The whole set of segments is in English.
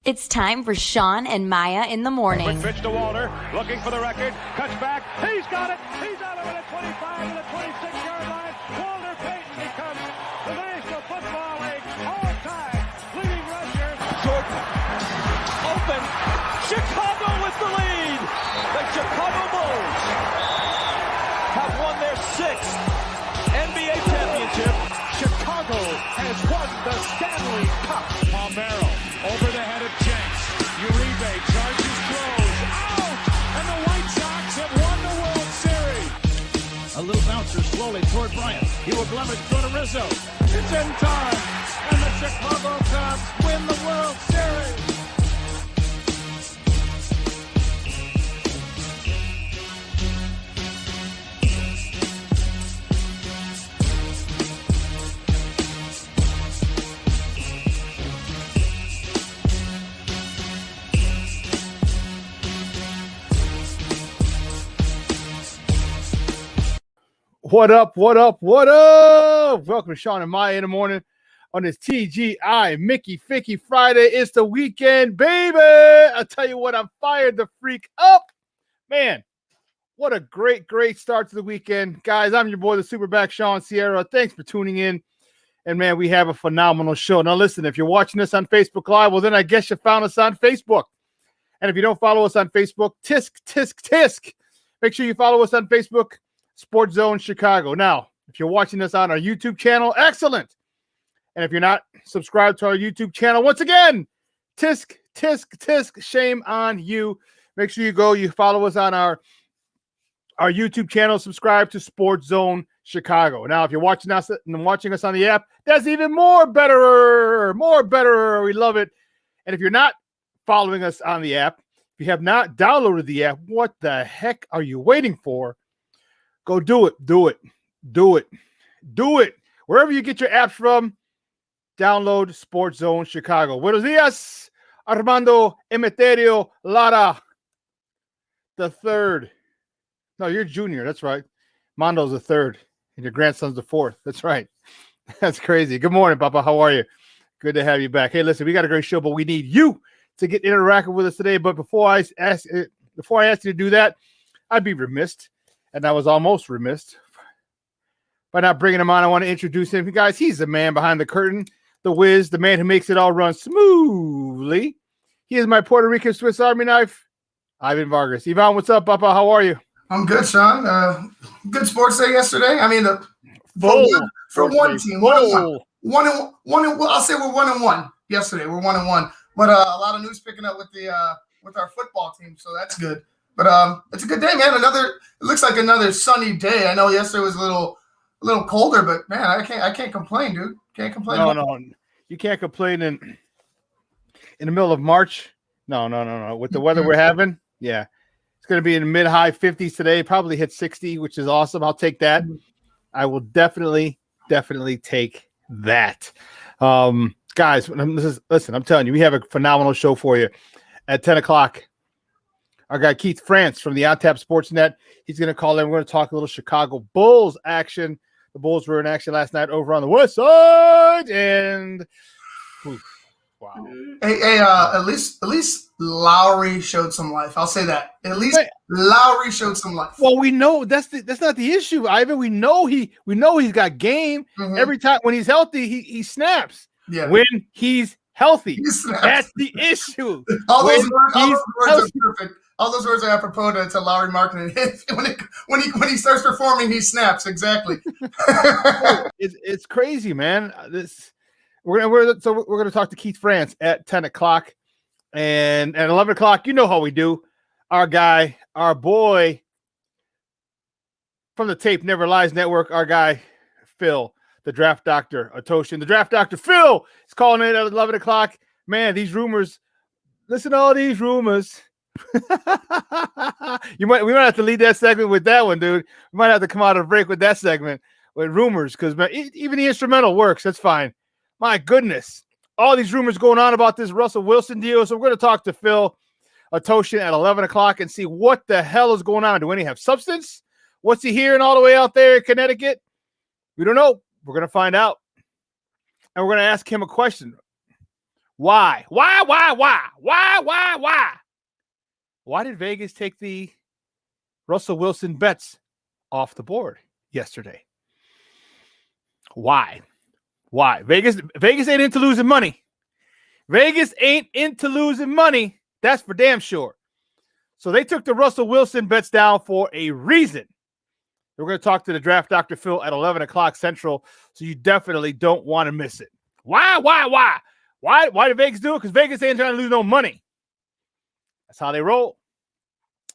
It's time for Shawn and Maya in the morning. Quick pitch to Walter, looking for the record, cuts back, he's got it, he's out of it at 25 to the 26-yard line. Walter Payton becomes the National Football League all-time leading rusher. Jordan, open, Chicago with the lead. The Chicago Bulls have won their 6th NBA championship. Chicago has won the Stanley Cup. Palmero over the head of Jenks. Uribe charges, throws, out! And the White Sox have won the World Series. A little bouncer slowly toward Bryant. He will glove it, go to Rizzo. It's in time. And the Chicago Cubs win the World Series. What up, what up, what up? Welcome to Shawn and Maya in the morning on this TGI Mickey Ficky Friday. It's the weekend, baby. I'll tell you what, I'm fired the freak up. Man, what a great start to the weekend. Guys, I'm your boy, the Superback Shawn Sierra. Thanks for tuning in. And, man, we have a phenomenal show. Now, listen, if you're watching this on Facebook Live, well, then I guess you found us on Facebook. And if you don't follow us on Facebook, tisk. Make sure you follow us on Facebook. SportsZone Chicago. Now, if you're watching this on our YouTube channel, excellent. And if you're not subscribed to our YouTube channel, once again, tisk, shame on you. Make sure you follow us on our YouTube channel, subscribe to SportsZone Chicago. Now, if you're watching us on the app, that's even more better. We love it. And if you're not following us on the app, if you have not downloaded the app, what the heck are you waiting for? Go do it. Wherever you get your apps from, download SportsZone Chicago. Buenos dias, Armando Emeterio Lara the third. No, you're junior. That's right. Mondo's the third, and your grandson's the fourth. That's right. That's crazy. Good morning, Papa. How are you? Good to have you back. Hey, listen, we got a great show, but we need you to get interactive with us today. But before I ask you to do that, I'd be remiss. And I was almost remiss by not bringing him on. I want to introduce him. Guys, he's the man behind the curtain, the whiz, the man who makes it all run smoothly. He is my Puerto Rican Swiss Army knife, Ivan Vargas. Ivan, what's up, Papa? How are you? I'm good, Shawn. Good sports day yesterday. I mean, for one team, I'll say we're 1-1 yesterday. We're 1-1, but a lot of news picking up with our football team, so that's good. But it's a good day, man. It looks like another sunny day. I know yesterday was a little colder, but man, I can't complain, dude. Can't complain. No, you can't complain in the middle of March. No. With the weather we're having, yeah, it's going to be in the mid-high 50s today. Probably hit 60, which is awesome. I'll take that. I will definitely take that. Guys, listen. I'm telling you, we have a phenomenal show for you at 10 o'clock. Our guy Keith France from the On Tap Sports Net, he's going to call in. We're going to talk a little Chicago Bulls action. The Bulls were in action last night over on the West Side, and wow. Hey, at least Lowry showed some life. I'll say that. At least Lowry showed some life. Well, we know that's not the issue, Ivan. We know he's got game. Mm-hmm. Every time when he's healthy, he snaps. Yeah. When he's healthy, that's the issue. All those words are perfect. All those words are apropos to Lowry marketing. When he starts performing, he snaps. Exactly. It's crazy, man. We're gonna talk to Keith France at 10 o'clock, and at 11 o'clock, you know how we do. Our guy, our boy from the Tape Never Lies Network, our guy Phil, the Draft Doctor Atoshin, the Draft Doctor Phil is calling in at 11 o'clock. Man, these rumors. Listen to all these rumors. We might have to lead that segment with that one, dude. We might have to come out of break with that segment with rumors, because even the instrumental works. That's fine. My goodness, all these rumors going on about this Russell Wilson deal. So we're going to talk to Phil Atoshin at 11 o'clock and see what the hell is going on. Do any have substance? What's he hearing all the way out there in Connecticut? We don't know. We're going to find out, and we're going to ask him a question. Why? Why did Vegas take the Russell Wilson bets off the board yesterday? Why? Vegas ain't into losing money. Vegas ain't into losing money. That's for damn sure. So they took the Russell Wilson bets down for a reason. We're going to talk to the draft Dr. Phil at 11 o'clock Central, so you definitely don't want to miss it. Why did Vegas do it? Because Vegas ain't trying to lose no money. That's how they roll.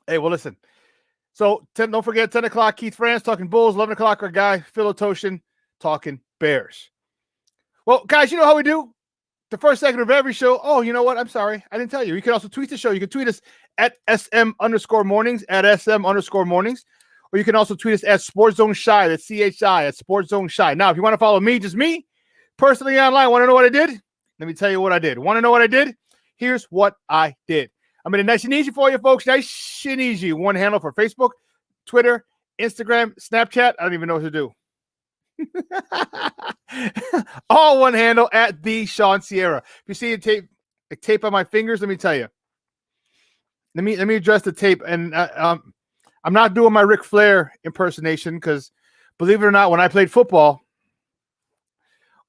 Hey, well, listen. So don't forget, 10 o'clock, Keith France talking Bulls. 11 o'clock, our guy, Phil Otoshin, talking Bears. Well, guys, you know how we do? The first segment of every show. Oh, you know what? I'm sorry. I didn't tell you. You can also tweet the show. You can tweet us at SM_mornings, at SM_mornings. Or you can also tweet us at SportsZone Shy. That's CHI, at SportsZone Shy. Now, if you want to follow me, just me, personally online, want to know what I did? Let me tell you what I did. Want to know what I did? Here's what I did. I made it nice and easy for you, folks. Nice and easy. One handle for Facebook, Twitter, Instagram, Snapchat. I don't even know what to do. All one handle at the Shawn Sierra. If you see a tape on my fingers, let me tell you. Let me address the tape. And I'm not doing my Ric Flair impersonation because, believe it or not, when I played football,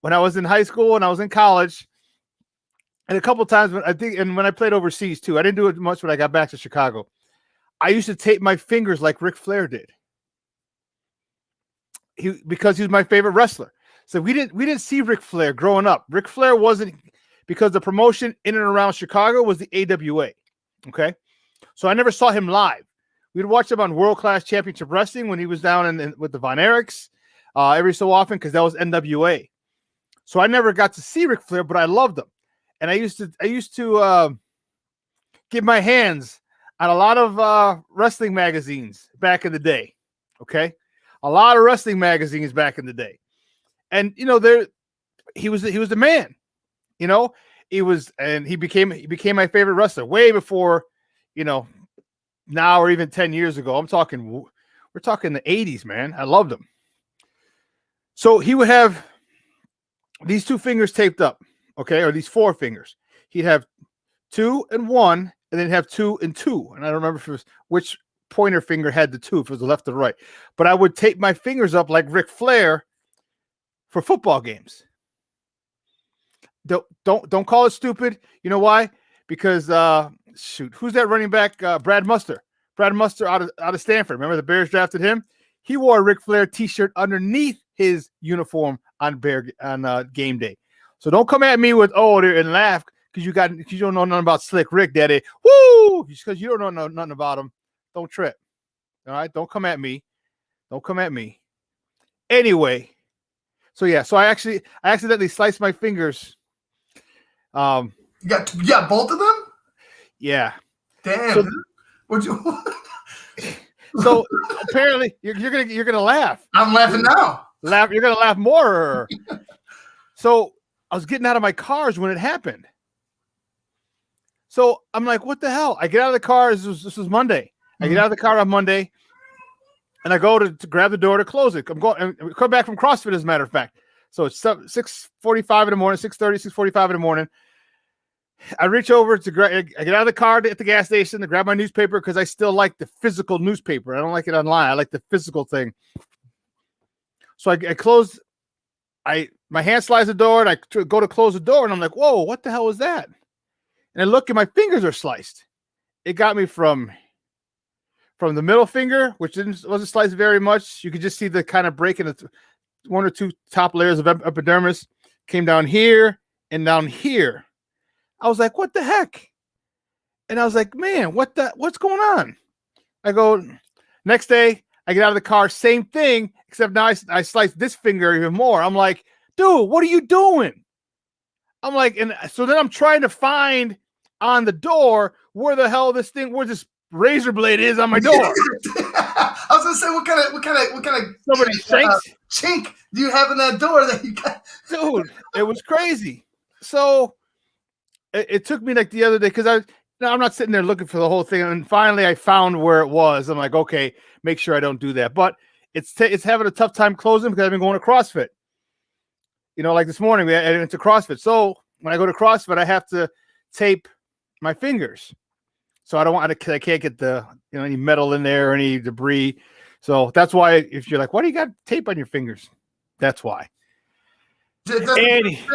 when I was in high school and I was in college, and a couple times when I played overseas too, I didn't do it much when I got back to Chicago. I used to tape my fingers like Ric Flair did. Because he was my favorite wrestler. So we didn't see Ric Flair growing up. Ric Flair wasn't, because the promotion in and around Chicago was the AWA. Okay. So I never saw him live. We'd watch him on World Class Championship Wrestling when he was down with the Von Erichs every so often, because that was NWA. So I never got to see Ric Flair, but I loved him. And I used to get my hands on a lot of wrestling magazines back in the day. Okay. A lot of wrestling magazines back in the day. And, you know, he was the man, you know, he became my favorite wrestler way before, you know, now or even 10 years ago. We're talking the 80s, man. I loved him. So he would have these two fingers taped up, okay, or these four fingers. He'd have 2 and 1, and then have 2 and 2. And I don't remember if it was which pointer finger had the 2, if it was the left or right. But I would tape my fingers up like Ric Flair for football games. Don't call it stupid. You know why? Because who's that running back? Brad Muster. Brad Muster out of Stanford. Remember the Bears drafted him? He wore a Ric Flair t-shirt underneath his uniform on game day. So don't come at me with and laugh because you don't know nothing about Slick Rick, Daddy. Woo! Because you don't know nothing about him. Don't trip. All right. Don't come at me. Anyway. So yeah. So I accidentally sliced my fingers. You got both of them? Yeah. Damn. So, what'd you? So apparently you're gonna laugh. I'm laughing now. You're gonna laugh more. So I was getting out of my cars when it happened. So I'm like, what the hell? I get out of the car. This was Monday. I get out of the car on Monday, and I go to grab the door to close it. I'm come back from CrossFit, as a matter of fact. So it's 6:45 in the morning, 6:30, 6:45 in the morning. I reach over I get out of the car at the gas station to grab my newspaper because I still like the physical newspaper. I don't like it online. I like the physical thing. So I close. My hand slides the door, and I go to close the door, and I'm like, whoa, what the hell was that? And I look, and my fingers are sliced. It got me from the middle finger, which wasn't sliced very much. You could just see the kind of break in the one or two top layers of epidermis. Came down here and down here. I was like, what the heck? And I was like, man, what's going on? I go, next day, I get out of the car, same thing, except now I sliced this finger even more. I'm like, dude, what are you doing? I'm like, and so then I'm trying to find on the door where this razor blade is on my door. I was gonna say, what kind of somebody chink do you have in that door that you got? Dude, it was crazy. So it took me like the other day because I'm not sitting there looking for the whole thing, and finally I found where it was. I'm like, okay, make sure I don't do that. But it's having a tough time closing because I've been going to CrossFit. You know, like this morning we went to CrossFit. So when I go to CrossFit, I have to tape my fingers. So I can't get any metal in there or any debris. So that's why if you're like, why do you got tape on your fingers? That's why. Just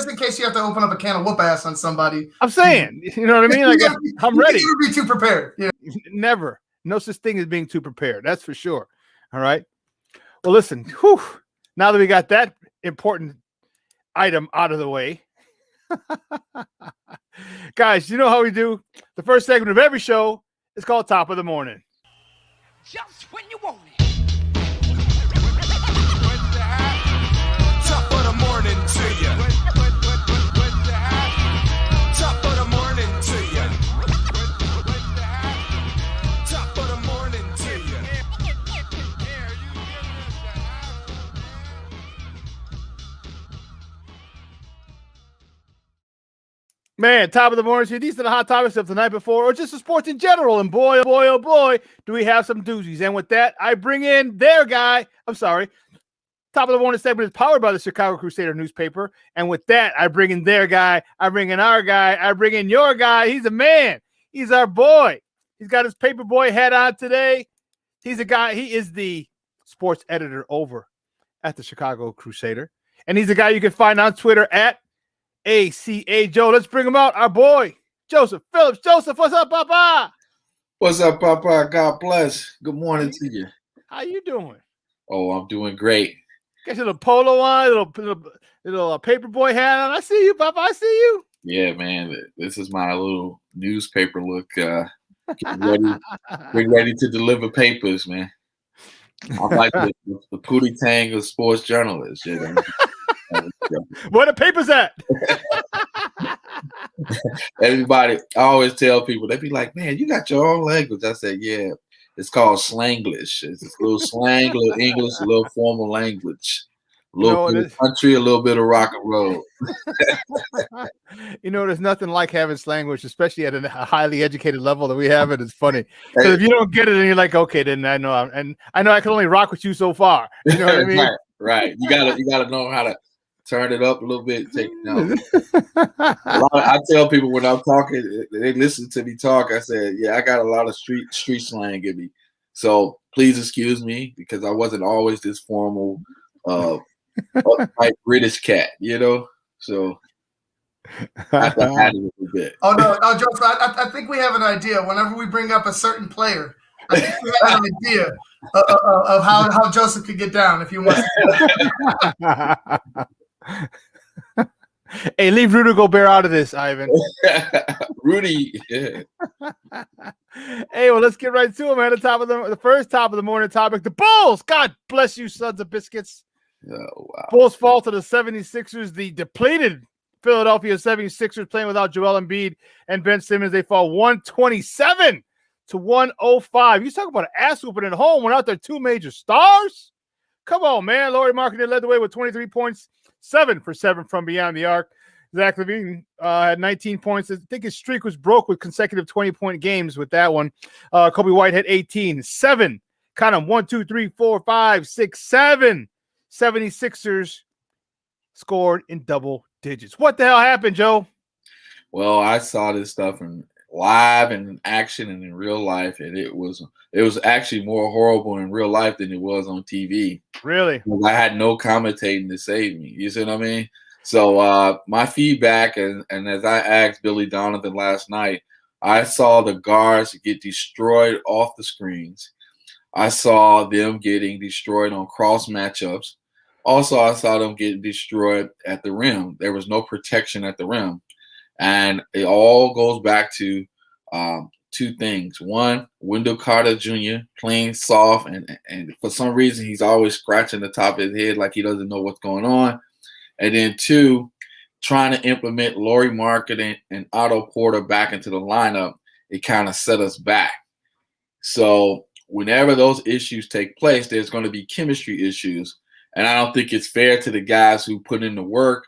in case you have to open up a can of whoop ass on somebody. I'm saying, you know what I mean? Like, I'm ready. You be too prepared. Yeah. Never. No such thing as being too prepared. That's for sure. All right. Well, listen, now that we got that important item out of the way, guys, you know how we do. The first segment of every show is called Top of the Morning. Just when you want it. Top of the morning to you. Top of the morning to you. Top of the morning to you. Man, top of the morning. These are the hot topics of the night before, or just the sports in general. And boy, oh boy, do we have some doozies. And with that, I bring in their guy. I'm sorry. Top of the morning segment is powered by the Chicago Crusader newspaper. And with that, I bring in their guy. I bring in our guy. I bring in your guy. He's a man. He's our boy. He's got his paperboy hat on today. He's a guy. He is the sports editor over at the Chicago Crusader. And he's a guy you can find on Twitter at ACA Joe. Let's bring him out. Our boy, Joseph Phillips. Joseph, what's up, Papa? What's up, Papa? God bless. Good morning to you. How you doing? Oh, I'm doing great. Got your little polo on, little paperboy hat on. I see you, Papa. I see you. Yeah, man. This is my little newspaper look. Getting ready to deliver papers, man. I'm like the Pootie Tang of sports journalists. You know? Where the papers at? Everybody, I always tell people, they be like, man, you got your own language. I said, yeah, it's called Slanglish. It's a little slang, a little English, a little formal language. A little bit of country, a little bit of rock and roll. There's nothing like having slanglish, especially at a highly educated level that we have it. It's funny. Because if you don't get it, and you're like, okay, then I know I can only rock with you so far. You know what I mean? Right. You gotta know how to turn it up a little bit. I tell people when I'm talking, they listen to me talk. I said, yeah, I got a lot of street slang in me. So please excuse me because I wasn't always this formal, uptight British cat, So I had it a little bit. Oh no, Joseph, I think we have an idea. Whenever we bring up a certain player, I think we have an idea of how Joseph could get down if you want. Hey, leave Rudy Gobert out of this, Ivan. Rudy. Yeah. Hey, well, let's get right to it, man. The first top of the morning topic, the Bulls. God bless you, sons of biscuits. Oh, wow. Bulls fall to the 76ers. The depleted Philadelphia 76ers playing without Joel Embiid and Ben Simmons. They fall 127 to 105. You talk about an ass whooping at home without their two major stars? Come on, man. Lauri Markkanen led the way with 23 points, 7 for 7 from beyond the arc. Zach LaVine had 19 points. I think his streak was broke with consecutive 20-point games with that one. Kobe White had 18, 7. Kind of 1, 2, 3, 4, 5, 6, 7. 76ers scored in double digits. What the hell happened, Joe? Well, I saw this stuff live and in action and in real life, and it was actually more horrible in real life than it was on TV. Really? I had no commentating to save me. You see what I mean? So my feedback, and as I asked Billy Donovan last night, I saw the guards get destroyed off the screens. I saw them getting destroyed on cross matchups. Also, I saw them get destroyed at the rim. There was no protection at the rim. And it all goes back to two things. One, Wendell Carter Jr. playing soft, and for some reason he's always scratching the top of his head like he doesn't know what's going on. And then two, trying to implement Lauri Markkanen and Otto Porter back into the lineup, it kind of set us back. So whenever those issues take place, there's going to be chemistry issues. And I don't think it's fair to the guys who put in the work,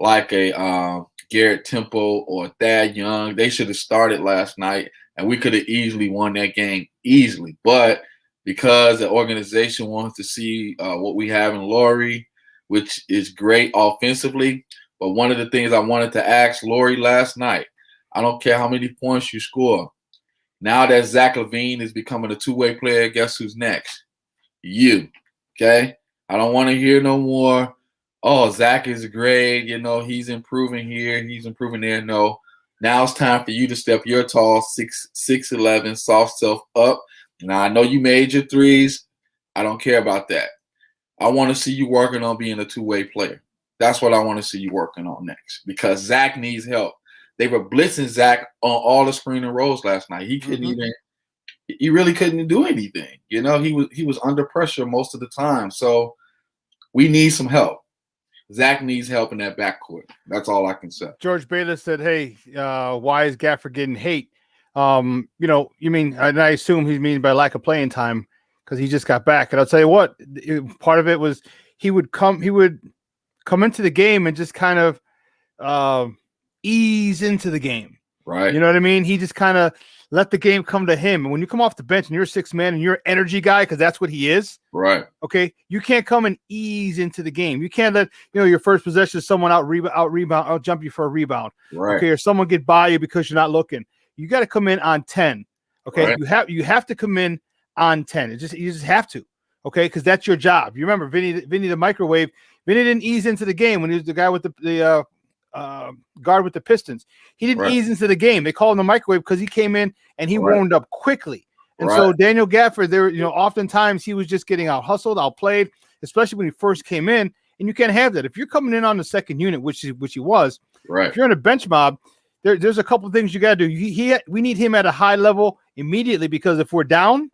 like a Garrett Temple or Thad Young. They should have started last night, and we could have easily won that game easily. But because the organization wants to see what we have in Lauri, which is great offensively, But one of the things I wanted to ask Lori last night, I don't care how many points you score. Now that Zach LaVine is becoming a two-way player, guess who's next? You. Okay? I don't want to hear no more, oh, Zach is great. You know, he's improving here. He's improving there. No. Now it's time for you to step your tall 6'11", soft self up. Now, I know you made your threes. I don't care about that. I want to see you working on being a two-way player. That's what I want to see you working on next because Zach needs help. They were blitzing Zach on all the screen and rolls last night. He couldn't even – he really couldn't do anything. You know, he was under pressure most of the time. So we need some help. Zach needs help in that backcourt. That's all I can say. George Bayless said, hey, why is Gafford getting hate? You know, you mean, and I assume he means by lack of playing time because he just got back. And I'll tell you what, part of it was he would come into the game and just kind of ease into the game. Right. You know what I mean? He just kind of let the game come to him. And when you come off the bench and you're a sixth man and you're an energy guy, because that's what he is. Right. Okay. You can't come and ease into the game. You can't let, you know, your first possession, someone out jump you for a rebound. Right. Okay. Or someone get by you because you're not looking. You got to come in on 10. Okay. Right. You have to come in on 10. You just have to. Okay. Because that's your job. You remember Vinny the microwave. Vinny didn't ease into the game when he was the guy with the guard with the Pistons. He didn't ease into the game. They called him the microwave because he came in and he warmed up quickly. And so Daniel Gafford, there, you know, oftentimes he was just getting out hustled, outplayed, especially when he first came in. And you can't have that. If you're coming in on the second unit, which he was, if you're in a bench mob, there's a couple of things you got to do. We need him at a high level immediately because if we're down,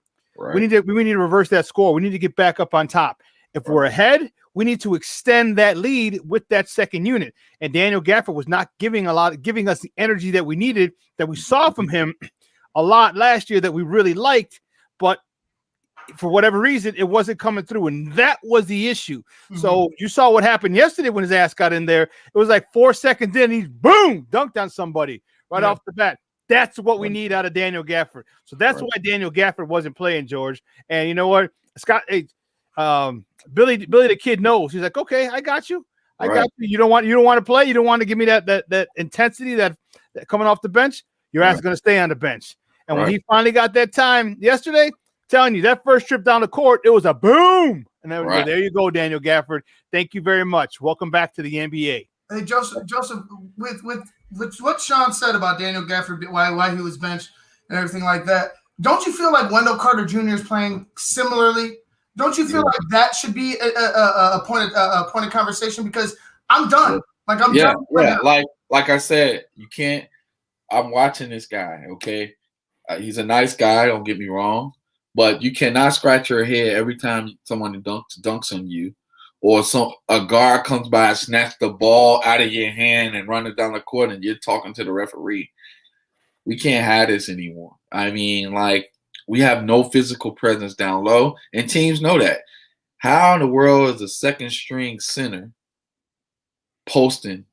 we need to reverse that score. We need to get back up on top. If we're ahead, we need to extend that lead with that second unit. And Daniel Gafford was not giving us the energy that we needed, that we saw from him a lot last year that we really liked, but for whatever reason, it wasn't coming through. And that was the issue. So you saw what happened yesterday when his ass got in there. It was like 4 seconds in, he boom, dunked on somebody right off the bat. That's what we need out of Daniel Gafford. So that's why Daniel Gafford wasn't playing, George. And you know what? Scott, Billy the kid knows. He's like, okay, I got you. I got you. You don't want to play. You don't want to give me that intensity that coming off the bench. Your ass is going to stay on the bench. And when he finally got that time yesterday, telling you that first trip down the court, it was a boom. And then there you go, Daniel Gafford. Thank you very much. Welcome back to the NBA. Hey, Joseph, with what Shawn said about Daniel Gafford, why he was benched and everything like that, don't you feel like Wendell Carter Jr. is playing similarly? Don't you feel like that should be a point of conversation? Because I'm done. Like I'm done. Yeah. Like I said, you can't. I'm watching this guy. Okay, he's a nice guy. Don't get me wrong, but you cannot scratch your head every time someone dunks on you, or a guard comes by and snatch the ball out of your hand and run it down the court, and you're talking to the referee. We can't have this anymore. I mean, like. We have no physical presence down low, and teams know that. How in the world is a second-string center posting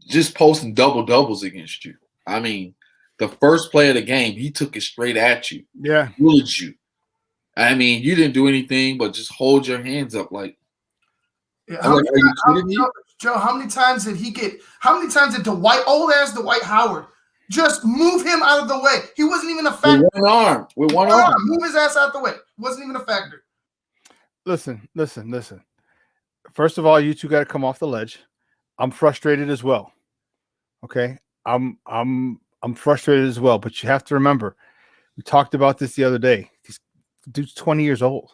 double-doubles against you? I mean, the first play of the game, he took it straight at you. Yeah. Would you? I mean, you didn't do anything but just hold your hands up like. Yeah, Joe, how many times did old ass Dwight Howard just move him out of the way? He wasn't even a factor. With one arm. Move his ass out the way. Wasn't even a factor. Listen. First of all, you two got to come off the ledge. I'm frustrated as well. Okay? I'm frustrated as well, but you have to remember, we talked about this the other day. This dude's 20 years old.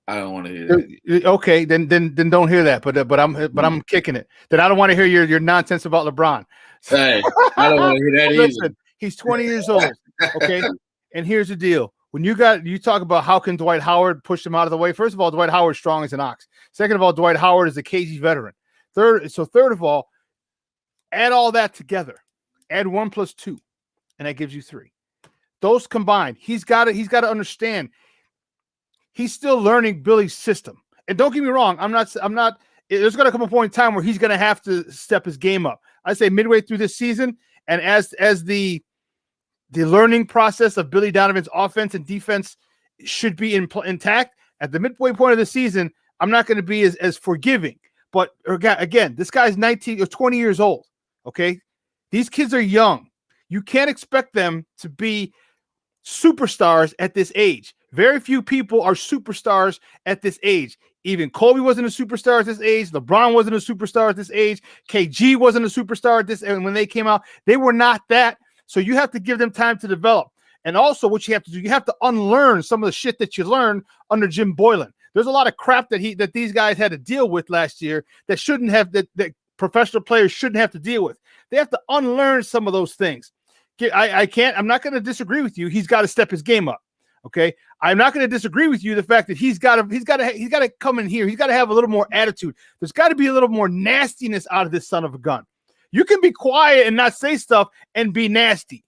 I don't want to hear that. Okay, then don't hear that. But I'm kicking it. Then I don't want to hear your nonsense about LeBron. Hey, I don't want to hear that Listen, either. He's 20 years old. Okay, and here's the deal: when you talk about how can Dwight Howard push him out of the way. First of all, Dwight Howard's strong as an ox. Second of all, Dwight Howard is a KG veteran. Third of all, add all that together. Add 1 + 2, and that gives you 3. Those combined, he's got to understand. He's still learning Billy's system. And don't get me wrong, I'm not there's going to come a point in time where he's going to have to step his game up. I say midway through this season, and as the learning process of Billy Donovan's offense and defense should be intact, at the midway point of the season, I'm not going to be as forgiving. But again, this guy's 19 or 20 years old. Okay, these kids are young. You can't expect them to be superstars at this age. Very few people are superstars at this age. Even Kobe wasn't a superstar at this age. LeBron wasn't a superstar at this age. KG wasn't a superstar at this. And when they came out, they were not that. So you have to give them time to develop. And also, what you have to do, you have to unlearn some of the shit that you learned under Jim Boylan. There's a lot of crap that these guys had to deal with last year that shouldn't have that professional players shouldn't have to deal with. They have to unlearn some of those things. I'm not going to disagree with you. He's got to step his game up. Okay. I'm not going to disagree with you. The fact that he's got to come in here. He's got to have a little more attitude. There's got to be a little more nastiness out of this son of a gun. You can be quiet and not say stuff and be nasty.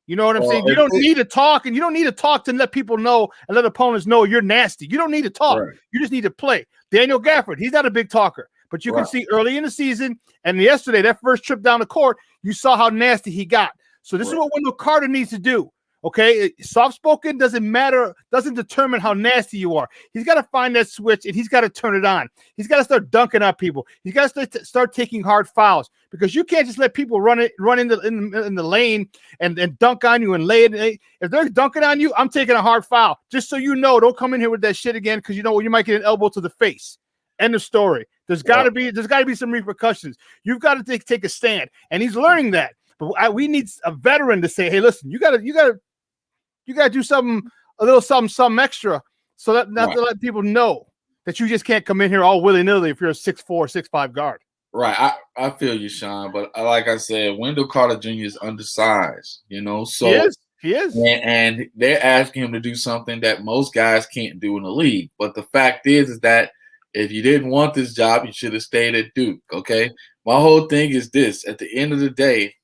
You know what I'm saying? You don't need to talk, and you don't need to talk to let people know and let opponents know you're nasty. You don't need to talk. Right. You just need to play. Daniel Gafford, he's not a big talker, but you can see early in the season and yesterday, that first trip down the court, you saw how nasty he got. So this is what Wendell Carter needs to do. Okay, soft-spoken doesn't matter, doesn't determine how nasty you are. He's got to find that switch, and he's got to turn it on. He's got to start dunking on people. He's got to start taking hard fouls, because you can't just let people run in the lane and dunk on you and lay it. If they're dunking on you, I'm taking a hard foul. Just so you know, don't come in here with that shit again, because you know you might get an elbow to the face. End of story. There's got to be some repercussions. You've got to take a stand, and he's learning that. But we need a veteran to say, "Hey, listen, you got to do something extra, so that to let people know that you just can't come in here all willy-nilly if you're a 6'4", 6'5" guard." Right. I feel you, Shawn. But like I said, Wendell Carter Jr. is undersized, so he is. And they're asking him to do something that most guys can't do in the league. But the fact is that if you didn't want this job, you should have stayed at Duke. Okay. My whole thing is this: at the end of the day,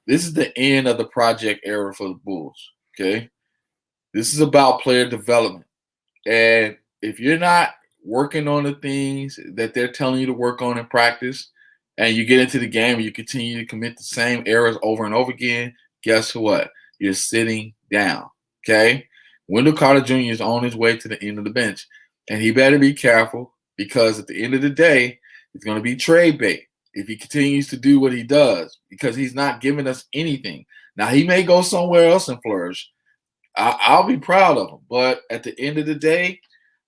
this is the end of the project era for the Bulls, okay? This is about player development. And if you're not working on the things that they're telling you to work on in practice, and you get into the game and you continue to commit the same errors over and over again, guess what? You're sitting down, okay? Wendell Carter Jr. is on his way to the end of the bench. And he better be careful, because at the end of the day, it's going to be trade bait if he continues to do what he does, because he's not giving us anything. Now, he may go somewhere else and flourish. I'll be proud of him. But at the end of the day,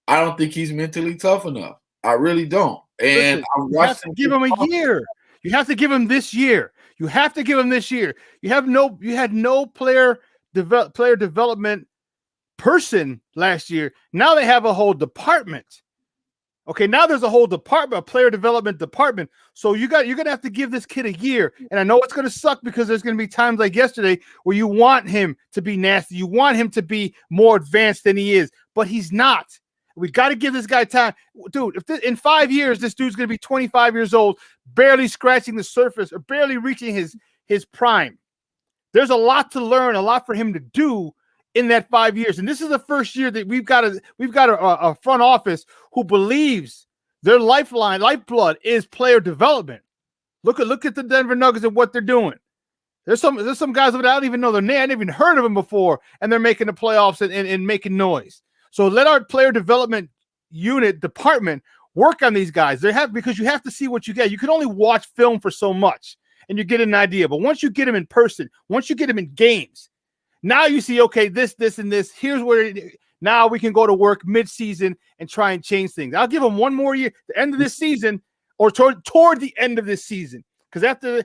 I don't think he's mentally tough enough. I really don't. And you have to give him a year. You have to give him this year. You have to give him this year. You had no player development person last year. Now they have a whole department. Okay, now there's a whole department, a player development department. So you're gonna have to give this kid a year. And I know it's gonna suck, because there's gonna be times like yesterday where you want him to be nasty, you want him to be more advanced than he is, but he's not. We got to give this guy time, dude. If in 5 years this dude's gonna be 25 years old, barely scratching the surface or barely reaching his prime, there's a lot to learn, a lot for him to do in that 5 years. And this is the first year that we've got a front office who believes their lifeblood is player development. Look at the Denver Nuggets and what they're doing. There's some guys that I don't even know their name. I hadn't even heard of them before, and they're making the playoffs and making noise. So let our player development department work on these guys. Because you have to see what you get. You can only watch film for so much, and you get an idea. But once you get them in person, once you get them in games, now you see, okay, this, and this. Here's where now we can go to work mid-season and try and change things. I'll give them one more year, the end of this season, or toward the end of this season. Because after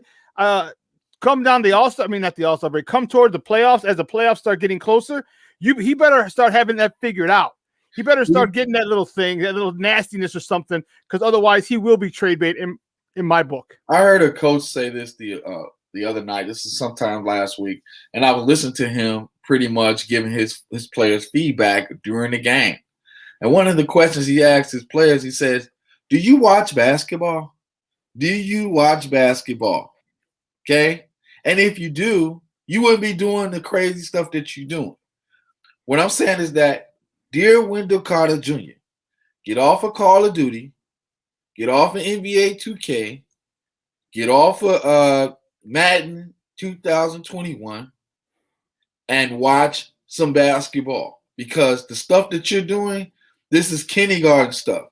come down the All-Star, not the All-Star break, come toward the playoffs, as the playoffs start getting closer, he better start having that figured out. He better start getting that little thing, that little nastiness or something, because otherwise he will be trade bait in my book. I heard a coach say this the other night. This is sometime last week, and I was listening to him pretty much giving his players feedback during the game. And one of the questions he asked his players, he says, "Do you watch basketball? Do you watch basketball?" Okay? And if you do, you wouldn't be doing the crazy stuff that you're doing. What I'm saying is that, dear Wendell Carter Jr., get off of Call of Duty, get off of NBA 2K, get off of Madden 2021, and watch some basketball, because the stuff that you're doing, this is kindergarten stuff.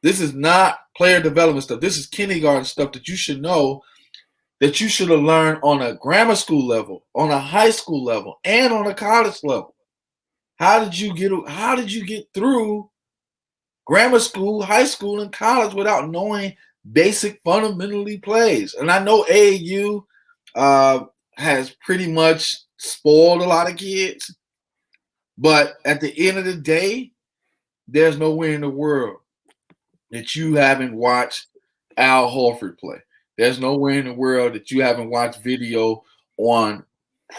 This is not player development stuff. This is kindergarten stuff that you should know, that you should have learned on a grammar school level, on a high school level, and on a college level. How did you get through grammar school, high school, and college without knowing basic fundamentally plays? And I know AAU has pretty much spoiled a lot of kids, but at the end of the day, there's nowhere in the world that you haven't watched Al Horford play. There's nowhere in the world that you haven't watched video on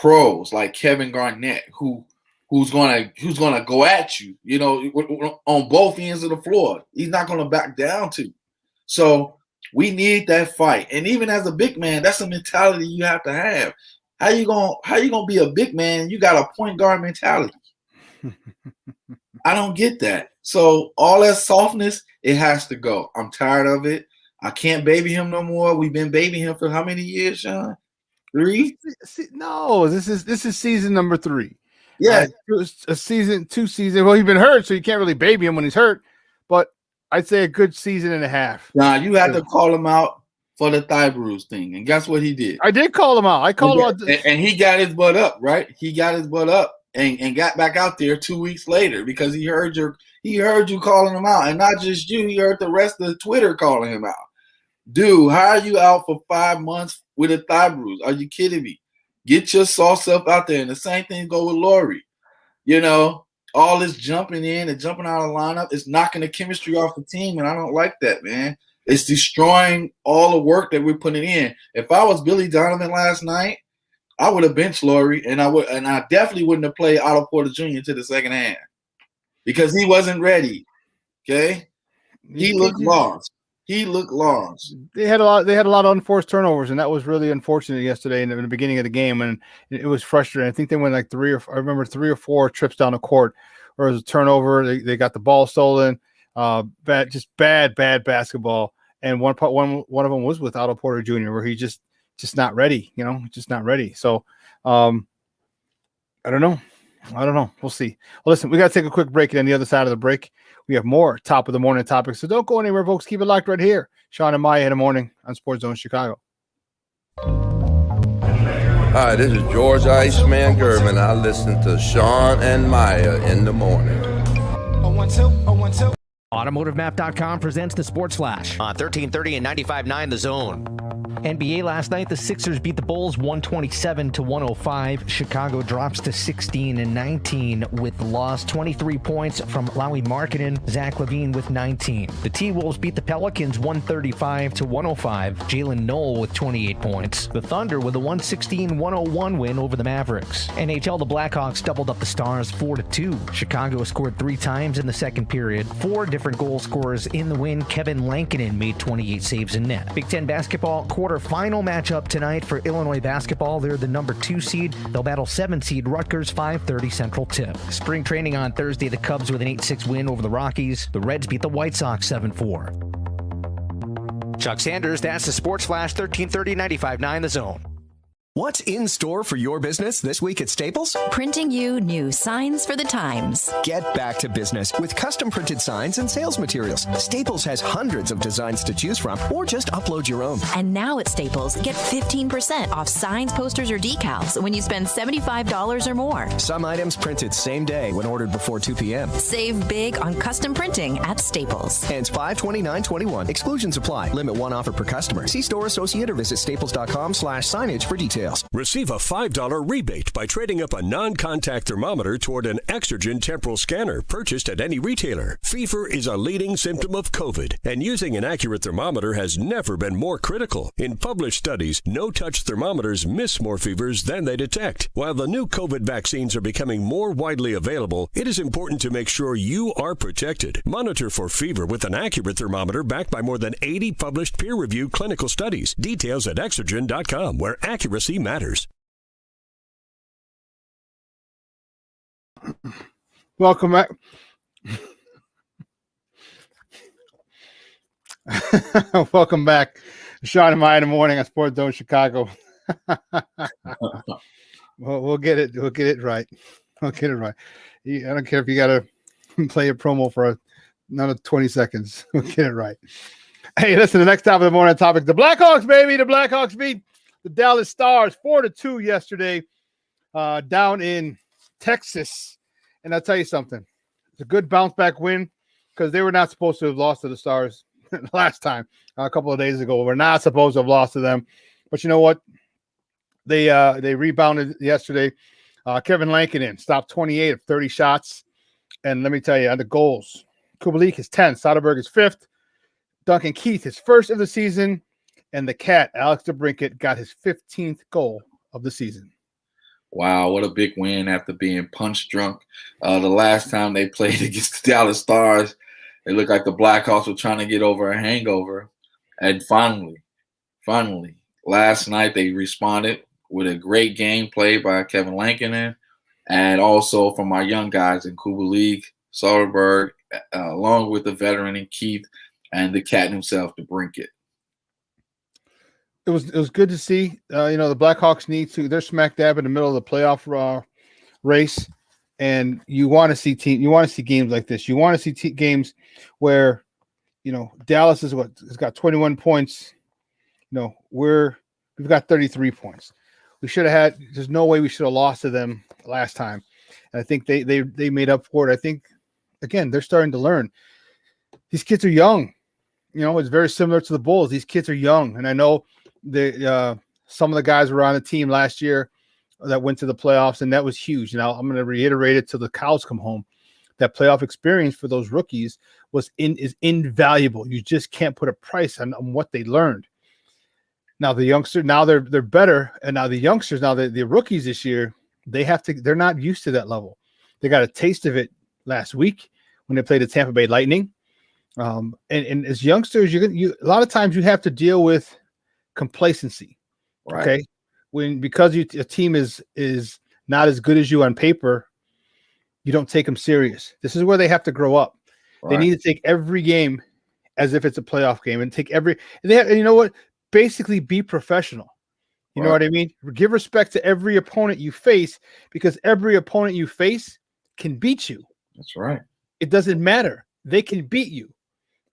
pros like Kevin Garnett, who's gonna go at you, on both ends of the floor. He's not gonna back down to you. So we need that fight. And even as a big man, that's a mentality you have to have. How you gonna be a big man? You got a point guard mentality. I don't get that. So all that softness, it has to go. I'm tired of it. I can't baby him no more. We've been babying him for how many years, Shawn? 3? No, this is season number 3. Yeah, two seasons. Well, he's been hurt, so you can't really baby him when he's hurt. But I'd say a good season and a half. Nah, you had to call him out for the thigh bruise thing, and guess what he did? I did call him out. I called him out, and he got his butt up. Right, he got his butt up and got back out there 2 weeks later because he heard you calling him out, and not just you. He heard the rest of Twitter calling him out. Dude, how are you out for 5 months with a thigh bruise? Are you kidding me? Get your soft self out there. And the same thing go with Laurie. All this jumping in and jumping out of the lineup is knocking the chemistry off the team, and I don't like that, man. It's destroying all the work that we're putting in. If I was Billy Donovan last night, I would have benched Laurie, and I definitely wouldn't have played Otto Porter Jr. into the second half because he wasn't ready. Okay? He looked lost. He looked lost. They had a lot of unforced turnovers, and that was really unfortunate yesterday in the beginning of the game, and it was frustrating. I think they went like 3 or 4 trips down the court, where it was a turnover. They got the ball stolen. Bad basketball. And one of them was with Otto Porter Jr., where he just not ready. Just not ready. So I don't know. We'll see. Well, listen, we got to take a quick break, and on the other side of the break, we have more top of the morning topics. So don't go anywhere, folks. Keep it locked right here. Shawn and Maya in the morning on SportsZone Chicago. Hi, this is George Iceman Gervin. I listen to Shawn and Maya in the morning. AutomotiveMap.com presents the Sports Flash on 1330 and 95.9 The Zone. NBA last night, the Sixers beat the Bulls 127-105. Chicago drops to 16-19 with loss. 23 points from Lauri Markkanen, Zach LaVine with 19. The T-Wolves beat the Pelicans 135-105. Jalen Noel with 28 points. The Thunder with a 116-101 win over the Mavericks. NHL, the Blackhawks doubled up the Stars 4-2. Chicago scored 3 times in the second period. 4 different goal scorers in the win. Kevin Lankinen made 28 saves in net. Big Ten basketball quarterfinal matchup tonight for Illinois basketball. They're the number 2 seed. They'll battle 7 seed Rutgers, 5:30 Central tip. Spring training on Thursday. The Cubs with an 8-6 win over the Rockies. The Reds beat the White Sox 7-4. Chuck Sanders, that's the Sports Flash, 1330 95.9 The Zone. What's in store for your business this week at Staples? Printing you new signs for the times. Get back to business with custom printed signs and sales materials. Staples has hundreds of designs to choose from, or just upload your own. And now at Staples, get 15% off signs, posters, or decals when you spend $75 or more. Some items printed same day when ordered before 2 p.m. Save big on custom printing at Staples. Ends 5/29/21. Exclusions apply. Limit 1 offer per customer. See store associate or visit staples.com/signage for details. Receive a $5 rebate by trading up a non-contact thermometer toward an Exergen temporal scanner purchased at any retailer. Fever is a leading symptom of COVID, and using an accurate thermometer has never been more critical. In published studies, no-touch thermometers miss more fevers than they detect. While the new COVID vaccines are becoming more widely available, it is important to make sure you are protected. Monitor for fever with an accurate thermometer backed by more than 80 published peer-reviewed clinical studies. Details at Exergen.com, where accuracy matters. Welcome back. Welcome back. Shawn and Maya in the morning on SportsZone Chicago. We'll get it. We'll get it right. We'll get it right. I don't care if you got to play a promo for another 20 seconds. We'll get it right. Hey, listen, the next top of the morning topic, the Blackhawks, baby. The Blackhawks beat the Dallas Stars 4-2 yesterday down in Texas. And I'll tell you something. It's a good bounce back win because they were not supposed to have lost to the Stars last time, a couple of days ago. We're not supposed to have lost to them. But you know what? They rebounded yesterday. Kevin Lankinen stopped 28 of 30 shots. And let me tell you, on the goals, Kubalik is 10th. Soderberg is 5th. Duncan Keith is 1st of the season. And the Cat, Alex DeBrincat, got his 15th goal of the season. Wow, what a big win after being punch drunk. The last time they played against the Dallas Stars, it looked like the Blackhawks were trying to get over a hangover. And finally, last night they responded with a great game played by Kevin Lankinen and also from our young guys in Kubalik, Soderberg, along with the veteran in Keith and the Cat himself, DeBrincat. It was good to see. The Blackhawks need to. They're smack dab in the middle of the playoff race, and you want to see games like this. You want to see games where, Dallas has got 21 points. We've got 33 points. We should have had. There's no way we should have lost to them last time, and I think they made up for it. I think again they're starting to learn. These kids are young. It's very similar to the Bulls. These kids are young, and I know some of the guys were on the team last year that went to the playoffs, and that was huge. And I'm going to reiterate it till the cows come home. That playoff experience for those rookies is invaluable. You just can't put a price on what they learned. Now the youngsters, now they're better, and now the youngsters, now the rookies this year, they're not used to that level. They got a taste of it last week when they played the Tampa Bay Lightning. And as youngsters, you a lot of times you have to deal with complacency. Right. Okay, because a team is not as good as you on paper, you don't take them serious. This is where they have to grow up. Right. They need to take every game as if it's a playoff game, and basically be professional. You know what I mean? Give respect to every opponent you face, because every opponent you face can beat you. That's right. It doesn't matter. They can beat you.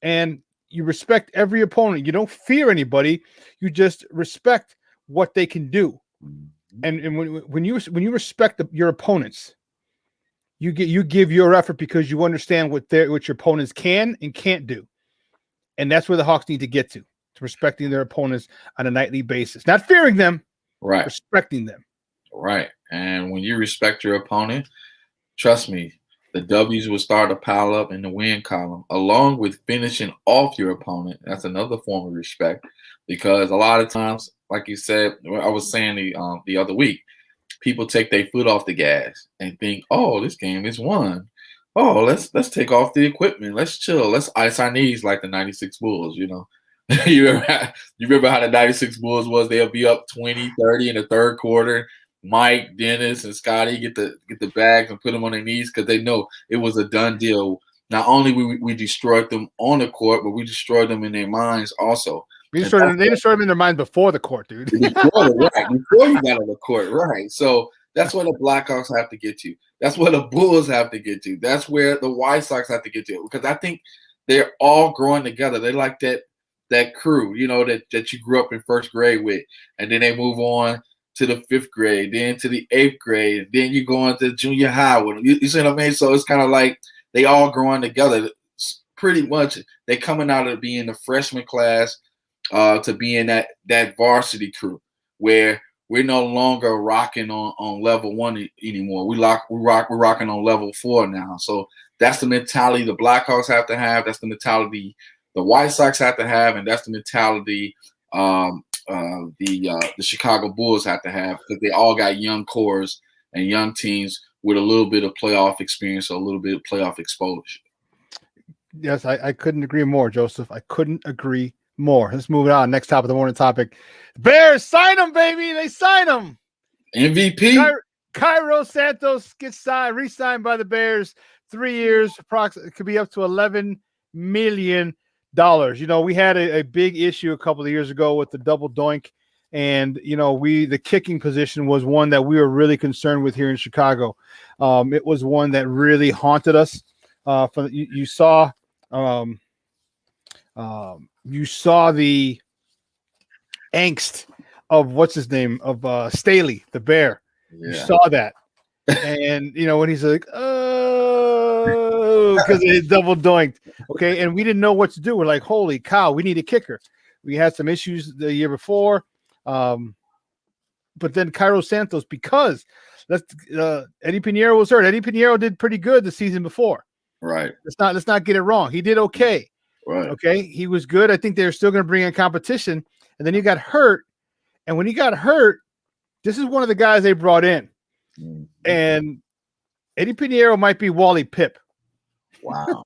And you respect every opponent. You don't fear anybody. You just respect what they can do. And when you respect your opponents, you give your effort because you understand what your opponents can and can't do. And that's where the Hawks need to get to respecting their opponents on a nightly basis. Not fearing them, right? Respecting them. Right. And when you respect your opponent, trust me, the W's will start to pile up in the win column, along with finishing off your opponent. That's another form of respect, because a lot of times, like you said, I was saying the other week, people take their foot off the gas and think, "Oh, this game is won. Oh, let's take off the equipment. Let's chill. Let's ice our knees like the '96 Bulls." You remember how the '96 Bulls was? They'll be up 20, 30 in the third quarter. Mike, Dennis, and Scotty get the bags and put them on their knees because they know it was a done deal. Not only we destroyed them on the court, but we destroyed them in their minds also. They destroyed them in their mind before the court, dude. Before you got on the court, right? So that's where the Blackhawks have to get to. That's where the Bulls have to get to. That's where the White Sox have to get to. Because I think they're all growing together. They like that crew, that you grew up in first grade with, and then they move on to the 5th grade, then to the 8th grade, then you go into junior high with them. You see what I mean? So it's kind of like they all growing together. Pretty much, they coming out of being the freshman class to being that varsity crew where we're no longer rocking on level 1 anymore. We're rocking on level 4 now. So that's the mentality the Blackhawks have to have. That's the mentality the White Sox have to have, and that's the mentality the Chicago Bulls have to have, because they all got young cores and young teams with a little bit of playoff experience or a little bit of playoff exposure. Yes, I couldn't agree more, Joseph. I couldn't agree more. Let's move on. Next top of the morning topic. Bears sign them, baby. They sign them. MVP. Cairo Santos gets re-signed by the Bears. 3 years, approximately. It could be up to $11 million. We had a big issue a couple of years ago with the double doink, and the kicking position was one that we were really concerned with here in Chicago. It was one that really haunted us. You saw You saw the angst of what's his name of Staley, the bear. Yeah. You saw that, and when he's like, oh, because it double doinked. Okay, and we didn't know what to do. We're like, holy cow, we need a kicker. We had some issues the year before, but then Cairo Santos, because Eddie Pinheiro was hurt. Eddie Pinheiro did pretty good the season before. Right. Let's not get it wrong. He did okay. Right. Okay, he was good. I think they're still going to bring in competition, and then he got hurt. And when he got hurt, this is one of the guys they brought in, and Eddie Pinheiro might be Wally Pipp. Wow.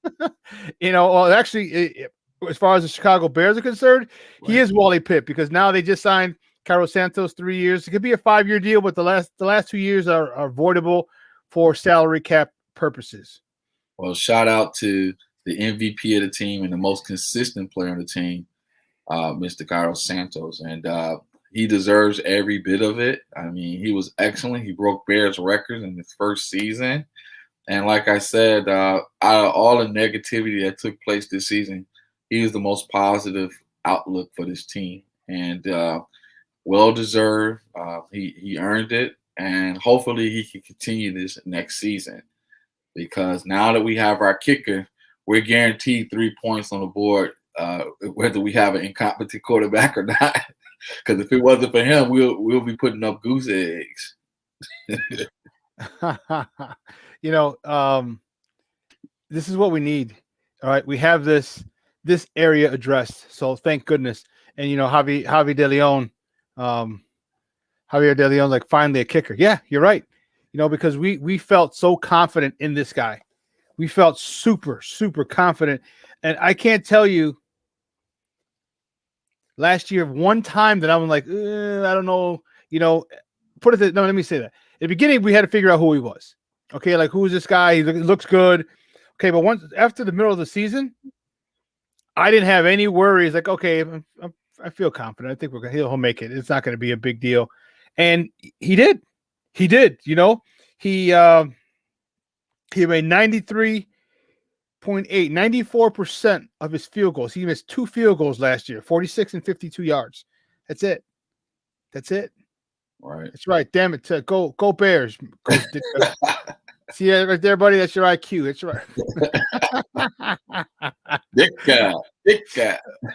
Actually, as far as the Chicago Bears are concerned, he is Wally Pipp, because now they just signed Cairo Santos 3 years. It could be a 5-year deal, but the last 2 years are voidable for salary cap purposes. Well, shout out to the MVP of the team and the most consistent player on the team, Mr. Cairo Santos, and he deserves every bit of it. I mean, he was excellent. He broke Bears records in his first season. And like I said, out of all the negativity that took place this season, he is the most positive outlook for this team. And well-deserved. He earned it. And hopefully he can continue this next season. Because now that we have our kicker, we're guaranteed 3 points on the board, whether we have an incompetent quarterback or not. Because if it wasn't for him, we'll be putting up goose eggs. This is what we need. All right, we have this area addressed. So thank goodness. And Javier De Leon, like, finally a kicker. Yeah, you're right. Because we felt so confident in this guy. We felt super, super confident. And I can't tell you last year one time that I was like, I don't know, let me say that. At the beginning, we had to figure out who he was. Okay, like, who is this guy? He looks good. Okay, but once after the middle of the season, I didn't have any worries. Like, okay, I feel confident. I think he'll make it. It's not going to be a big deal. And he did. He did. He made 94% of his field goals. He missed 2 field goals last year, 46 and 52 yards. That's it. Right. That's right. Damn it. Go Bears. See that right there, buddy? That's your IQ. That's right. Big guy.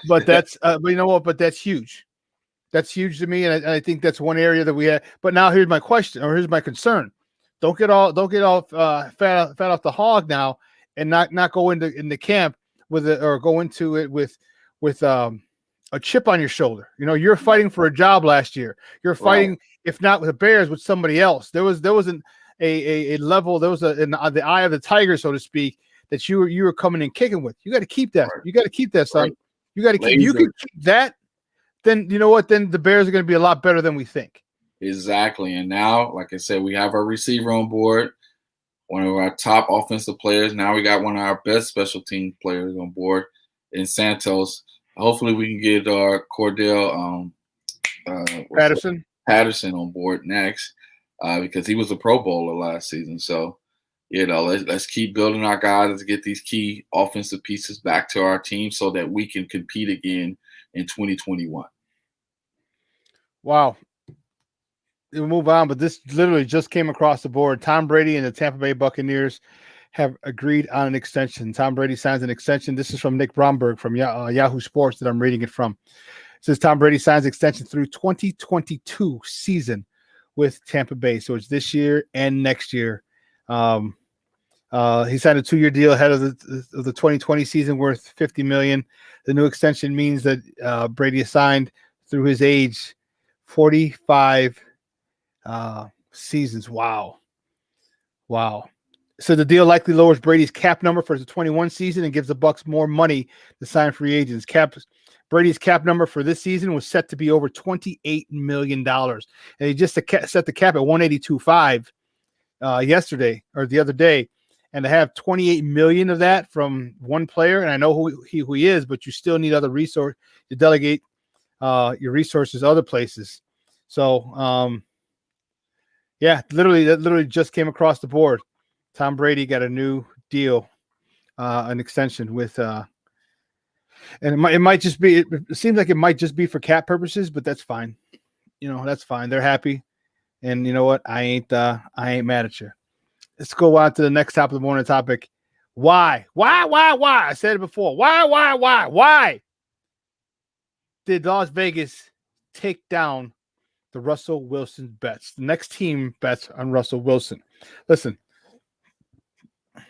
But that's but you know what? But that's huge. That's huge to me, and I think that's one area that we had. But now here's my question, or here's my concern. Don't get off fat off the hog now, and not go into camp with it, or go into it with a chip on your shoulder. You're fighting for a job last year. You're fighting, if not with the Bears, with somebody else. There was a level. There was the eye of the tiger, so to speak, that you were coming and kicking with. You got to keep that. You got to keep that, son. You got to keep. You can keep that. Then you know what? Then the Bears are going to be a lot better than we think. Exactly. And now, like I said, we have our receiver on board, one of our top offensive players. Now we got one of our best special team players on board in Santos. Hopefully we can get Cordell Patterson on board next, because he was a Pro Bowler last season. So, let's keep building our guys. Let's get these key offensive pieces back to our team so that we can compete again in 2021. Wow. We'll move on, but this literally just came across the board. Tom Brady and the Tampa Bay Buccaneers have agreed on an extension. Tom Brady signs an extension. This is from Nick Bromberg from Yahoo Sports that I'm reading it from. It says Tom Brady signs extension through 2022 season with Tampa Bay. So it's this year and next year. He signed a 2-year deal ahead of the 2020 season worth $50 million. The new extension means that Brady is signed through his age 45 seasons. Wow. So the deal likely lowers Brady's cap number for the 21 season and gives the Bucs more money to sign free agents. Brady's cap number for this season was set to be over $28 million. And he just set the cap at 182.5 yesterday or the other day. And to have 28 million of that from one player, and I know who he is, but you still need other resource to delegate your resources other places. So that literally just came across the board. Tom Brady got a new deal, an extension with And it might just be. It seems like it might just be for cap purposes, but that's fine. That's fine. They're happy, and you know what? I ain't mad at you. Let's go on to the next top of the morning topic. Why? I said it before. Why did Las Vegas take down the Russell Wilson bets? The next team bets on Russell Wilson. Listen,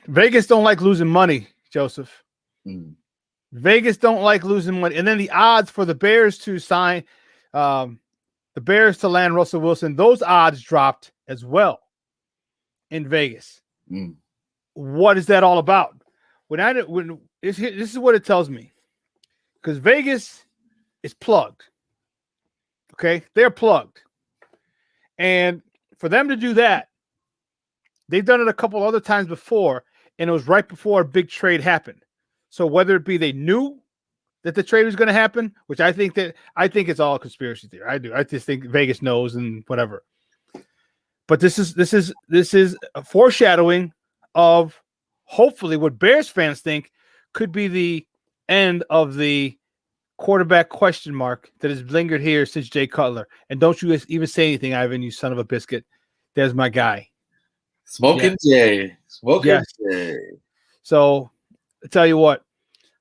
Vegas don't like losing money, Joseph. Vegas don't like losing money. And then the odds for the Bears to sign, the Bears to land Russell Wilson, those odds dropped as well in Vegas. What is that all about? This is what it tells me, because Vegas is plugged. Okay, they're plugged, and for them to do that, they've done it a couple other times before, and it was right before a big trade happened. So whether it be they knew that the trade was going to happen, which I think it's all a conspiracy theory. I do. I just think Vegas knows and whatever. But this is a foreshadowing of hopefully what Bears fans think could be the end of the quarterback question mark that has lingered here since Jay Cutler. And don't you even say anything, Ivan, you son of a biscuit. There's my guy. Smoking Jay. Jay. So I tell you what,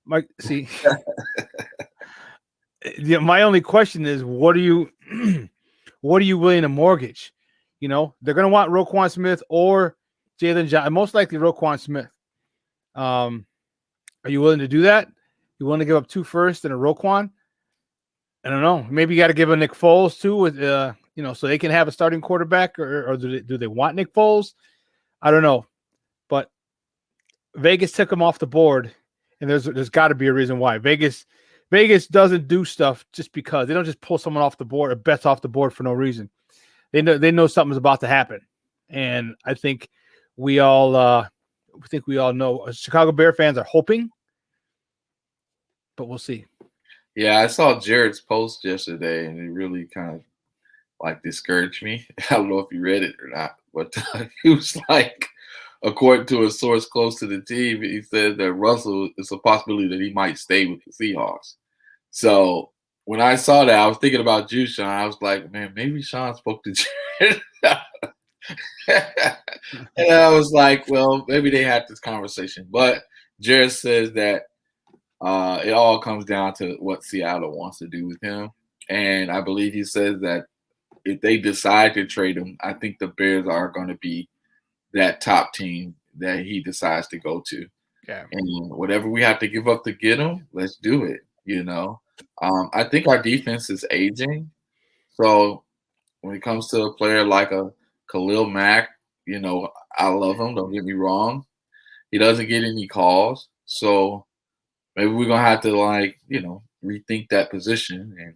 my only question is, what are you willing to mortgage? They're going to want Roquan Smith or Jalen Johnson, most likely Roquan Smith. Are you willing to do that? You want to give up 2 firsts and a Roquan? I don't know. Maybe you got to give a Nick Foles too, with so they can have a starting quarterback, or do they want Nick Foles? I don't know. But Vegas took him off the board, and there's got to be a reason why. Vegas doesn't do stuff just because. They don't just pull someone off the board or bets off the board for no reason. They know something's about to happen, and I think we all know. Chicago Bear fans are hoping, but we'll see. Yeah, I saw Jared's post yesterday, and it really kind of discouraged me. I don't know if you read it or not, but he was like, according to a source close to the team, he said that Russell, it's a possibility that he might stay with the Seahawks. So when I saw that, I was thinking about you, Shawn. I was like, man, maybe Shawn spoke to Jared. And I was like, well, maybe they had this conversation. But Jared says that it all comes down to what Seattle wants to do with him. And I believe he says that if they decide to trade him, I think the Bears are going to be that top team that he decides to go to. Yeah. And whatever we have to give up to get him, let's do it. I think our defense is aging. So when it comes to a player like a Khalil Mack, I love him. Don't get me wrong. He doesn't get any calls. So maybe we're going to have to rethink that position and,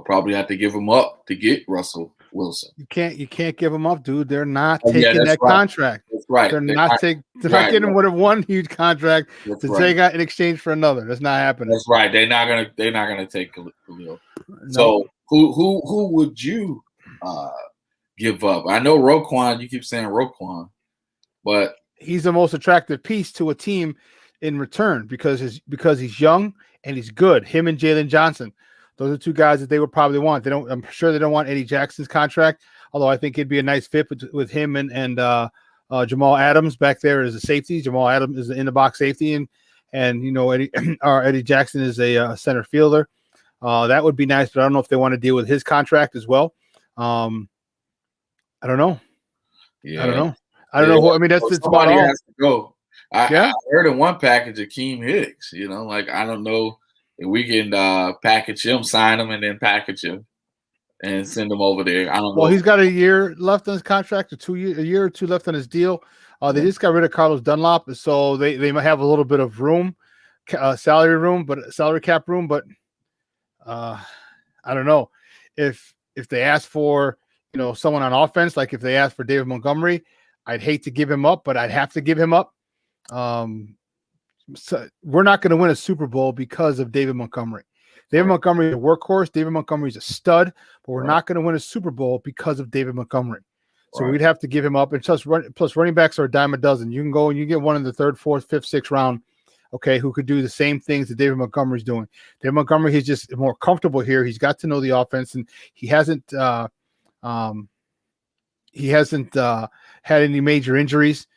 probably have to give him up to get Russell Wilson. You can't give him up, dude. They're not taking that contract. That's right. They're not getting rid of one huge contract take out in exchange for another. That's not happening. That's right. They're not gonna take Khalil. No. So who would you give up? I know Roquan. You keep saying Roquan, but he's the most attractive piece to a team in return because he's young and he's good. Him and Jalen Johnson. Those are 2 guys that they would probably want. I'm sure they don't want Eddie Jackson's contract, although I think it'd be a nice fit with him and Jamal Adams back there as a safety. Jamal Adams is in the box safety, and Eddie Jackson is a center fielder. That would be nice, but I don't know if they want to deal with his contract as well. I don't know. Yeah. I don't know. I don't know. I mean, that's about all. Has to go. I heard in one package Akeem Hicks. I don't know. We can package him, sign him, and then package him and send him over there. I don't know. Well, he's got a year left on his contract, a year or two left on his deal. They just got rid of Carlos Dunlap, so they might have a little bit of room, salary cap room. But I don't know if they ask for someone on offense, like if they ask for David Montgomery, I'd hate to give him up, but I'd have to give him up. So we're not going to win a Super Bowl because of David Montgomery. David Montgomery is a workhorse. David Montgomery is a stud, but we're not going to win a Super Bowl because of David Montgomery. So we'd have to give him up. And plus running backs are a dime a dozen. You can go and you get one in the 3rd, 4th, 5th, 6th round okay, who could do the same things that David Montgomery's doing. David Montgomery, he's just more comfortable here. He's got to know the offense, and he hasn't had any major injuries,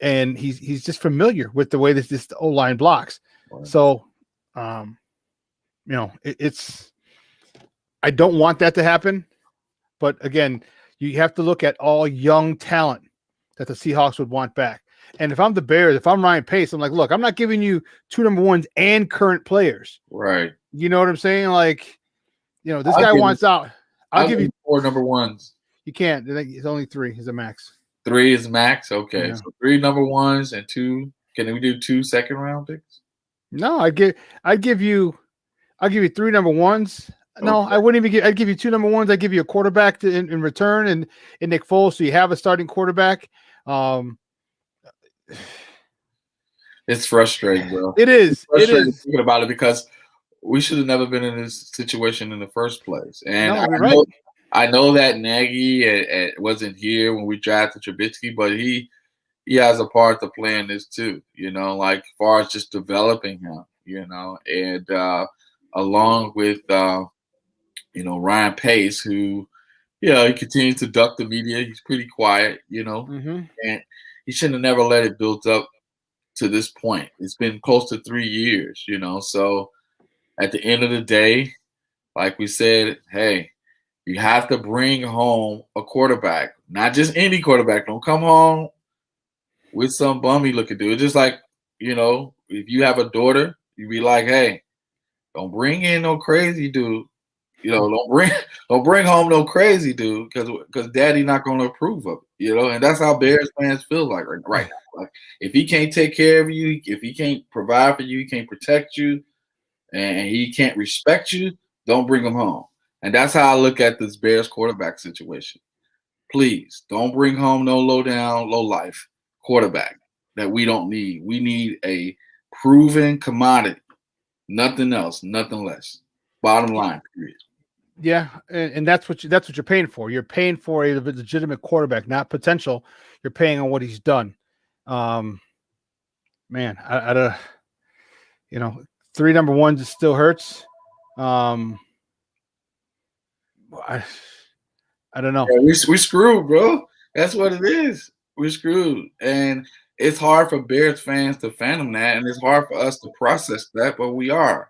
and he's just familiar with the way that this O-line blocks. Right. So, it's I don't want that to happen, but again, you have to look at all young talent that the Seahawks would want back. And if I'm the Bears, if I'm Ryan Pace, I'm like, look, I'm not giving you 2 number ones and current players. Right. You know what I'm saying? Like, this guy wants out. I'll give you 4 number ones. You can't. It's only 3 is a max. 3 is max? Okay. Yeah. So 3 number ones and 2. Can we do 2 second round picks? No, I'd give you 3 number ones. No, okay. I wouldn't even I'd give you 2 number ones. I'd give you a quarterback in return and Nick Foles, so you have a starting quarterback. It's frustrating, bro. It is. It is thinking about it because we should have never been in this situation in the first place. And I know that Nagy wasn't here when we drafted Trubisky, but he has a part to play in this too. Like as far as just developing him, and along with Ryan Pace, who he continues to duck the media. He's pretty quiet, and he shouldn't have never let it build up to this point. It's been close to 3 years, So at the end of the day, like we said, hey, you have to bring home a quarterback, not just any quarterback. Don't come home with some bummy looking dude. It's just like, if you have a daughter, you be like, hey, don't bring in no crazy dude. Don't bring home no crazy dude because daddy not going to approve of it, and that's how Bears fans feel like right now. Like if he can't take care of you, if he can't provide for you, he can't protect you, and he can't respect you, don't bring him home. And that's how I look at this Bears quarterback situation. Please don't bring home no low down, low life quarterback that we don't need. We need a proven commodity, nothing else, nothing less. Bottom line, period. Yeah, and that's what you're paying for. You're paying for a legitimate quarterback, not potential. You're paying on what he's done. Man, I don't. 3 number ones, it still hurts. I don't know. Yeah, we screwed, bro. That's what it is. We're screwed, and it's hard for Bears fans to fathom that, and it's hard for us to process that. But we are.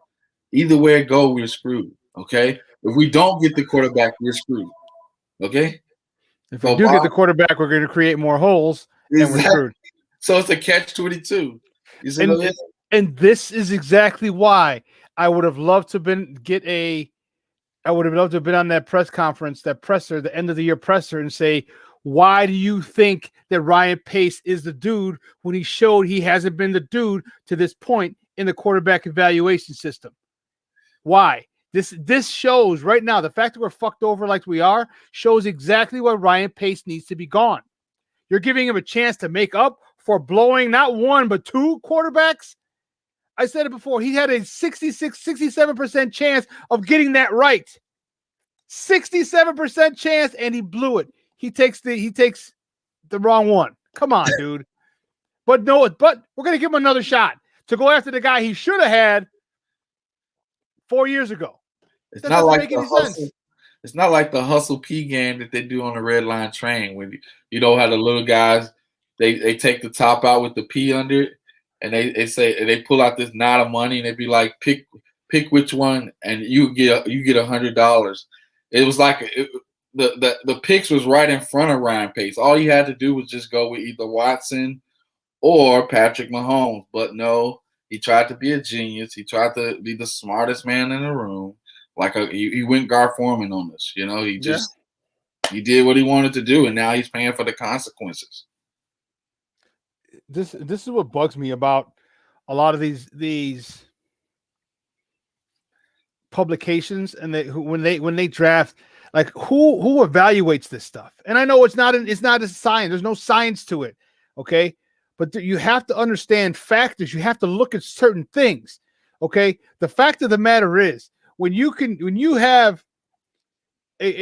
Either way it go, we're screwed. Okay. If we don't get the quarterback, we're screwed. Okay? If we do get the quarterback, we're going to create more holes, and we're screwed. So it's a catch-22. You see what it is? And this is exactly why I would have loved to have been on that press conference, that presser, the end of the year presser, and say, why do you think that Ryan Pace is the dude when he showed he hasn't been the dude to this point in the quarterback evaluation system? Why? This shows right now, the fact that we're fucked over like we are shows exactly why Ryan Pace needs to be gone. You're giving him a chance to make up for blowing not 1, but 2 quarterbacks. I said it before. He had a 67% chance of getting that right. 67% chance, and he blew it. He takes the wrong one. Come on, dude. But we're going to give him another shot to go after the guy he should have had 4 years ago. It's not like the hustle. It's not like the hustle P game that they do on the red line train when you know how the little guys they take the top out with the P under it, and they say they pull out this knot of money and they be like pick which one and you get $100. It was like the picks was right in front of Ryan Pace. All you had to do was just go with either Watson or Patrick Mahomes, but no. He tried to be a genius. He tried to be the smartest man in the room. He went Gar Forman on us. He did what he wanted to do, and now he's paying for the consequences. This is what bugs me about a lot of these publications, and when they draft, like who evaluates this stuff? And I know it's not a science. There's no science to it. Okay. But you have to understand factors. You have to look at certain things. Okay. The fact of the matter is, when you have a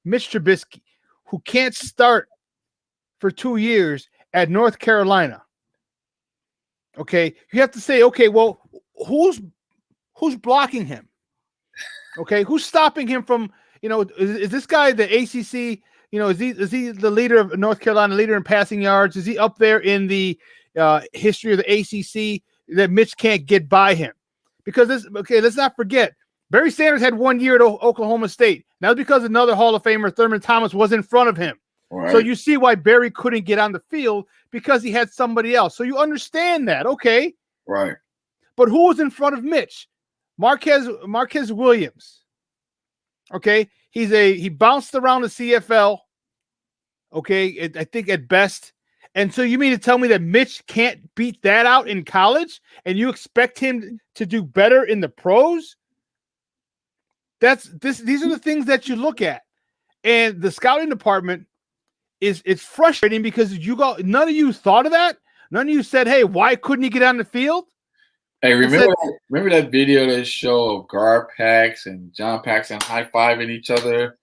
Mitch Trubisky who can't start for 2 years at North Carolina. Okay, you have to say, okay, well, who's blocking him? Okay, who's stopping him from, is this guy the ACC? Is he the leader of North Carolina, leader in passing yards? Is he up there in the history of the ACC that Mitch can't get by him? Because let's not forget, Barry Sanders had 1 year at Oklahoma State. That was because another Hall of Famer, Thurman Thomas, was in front of him. Right. So you see why Barry couldn't get on the field, because he had somebody else. So you understand that, okay? Right. But who was in front of Mitch? Marquez Williams. Okay, he bounced around the CFL. Okay, I think at best. And so you mean to tell me that Mitch can't beat that out in college, and you expect him to do better in the pros? These are the things that you look at, and the scouting department it's frustrating because none of you thought of that. None of you said, "Hey, why couldn't he get on the field?" Hey, remember that video they show of Gar Pax and John Paxson high-fiving each other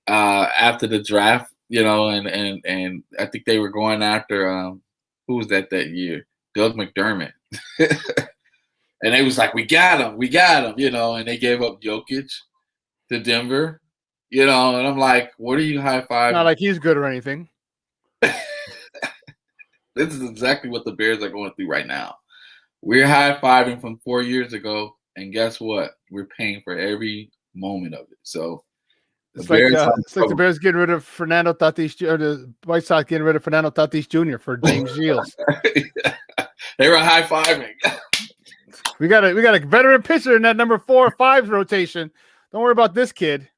after the draft? And I think they were going after who was that year? Doug McDermott. And they was like, we got him, and they gave up Jokic to Denver, and I'm like, what are you high-fiving? Not like he's good or anything. This is exactly what the Bears are going through right now. We're high-fiving from 4 years ago, and guess what? We're paying for every moment of it. So it's like the Bears getting rid of Fernando Tatis, or the White Sox getting rid of Fernando Tatis Jr. for James Shields. They were high-fiving. We got a veteran pitcher in that number 4 or 5 rotation. Don't worry about this kid.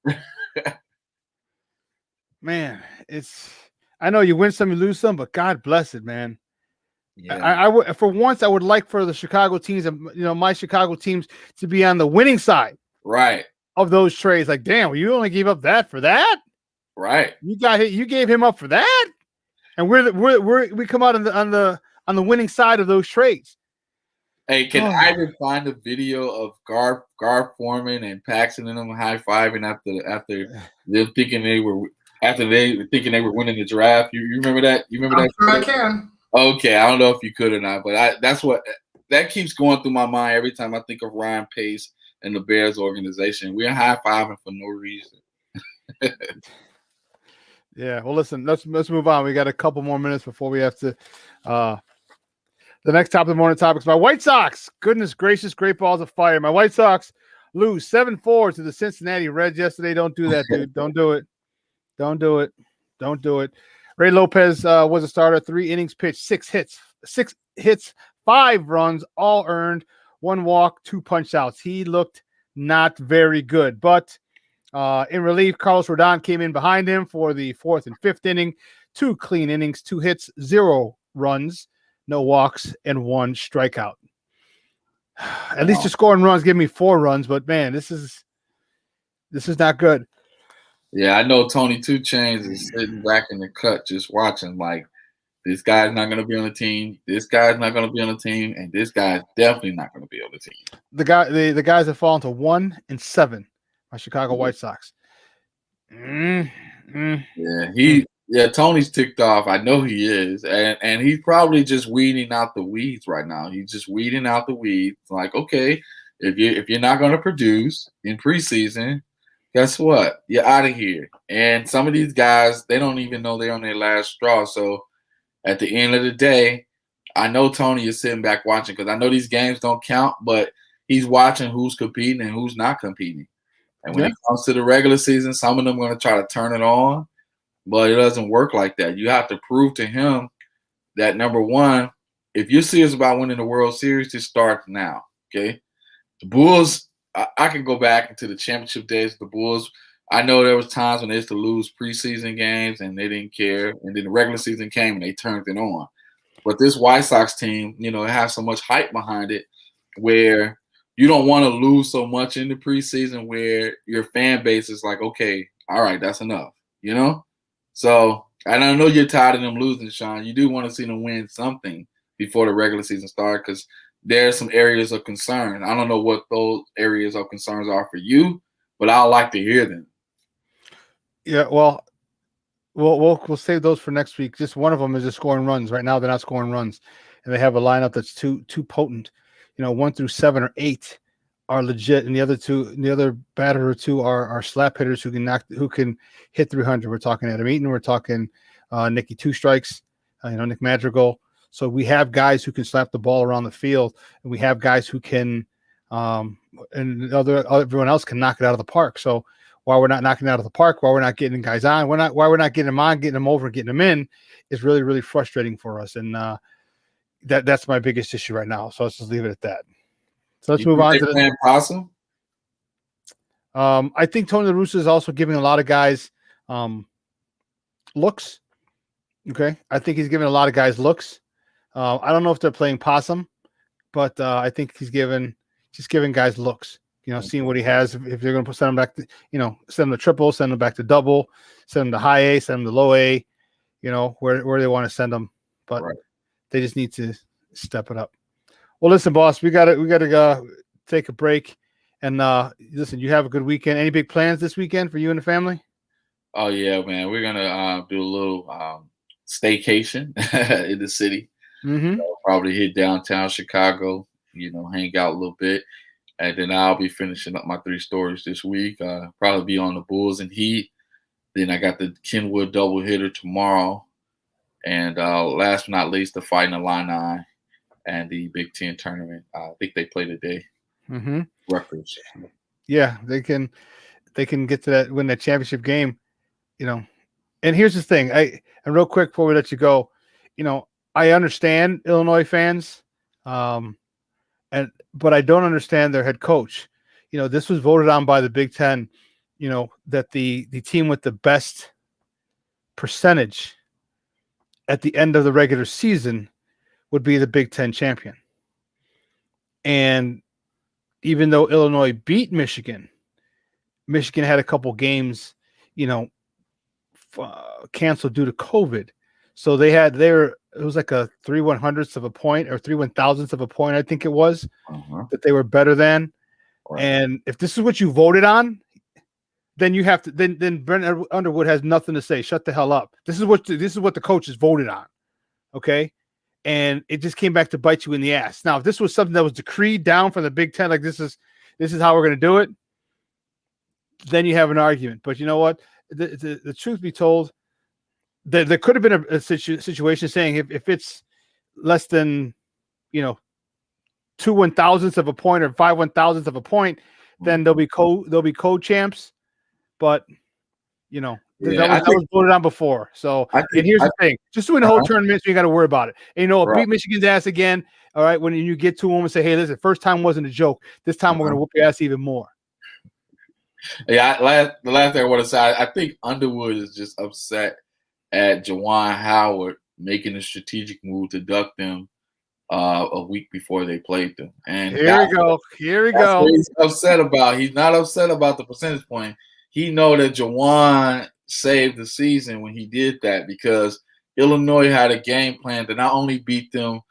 Man, I know you win some, you lose some, but God bless it, man. Yeah. I for once, I would like for the Chicago teams, my Chicago teams, to be on the winning side, right, of those trades. Like, damn, you only gave up that for that, right? You gave him up for that, and we come out on the winning side of those trades. Hey, can I find a video of Gar Forman and Paxton and them high-fiving after them thinking they were winning the draft? You remember that? You remember that? Sure I can. Okay, I don't know if you could or not, but that keeps going through my mind every time I think of Ryan Pace and the Bears organization. We're high-fiving for no reason. Yeah, well, listen, let's move on. We got a couple more minutes before we have to the next top of the morning topics. My White Sox, goodness gracious, great balls of fire. My White Sox lose 7-4 to the Cincinnati Reds yesterday. Don't do that, dude. Don't do it. Don't do it. Don't do it. Ray Lopez was a starter, 3 innings pitched, 6 hits, 5 runs, all earned, 1 walk, 2 punch outs. He looked not very good, but in relief, Carlos Rodon came in behind him for the 4th and 5th inning, 2 clean innings, 2 hits, 0 runs, no walks, and 1 strikeout. At least you're scoring runs. Give me 4 runs, but man, this is not good. Yeah, I know Tony 2 Chainz is sitting back in the cut just watching, like, this guy's not going to be on the team, this guy's not going to be on the team, and this guy's definitely not going to be on the team. The guys have fallen to 1-7, my Chicago White Sox. Yeah, Tony's ticked off. I know he is, and he's probably just weeding out the weeds right now. He's just weeding out the weeds. Like, okay, if you're not going to produce in preseason, guess what? You're out of here. And some of these guys, they don't even know they're on their last straw. So at the end of the day, I know Tony is sitting back watching, because I know these games don't count, but he's watching who's competing and who's not competing. And when it comes to the regular season, some of them are going to try to turn it on, but it doesn't work like that. You have to prove to him that, number one, if you're serious about winning the World Series, it starts now, okay? The Bulls, I can go back into the championship days of the Bulls. I know there was times when they used to lose preseason games and they didn't care, and then the regular season came and they turned it on. But this White Sox team, it has so much hype behind it where you don't want to lose so much in the preseason where your fan base is like, okay, all right, that's enough, So, and I know you're tired of them losing, Shawn. You do want to see them win something before the regular season starts, because there are some areas of concern. I don't know what those areas of concerns are for you, but I'd like to hear them. Yeah, well, we'll save those for next week. Just one of them is just scoring runs. Right now, they're not scoring runs, and they have a lineup that's too potent. 1 through 7 or 8 are legit, and the other batter or two are slap hitters who can hit 300. We're talking Adam Eaton. We're talking Nicky Two Strikes. Nick Madrigal. So we have guys who can slap the ball around the field, and we have guys who can, and everyone else can knock it out of the park. So while we're not knocking it out of the park, while we're not getting guys on, why we're not getting them on, getting them over, getting them in, is really, really frustrating for us. And that's my biggest issue right now. So let's just leave it at that. So let's move on to the possum. I think Tony La Russa is also giving a lot of guys looks. Okay, I think he's giving a lot of guys looks. I don't know if they're playing possum, but I think he's giving guys looks. Seeing what he has. If they're going to send him back to, send him to triple, send him back to double, send him to high A, send him to low A. Where they want to send them, but they just need to step it up. Well, listen, boss, we got to take a break, and listen. You have a good weekend. Any big plans this weekend for you and the family? Oh yeah, man. We're gonna do a little staycation in the city. Mm-hmm. Probably hit downtown Chicago. Hang out a little bit, and then I'll be finishing up my 3 stories this week. Probably be on the Bulls and Heat. Then I got the Kenwood doubleheader tomorrow, and last but not least, the Fighting Illini and the Big Ten tournament. I think they play today. Mm-hmm. Rutgers. Yeah, they can get to win that championship game. And here's the thing. And real quick before we let you go, I understand Illinois fans, but I don't understand their head coach. This was voted on by the Big Ten. That the team with the best percentage at the end of the regular season would be the Big Ten champion. And even though Illinois beat Michigan had a couple games, canceled due to COVID. So it was like a 3/100ths of a point or 3/1000ths of a point, I think it was, that they were better than. Right. And if this is what you voted on, then you have to. Then Brent Underwood has nothing to say. Shut the hell up. This is what the coaches voted on. Okay, and it just came back to bite you in the ass. Now, if this was something that was decreed down from the Big Ten, like this is how we're going to do it, then you have an argument. But you know what? The truth be told, there could have been a situation saying if it's less than 2/1000ths of a point or 5/1000ths of a point, then they'll be co-champs. But that was voted on before. So here's the thing: just doing the whole tournament, so you got to worry about it. And beat Michigan's ass again. All right, when you get to them and say, "Hey, listen, first time wasn't a joke. This time we're gonna whoop your ass even more." Yeah, the last thing I want to say, I think Underwood is just upset at Juwan Howard making a strategic move to duck them a week before they played them. And here we go. What he's upset about. He's not upset about the percentage point. He know that Juwan saved the season when he did that because Illinois had a game plan to not only beat them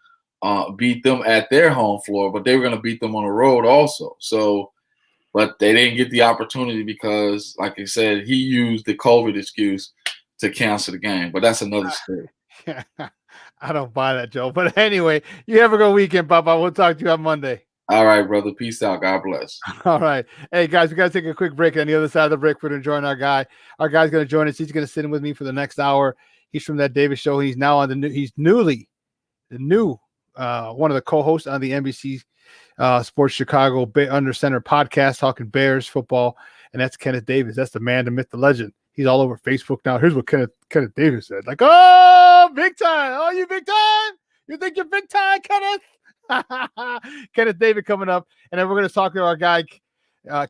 at their home floor, but they were going to beat them on the road also. So, but they didn't get the opportunity because, like I said, he used the COVID excuse to cancel the game. But that's another story. I don't buy that, Joe. But anyway, you have a good weekend, Papa. We'll talk to you on Monday. All right, brother. Peace out. God bless. All right. Hey, guys, we got to take a quick break. On the other side of the break, we're going to join our guy. Our guy's going to join us. He's going to sit in with me for the next hour. He's from That Davis Show. He's now on he's newly the new one of the co-hosts on the NBC Sports Chicago Under Center podcast, talking Bears football. And that's Kenneth Davis. That's the man, the myth, the legend. He's all over Facebook now. Here's what Kenneth Davis said. Like, oh, big time. Oh, you big time? You think you're big time, Kenneth? Kenneth David coming up. And then we're going to talk to our guy,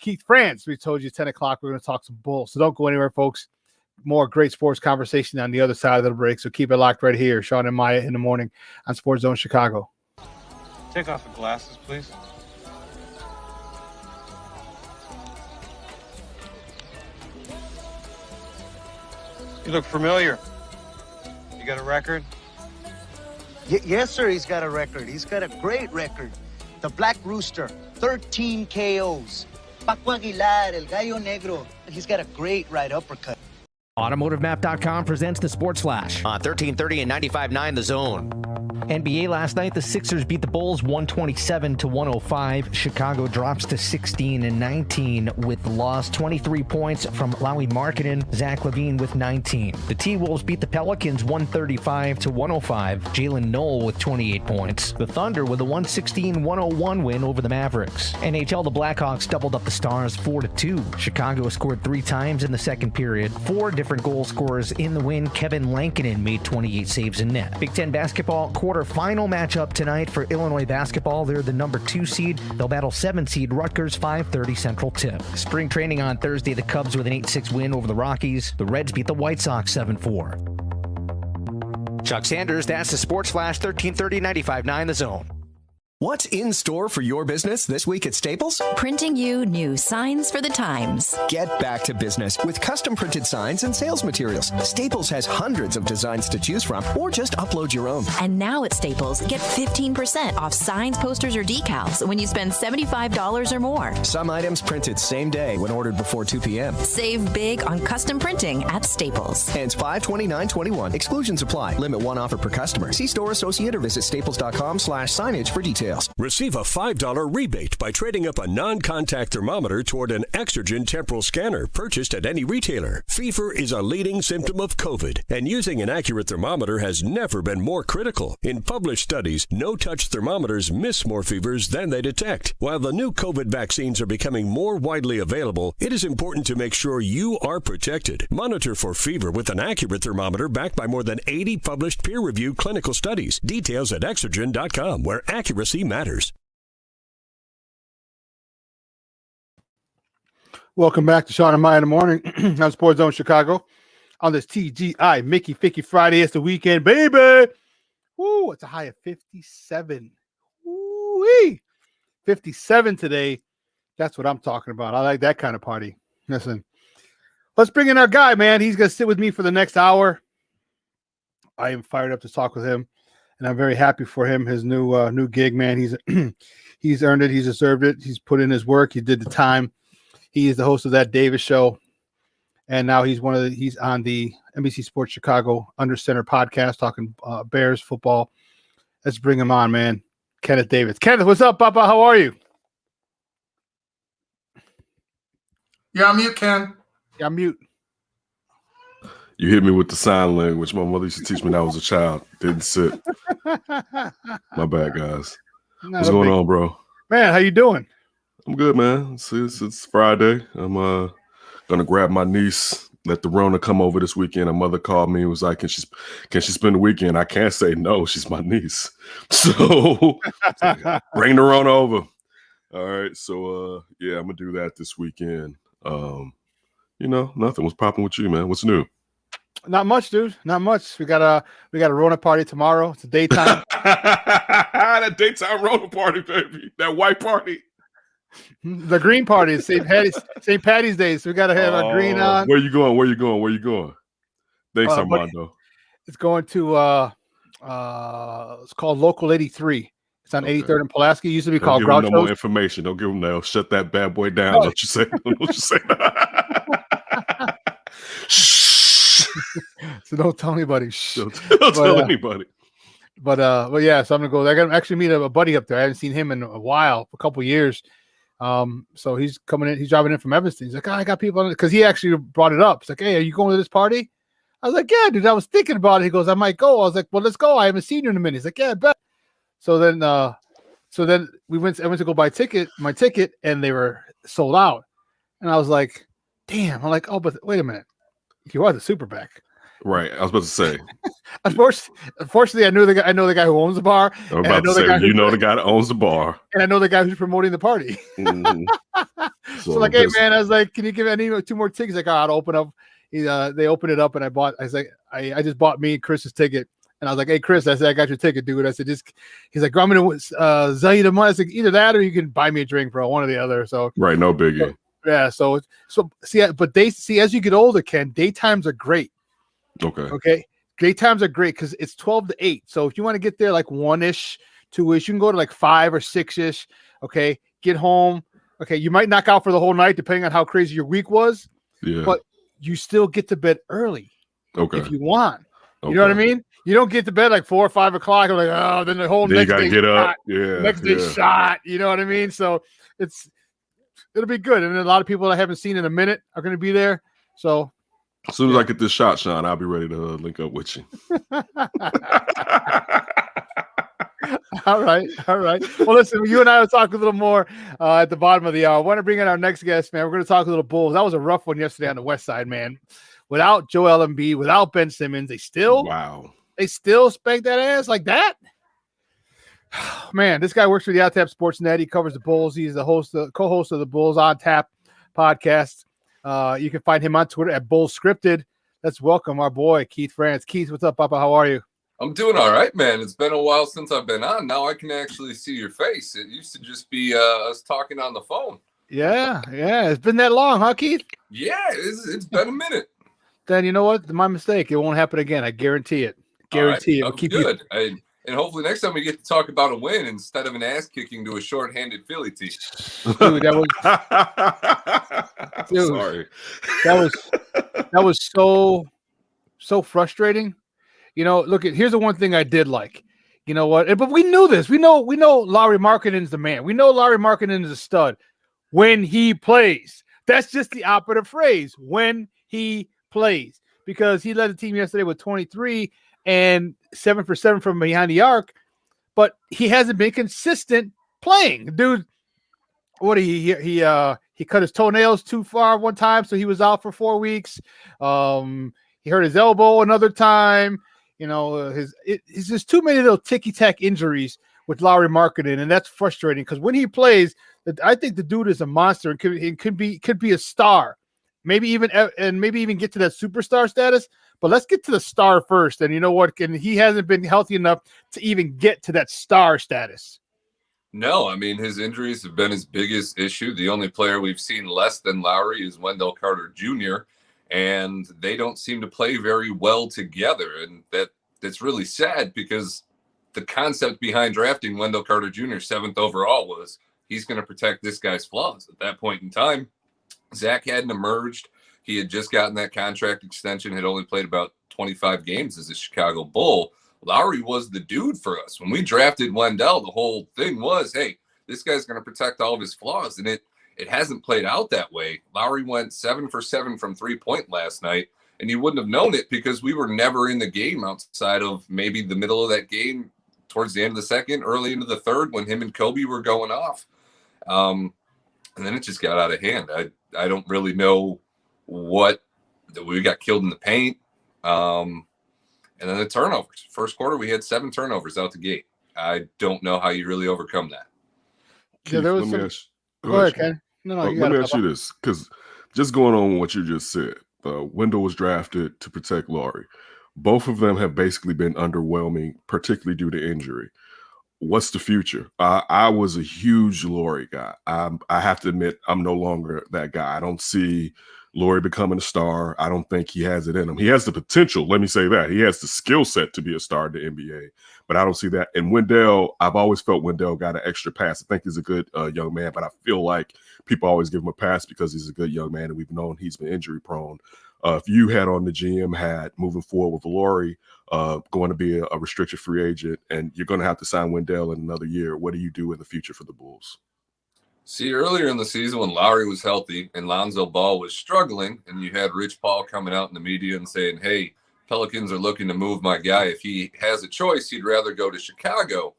Keith France. We told you 10 o'clock. We're going to talk some Bulls. So don't go anywhere, folks. More great sports conversation on the other side of the break. So keep it locked right here. Shawn and Maya in the morning on SportsZone Chicago. Take off the glasses, please. You look familiar. You got a record? Yes, sir, he's got a record. He's got a great record. The Black Rooster, 13 KOs. Paco Aguilar, El Gallo Negro. He's got a great right uppercut. AutomotiveMap.com presents the Sports Flash on 1330 and 95.9 The Zone. NBA last night, the Sixers beat the Bulls 127-105. Chicago drops to 16-19 with the loss. 23 points from Lauri Markkanen, Zach LaVine with 19. The T-Wolves beat the Pelicans 135-105. Jalen Noel with 28 points. The Thunder with a 116-101 win over the Mavericks. NHL, the Blackhawks doubled up the Stars 4-2. Chicago scored 3 times in the second period. 4 different goal scorers in the win. Kevin Lankinen made 28 saves in net. Big Ten basketball quarterfinal matchup tonight for Illinois basketball. They're the number 2 seed. They'll battle 7 seed Rutgers, 5:30 Central tip. Spring training on Thursday. The Cubs with an 8-6 win over the Rockies. The Reds beat the White Sox 7-4. Chuck Sanders, that's the Sports Flash, 1330 95.9 The Zone. What's in store for your business this week at Staples? Printing you new signs for the times. Get back to business with custom printed signs and sales materials. Staples has hundreds of designs to choose from, or just upload your own. And now at Staples, get 15% off signs, posters, or decals when you spend $75 or more. Some items printed same day when ordered before 2 p.m. Save big on custom printing at Staples. Ends 5/29/21. Exclusions apply. Limit 1 offer per customer. See store associate or visit staples.com/signage for details. Receive a $5 rebate by trading up a non-contact thermometer toward an Exergen temporal scanner purchased at any retailer. Fever is a leading symptom of COVID, and using an accurate thermometer has never been more critical. In published studies, no-touch thermometers miss more fevers than they detect. While the new COVID vaccines are becoming more widely available, it is important to make sure you are protected. Monitor for fever with an accurate thermometer backed by more than 80 published peer-reviewed clinical studies. Details at Exergen.com, where accuracy matters. Welcome back to Shawn and Maya in the morning on SportsZone Chicago on this TGI Mickey Ficky Friday. It's the weekend, baby. Woo, it's a high of 57. Woo-wee. 57 today. That's what I'm talking about. I like that kind of party. Listen, let's bring in our guy, man. He's going to sit with me for the next hour. I am fired up to talk with him. And I'm very happy for him, his new gig, man. He's earned it. He's deserved it. He's put in his work. He did the time. He is the host of that Davis show. And now he's on the NBC Sports Chicago Under Center podcast talking Bears football. Let's bring him on, man. Kenneth Davis. Kenneth, what's up, Papa? How are you? Yeah, I'm mute, Ken. Yeah, I'm mute. You hit me with the sign language. My mother used to teach me when I was a child. Didn't sit. My bad, guys. What's going on, bro? Man, how you doing? I'm good, man. It's Friday. I'm gonna grab my niece. Let the Rona come over this weekend. Her mother called me and was like, "Can she spend the weekend?" I can't say no. She's my niece. So bring the Rona over. All right. So yeah, I'm gonna do that this weekend. Nothing. What's popping with you, man? What's new? Not much, dude. Not much. We got a Rona party tomorrow. It's a daytime. That daytime Rona party, baby. That white party. The green party is St. Patty's Day. So we got to have our green on. Where you going? Thanks, Armando. It's going to it's called Local 83. It's on 83rd and Pulaski. It used to be called Groucho's. No more information. Don't give them that. Shut that bad boy down. Oh. Don't you say that. So don't tell anybody. Don't tell anybody. But yeah, so I'm gonna go. I got actually meet a buddy up there. I haven't seen him in a while, a couple years. So he's coming in. He's driving in from Evanston. He's like, I got people on it because he actually brought it up. He's like, hey, are you going to this party? I was like, yeah, dude. I was thinking about it. He goes, I might go. I was like, well, let's go. I haven't seen you in a minute. He's like, yeah, I bet. So then we went. I went to go buy my ticket, and they were sold out. And I was like, damn. I'm like, oh, but wait a minute. You are the superback. Right. I was about to say. Unfortunately, I know the guy who owns the bar. I was about to say, the guy that owns the bar. And I know the guy who's promoting the party. Mm-hmm. So like, hey man, I was like, can you give any 2 more tickets? Like, I'll open up. They opened it up, and I just bought me and Chris's ticket. And I was like, hey Chris, I said, I got your ticket, dude. I said, he's like, I'm gonna sell you the money. I said, either that or you can buy me a drink, bro. One or the other. So right, no biggie. Yeah, so see, but as you get older, Ken, daytimes are great. Okay. Daytimes are great because it's 12 to 8. So if you want to get there like 1-ish, 2-ish, you can go to like 5 or 6-ish. Okay, get home. Okay, you might knock out for the whole night depending on how crazy your week was. Yeah. But you still get to bed early. Okay. If you want. You know what I mean? You don't get to bed like 4 or 5 o'clock. Like, oh, then the whole Then next you gotta day get shot. up. Yeah. Next day shot. You know what I mean? So it'll be good. And a lot of people I haven't seen in a minute are going to be there. So as soon as I get this shot, Sean, I'll be ready to link up with you. All right. Well, listen, you and I will talk a little more at the bottom of the hour. I want to bring in our next guest, man. We're going to talk a little Bulls. That was a rough one yesterday on the West Side, man. Without Joel Embiid, without Ben Simmons, they still spanked that ass like that. Man, this guy works for the On Tap Sports Net. He covers the Bulls. He's the co-host of the Bulls On Tap podcast. You can find him on Twitter at Bulls Scripted. Let's welcome our boy Keith France. Keith, what's up, Papa? How are you? I'm doing all right, man. It's been a while since I've been on. Now I can actually see your face. It used to just be us talking on the phone. Yeah. It's been that long, huh, Keith? Yeah, it's been a minute. Then you know what? My mistake. It won't happen again. I guarantee it. Guarantee it. We'll keep good. And hopefully next time we get to talk about a win instead of an ass kicking to a shorthanded Philly team. Dude, that was so frustrating. You know, look at here's the one thing I did like. You know what? But we knew this. We know Lauri Markkanen's the man. We know Lauri Markkanen is a stud when he plays. That's just the operative phrase. When he plays, because he led the team yesterday with 23 and 7 for 7 from behind the arc, but he hasn't been consistent playing. Dude, what he cut his toenails too far one time, so he was out for 4 weeks. He hurt his elbow another time. You know, it's just too many little ticky-tack injuries with Lauri Markkanen, and that's frustrating because when he plays, I think the dude is a monster and could be a star. Maybe even get to that superstar status, but let's get to the star first. And you know what? And he hasn't been healthy enough to even get to that star status. No, I mean, his injuries have been his biggest issue. The only player we've seen less than Lauri is Wendell Carter Jr., and they don't seem to play very well together. And that's really sad because the concept behind drafting Wendell Carter Jr. 7th overall was he's going to protect this guy's flaws. At that point in time, Zach hadn't emerged. He had just gotten that contract extension, had only played about 25 games as a Chicago Bull. Lauri was the dude for us. When we drafted Wendell, the whole thing was, hey, this guy's going to protect all of his flaws. And it hasn't played out that way. Lauri went 7 for 7 from 3-point last night, and you wouldn't have known it because we were never in the game outside of maybe the middle of that game, towards the end of the second, early into the third, when him and Kobe were going off. And then it just got out of hand. I don't really know what we got killed in the paint. And then the turnovers. First quarter, we had 7 turnovers out the gate. I don't know how you really overcome that. Yeah, there was Go ahead, Ken. Let me ask you this, because just going on what you just said, Wendell was drafted to protect Lauri. Both of them have basically been underwhelming, particularly due to injury. What's the future? I was a huge Lauri guy. I have to admit, I'm no longer that guy. I don't see Lauri becoming a star. I don't think he has it in him. He has the potential. Let me say that. He has the skill set to be a star in the NBA, but I don't see that. And Wendell, I've always felt Wendell got an extra pass. I think he's a good young man, but I feel like people always give him a pass because he's a good young man, and we've known he's been injury prone. If you had on the GM hat moving forward with Lauri going to be a restricted free agent, and you're going to have to sign Wendell in another year, what do you do in the future for the Bulls? See, earlier in the season when Lauri was healthy and Lonzo Ball was struggling, and you had Rich Paul coming out in the media and saying, hey, Pelicans are looking to move my guy. If he has a choice, he'd rather go to Chicago.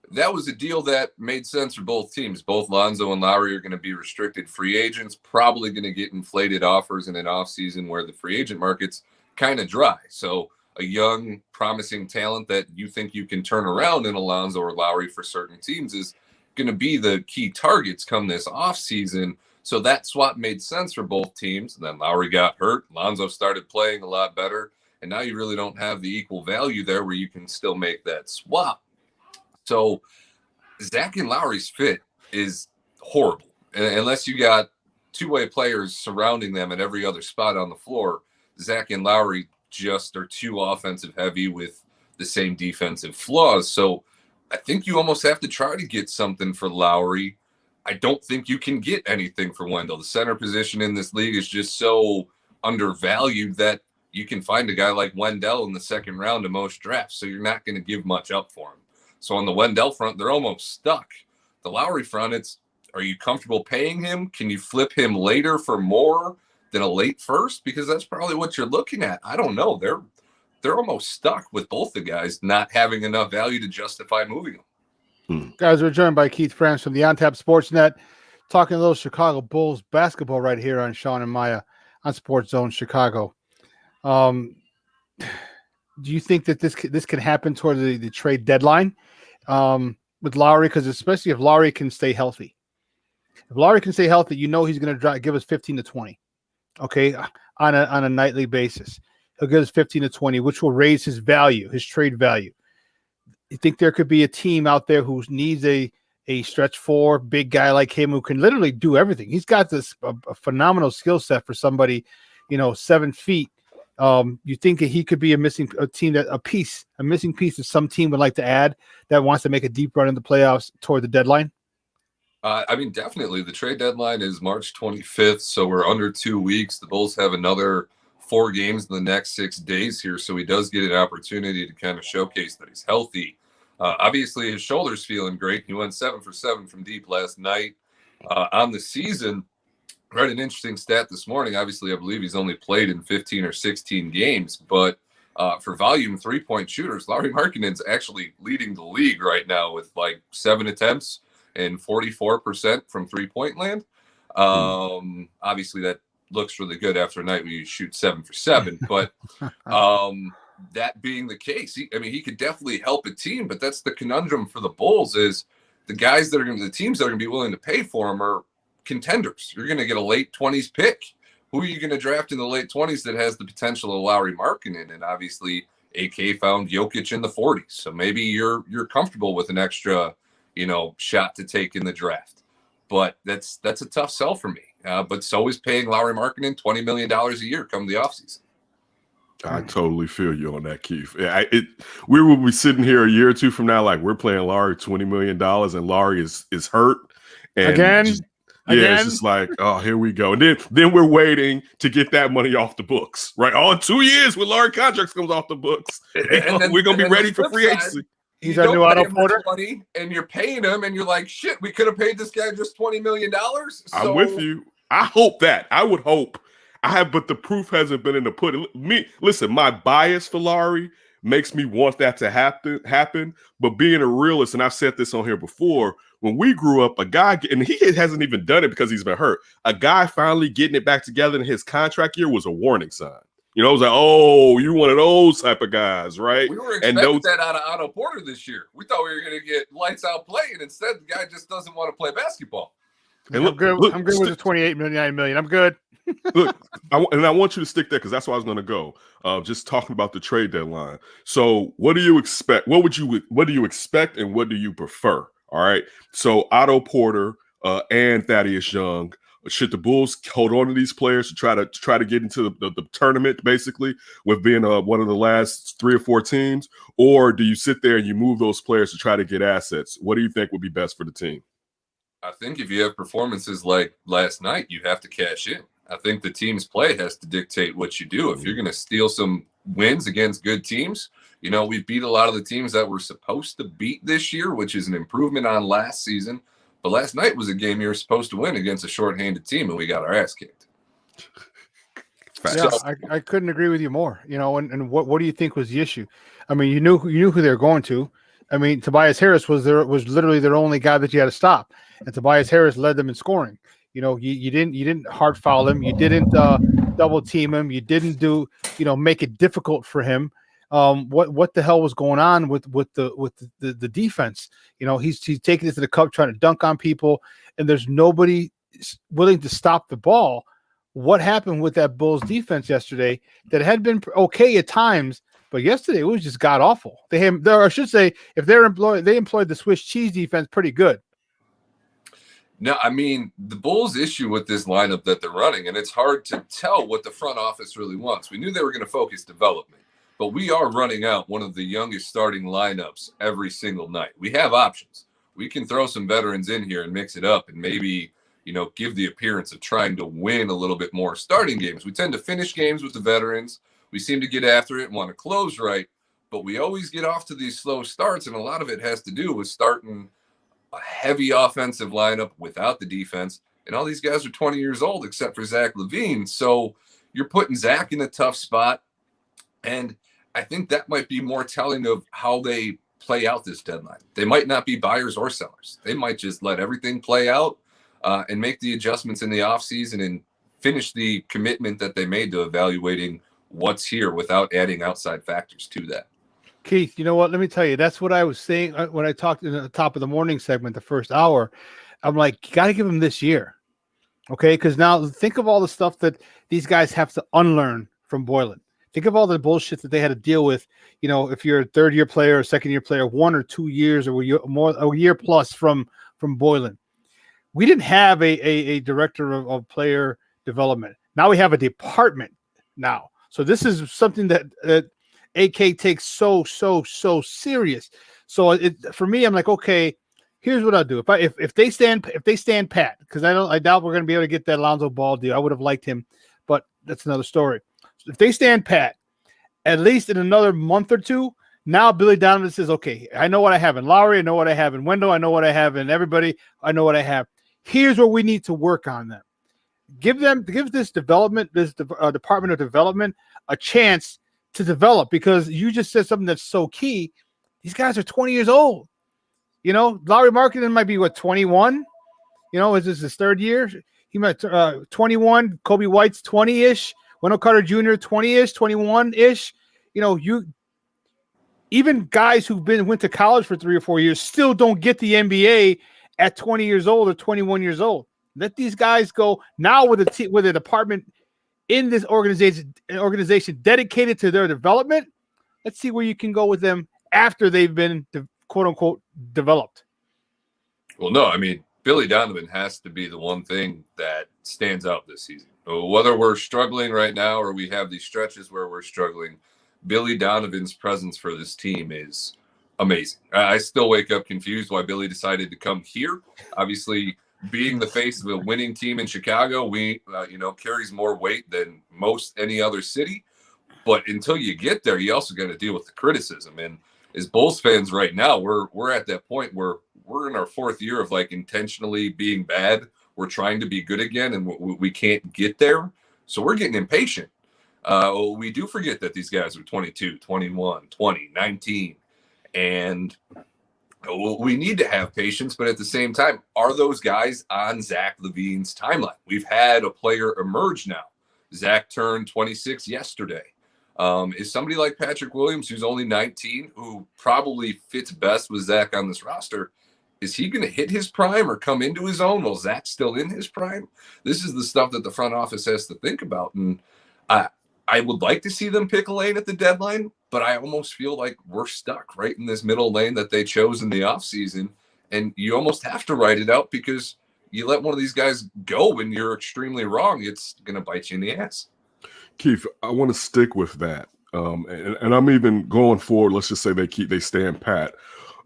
That was a deal that made sense for both teams. Both Lonzo and Lauri are going to be restricted free agents, probably going to get inflated offers in an offseason where the free agent market's kind of dry. So a young, promising talent that you think you can turn around in Alonzo or Lauri for certain teams is going to be the key targets come this offseason. So that swap made sense for both teams. And then Lauri got hurt. Lonzo started playing a lot better. And now you really don't have the equal value there where you can still make that swap. So Zach and Lauri's fit is horrible. Unless you got two-way players surrounding them at every other spot on the floor, Zach and Lauri just are too offensive heavy with the same defensive flaws. So I think you almost have to try to get something for Lauri. I don't think you can get anything for Wendell. The center position in this league is just so undervalued that you can find a guy like Wendell in the second round of most drafts, so you're not going to give much up for him. So on the Wendell front, they're almost stuck. The Lowry front, are you comfortable paying him? Can you flip him later for more than a late first? Because that's probably what you're looking at. I don't know. They're almost stuck with both the guys not having enough value to justify moving them. Guys, we're joined by Keith France from the OnTap Sportsnet, talking a little Chicago Bulls basketball right here on Shawn and Maya on SportsZone Chicago. Do you think that this can happen toward the trade deadline with Lowry? Because especially if Lowry can stay healthy. If Lowry can stay healthy, he's going to give us 15 to 20, okay, on a nightly basis. He'll give us 15 to 20, which will raise his value, his trade value. You think there could be a team out there who needs a stretch four big guy like him who can literally do everything? He's got this a phenomenal skill set for somebody, 7 feet. You think that he could be a missing piece that some team would like to add that wants to make a deep run in the playoffs toward the deadline? Definitely. The trade deadline is March 25th, so we're under 2 weeks. The Bulls have another 4 games in the next 6 days here, so he does get an opportunity to kind of showcase that he's healthy. Obviously, his shoulder's feeling great. He went 7 for 7 from deep last night. On the season, read an interesting stat this morning. Obviously, I believe he's only played in 15 or 16 games, but for volume 3-point shooters, Lauri Markkanen's actually leading the league right now with like 7 attempts and 44% from 3-point land. Obviously, that looks really good after a night where you shoot 7 for 7. But that being the case, he could definitely help a team. But that's the conundrum for the Bulls is the teams that are going to be willing to pay for him are contenders. You're going to get a late 20s pick. Who are you going to draft in the late 20s that has the potential of Lauri Markkanen? And obviously, AK found Jokic in the 40s. So maybe you're comfortable with an extra shot to take in the draft. But that's a tough sell for me. But so is paying Lauri Markkanen $20 million a year come the offseason. I totally feel you on that, Keith. We will be sitting here a year or two from now like we're playing Lauri $20 million and Lauri is hurt. And Again? It's just like, oh, here we go. And then we're waiting to get that money off the books, right? All in 2 years when Lauri contracts comes off the books. We're going to be ready for free agency. He's our new Otto Porter. Money and you're paying him, and you're like, shit, we could have paid this guy just $20 million. I'm with you. I hope that. I would hope. But the proof hasn't been in the pudding. Listen, my bias for Lauri makes me want that to happen. But being a realist, and I've said this on here before, when we grew up, a guy, and he hasn't even done it because he's been hurt, a guy finally getting it back together in his contract year was a warning sign. It was like, oh, you're one of those type of guys, right? We were expecting that out of Otto Porter this year. We thght we were going to get lights out play, and instead the guy just doesn't want to play basketball. And I'm good with the $28 million. I'm good. Look, I want you to stick there because that's where I was going to go. Just talking about the trade deadline. So, what do you expect? What do you expect, and what do you prefer? All right. So, Otto Porter and Thaddeus Young. Should the Bulls hold on to these players to try to get into the tournament, basically, with being one of the last 3 or 4 teams, or do you sit there and you move those players to try to get assets? What do you think would be best for the team? I think if you have performances like last night, you have to cash in. I think the team's play has to dictate what you do. If you're going to steal some wins against good teams, we've beat a lot of the teams that we're supposed to beat this year, which is an improvement on last season. But last night was a game you were supposed to win against a shorthanded team, and we got our ass kicked. Yeah, I couldn't agree with you more. And what do you think was the issue? I mean, you knew who they were going to. I mean, Tobias Harris was literally their only guy that you had to stop, and Tobias Harris led them in scoring. You didn't hard foul him, you didn't double team him, you didn't make it difficult for him. What the hell was going on with the defense? He's taking it to the cup, trying to dunk on people, and there's nobody willing to stop the ball. What happened with that Bulls defense yesterday that had been okay at times, but yesterday it was just god awful. They employed the Swiss cheese defense pretty good. No, I mean, the Bulls' issue with this lineup that they're running, and it's hard to tell what the front office really wants. We knew they were going to focus development, but we are running out one of the youngest starting lineups every single night. We have options. We can throw some veterans in here and mix it up and maybe, give the appearance of trying to win a little bit more starting games. We tend to finish games with the veterans. We seem to get after it and want to close right, but we always get off to these slow starts, and a lot of it has to do with starting a heavy offensive lineup without the defense. And all these guys are 20 years old except for Zach LaVine. So you're putting Zach in a tough spot. And I think that might be more telling of how they play out this deadline. They might not be buyers or sellers. They might just let everything play out and make the adjustments in the offseason and finish the commitment that they made to evaluating what's here without adding outside factors to that. Keith, you know what? Let me tell you, that's what I was saying when I talked in the top of the morning segment, the first hour. I'm like, you got to give them this year. Okay. Because now think of all the stuff that these guys have to unlearn from Boylen. Think of all the bullshit that they had to deal with. If you're a third-year player or second-year player, 1 or 2 years or a year plus from Boylen. We didn't have a director of player development. Now we have a department now. So this is something that AK takes so serious. So for me, I'm like, okay, here's what I'll do. If they stand pat, because I doubt we're going to be able to get that Lonzo Ball deal. I would have liked him, but that's another story. So if they stand pat, at least in another month or two, now Billy Donovan says, okay, I know what I have in Lowry, I know what I have in Wendell, I know what I have in everybody, I know what I have. Here's where we need to work on them. Give this development, this Department of Development, a chance to develop, because you just said something that's so key. These guys are 20 years old. Lowry Markkanen might be 21. Is this his third year? He might 21. Kobe White's 20-ish. Wendell Carter Jr. 20-ish, 21-ish. Even guys who've went to college for 3 or 4 years still don't get the NBA at 20 years old or 21 years old. Let these guys go now with a department in this organization dedicated to their development. Let's see where you can go with them after they've been quote unquote developed. Well, no, I mean, Billy Donovan has to be the one thing that stands out this season. Whether we're struggling right now or we have these stretches where we're struggling, Billy Donovan's presence for this team is amazing. I still wake up confused why Billy decided to come here. Obviously, being the face of a winning team in Chicago, carries more weight than most any other city. But until you get there, you also got to deal with the criticism. And as Bulls fans right now, we're at that point where we're in our 4th year of intentionally being bad. We're trying to be good again, and we can't get there. So we're getting impatient. We do forget that these guys are 22, 21, 20, 19. And we need to have patience, but at the same time, are those guys on Zach LaVine's timeline? We've had a player emerge now. Zach turned 26 yesterday. Is somebody like Patrick Williams, who's only 19, who probably fits best with Zach on this roster, is he going to hit his prime or come into his own while Zach's still in his prime? This is the stuff that the front office has to think about. And I would like to see them pick a lane at the deadline, but I almost feel like we're stuck right in this middle lane that they chose in the offseason. And you almost have to write it out, because you let one of these guys go and you're extremely wrong, it's going to bite you in the ass. Keith, I want to stick with that. And I'm even going forward. Let's just say they stand pat.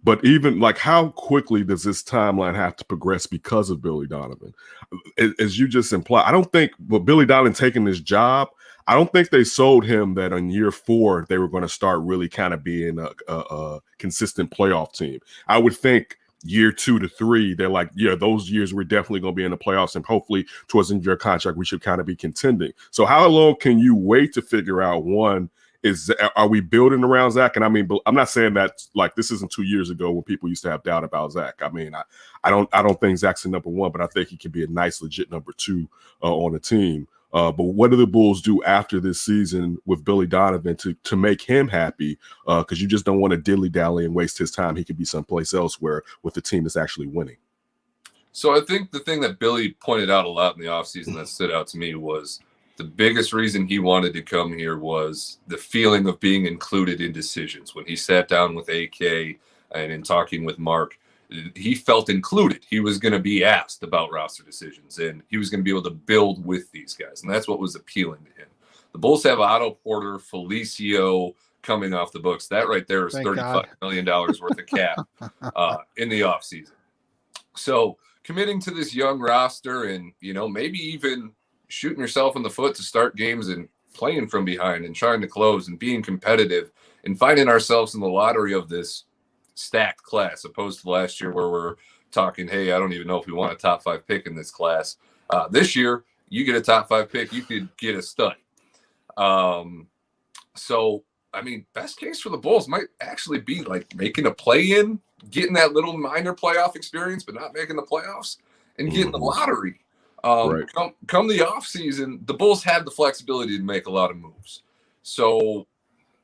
But even how quickly does this timeline have to progress because of Billy Donovan? As you just implied, I don't think Billy Donovan taking this job, I don't think they sold him that in year 4 they were going to start really kind of being a consistent playoff team. I would think year 2 to 3, they're like, yeah, those years we're definitely going to be in the playoffs, and hopefully towards the end of your contract we should kind of be contending. So how long can you wait to figure out, one, are we building around Zach? And I mean, I'm not saying that this isn't 2 years ago when people used to have doubt about Zach. I mean, I don't think Zach's a number 1, but I think he can be a nice, legit number 2 on the team. But what do the Bulls do after this season with Billy Donovan to make him happy? Because you just don't want to dilly-dally and waste his time. He could be someplace elsewhere with the team that's actually winning. So I think the thing that Billy pointed out a lot in the offseason that stood out to me was the biggest reason he wanted to come here was the feeling of being included in decisions. When he sat down with AK and in talking with Mark, he felt included. He was going to be asked about roster decisions, and he was going to be able to build with these guys. And that's what was appealing to him. The Bulls have Otto Porter, Felicio coming off the books. That right there is $35 million worth of cap in the offseason. So committing to this young roster and, maybe even shooting yourself in the foot to start games and playing from behind and trying to close and being competitive and finding ourselves in the lottery of this stacked class, opposed to last year where we're talking, hey, I don't even know if we want a top 5 pick in this class. This year, you get a top 5 pick, you could get a stud. So, best case for the Bulls might actually be like making a play-in, getting that little minor playoff experience, but not making the playoffs, and getting the lottery. Right. Come the offseason, the Bulls have the flexibility to make a lot of moves. So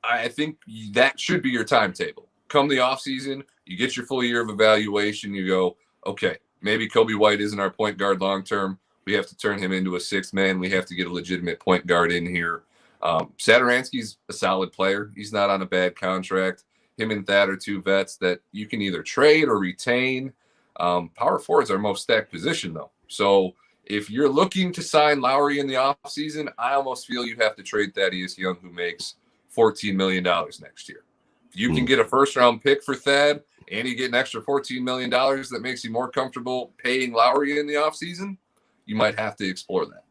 I think that should be your timetable. Come the offseason, you get your full year of evaluation, you go, okay, maybe Kobe White isn't our point guard long-term. We have to turn him into a 6th man. We have to get a legitimate point guard in here. Satoransky's a solid player. He's not on a bad contract. Him and Thad are 2 vets that you can either trade or retain. Power forward is our most stacked position, though. So if you're looking to sign Lowry in the offseason, I almost feel you have to trade Thaddeus Young, who makes $14 million next year. If you can get a first-round pick for Thad and you get an extra $14 million that makes you more comfortable paying Lowry in the offseason, you might have to explore that.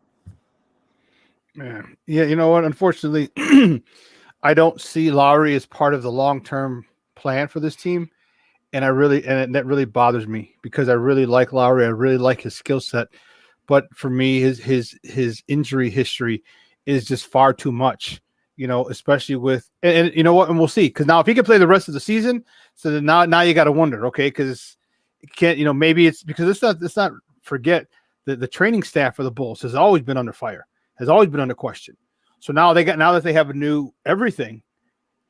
Man. Yeah, you know what? Unfortunately, I don't see Lowry as part of the long-term plan for this team. And that really bothers me because I really like Lowry. I really like his skill set. But for me, his injury history is just far too much, especially with, and you know what? And we'll see. Because now if he can play the rest of the season, so then now you got to wonder, okay, because it can't, maybe it's because let's not forget that the training staff for the Bulls has always been under fire. Has always been under question. So now that they have a new everything,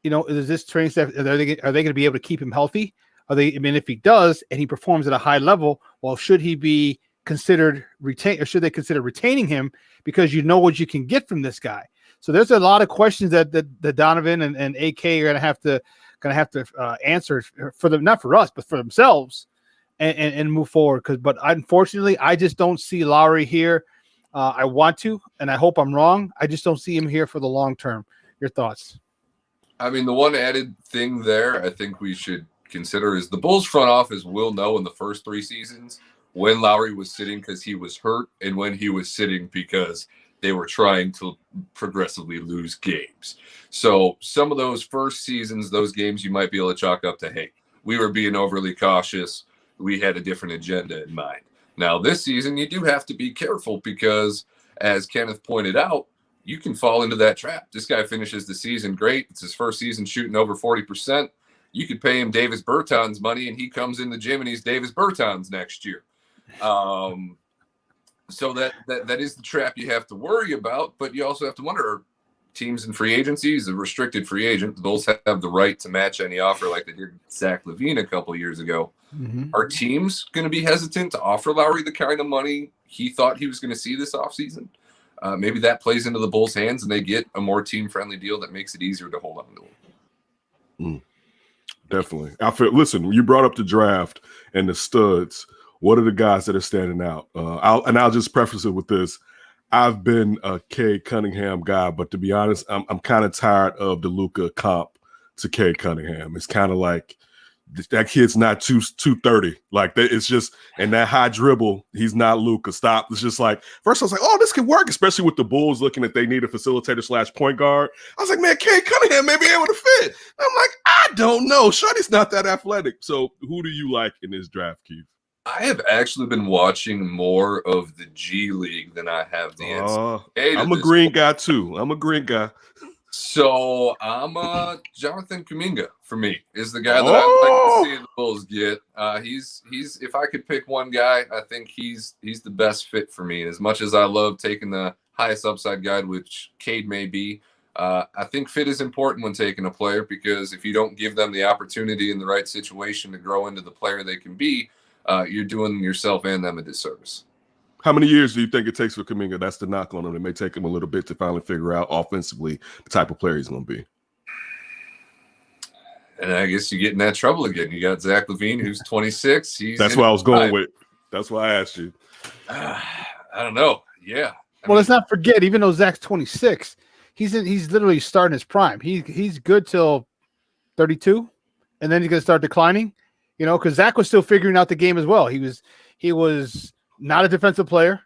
is this training staff, are they going to be able to keep him healthy? If he does and he performs at a high level, well, should he be considered retain, or should they consider retaining him because you know what you can get from this guy? So there's a lot of questions that Donovan and AK are going to have to answer for them, not for us, but for themselves, and move forward. But unfortunately, I just don't see Lowry here. I want to, and I hope I'm wrong. I just don't see him here for the long term. Your thoughts? The one added thing there I think we should consider is the Bulls front office will know in the first 3 seasons when Lowry was sitting because he was hurt and when he was sitting because they were trying to progressively lose games. So some of those first seasons, those games you might be able to chalk up to, hey, we were being overly cautious. We had a different agenda in mind. Now, this season, you do have to be careful because, as Kenneth pointed out, you can fall into that trap. This guy finishes the season great. It's his first season shooting over 40%. You could pay him Davis Bertans money, and he comes in the gym and he's Davis Bertans next year. So that is the trap you have to worry about, but you also have to wonder, are teams in free agencies, a restricted free agent, the Bulls have the right to match any offer like they did Zach LaVine a couple of years ago. Mm-hmm. Are teams going to be hesitant to offer Lowry the kind of money he thought he was going to see this offseason? Maybe that plays into the Bulls' hands and they get a more team-friendly deal that makes it easier to hold on to him. Definitely. Listen, you brought up the draft and the studs. What are the guys that are standing out? I'll just preface it with this. I've been a Cade Cunningham guy, but to be honest, I'm kind of tired of the Luka comp to Cade Cunningham. It's kind of like that kid's not 230. Like it's just, and that high dribble, he's not Luka. Stop. It's just like, first I was like, oh, this could work, especially with the Bulls looking at they need a facilitator / point guard. I was like, man, Cade Cunningham may be able to fit. I'm like, I don't know. Shorty's not that athletic. So who do you like in this draft, Keith? I have actually been watching more of the G League than I have the NCAA. I'm a green guy too. I'm a green guy. So I'm Jonathan Kuminga for me is the guy that I'd like to see the Bulls get. He's if I could pick one guy, I think he's the best fit for me. And as much as I love taking the highest upside guy, which Cade may be, I think fit is important when taking a player because if you don't give them the opportunity in the right situation to grow into the player they can be, you're doing yourself and them a disservice. How many years do you think it takes for Kuminga? That's the knock on him. It may take him a little bit to finally figure out offensively the type of player he's going to be. And I guess you get in that trouble again. You got Zach LaVine, who's 26. That's what I was going with. That's why I asked you. I don't know. Yeah. Let's not forget, even though Zach's 26, he's literally starting his prime. He's good till 32, and then he's going to start declining. Because Zach was still figuring out the game as well. He was He was not a defensive player.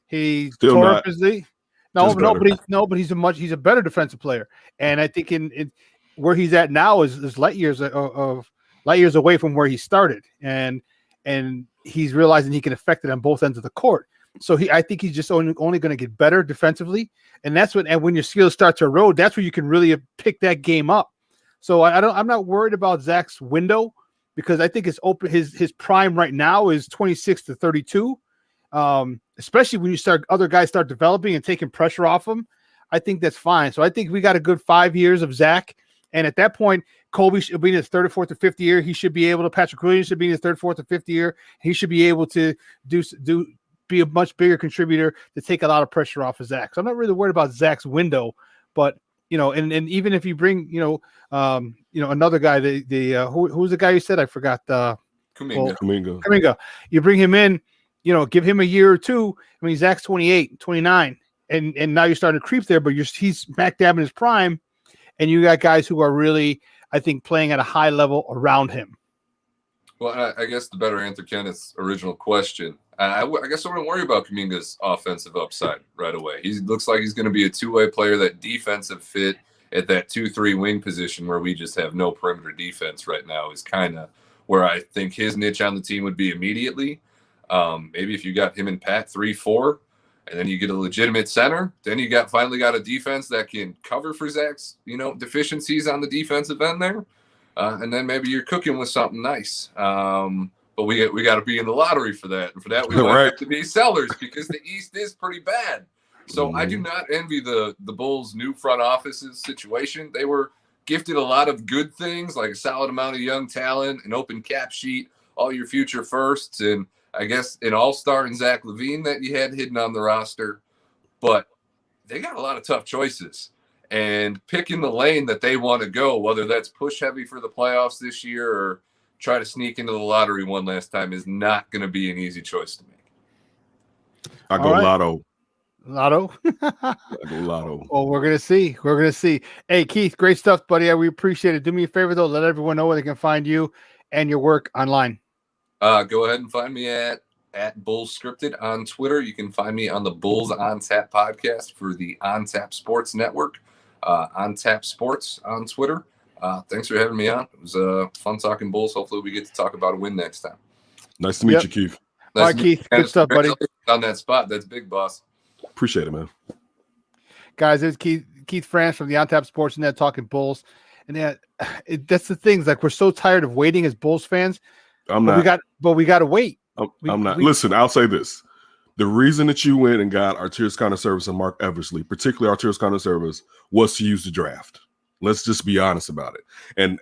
He Still tore not. up his knee. Just better. But he's a better defensive player. And I think in where he's at now is light years of light years away from where he started. And he's realizing he can affect it on both ends of the court. So I think he's just only going to get better defensively. And that's when your skills start to erode, that's where you can really pick that game up. So I'm not worried about Zach's window, because I think it's open. His prime right now is 26 to 32. Especially when other guys start developing and taking pressure off him. I think that's fine. So I think we got a good 5 years of Zach. And at that point, Kobe should be in his third or fourth or fifth year. He should be able to, Patrick Williams should be in his third, fourth, or fifth year. He should be able to be a much bigger contributor to take a lot of pressure off of Zach. So I'm not really worried about Zach's window, but and even if you bring, another guy, who's the guy you said? I forgot. Kuminga. You bring him in, give him a year or two. I mean, Zach's 28, 29, and now you're starting to creep there, but he's smack dab in his prime, and you got guys who are really, I think, playing at a high level around him. Well, I guess the better answer, Kenneth's original question. I guess I wouldn't worry about Kuminga's offensive upside right away. He looks like he's going to be a two-way player, that defensive fit at that 2-3 wing position where we just have no perimeter defense right now is kind of where I think his niche on the team would be immediately. Maybe if you got him and Pat 3-4, and then you get a legitimate center, then you finally got a defense that can cover for Zach's, deficiencies on the defensive end there. And then maybe you're cooking with something nice. But we got to be in the lottery for that. And for that, we might have to be sellers, because the East is pretty bad. So I do not envy the Bulls' new front office's situation. They were gifted a lot of good things, like a solid amount of young talent, an open cap sheet, all your future firsts, and I guess an all-star in Zach LaVine that you had hidden on the roster. But they got a lot of tough choices. And picking the lane that they want to go, whether that's push heavy for the playoffs this year or try to sneak into the lottery one last time, is not going to be an easy choice to make. I go Lotto. Lotto? I go Lotto. Well, we're going to see. Hey, Keith, great stuff, buddy. We appreciate it. Do me a favor, though. Let everyone know where they can find you and your work online. Go ahead and find me at Bulls Scripted on Twitter. You can find me on the Bulls On Tap podcast for the On Tap Sports Network. On Tap Sports on Twitter. Thanks for having me on. It was fun talking Bulls. Hopefully we get to talk about a win next time. Nice to meet you, Keith. All right, Keith. Good stuff, buddy. On that spot. That's big, boss. Appreciate it, man. Guys, it's Keith France from the On Tap Sports Net talking Bulls. And that's the thing. Like, we're so tired of waiting as Bulls fans. I'm not. We got to wait. I'm not. Listen, I'll say this. The reason that you went and got Arturas Counter-Service and Mark Eversley, particularly Arturas Counter-Service, was to use the draft. Let's just be honest about it. And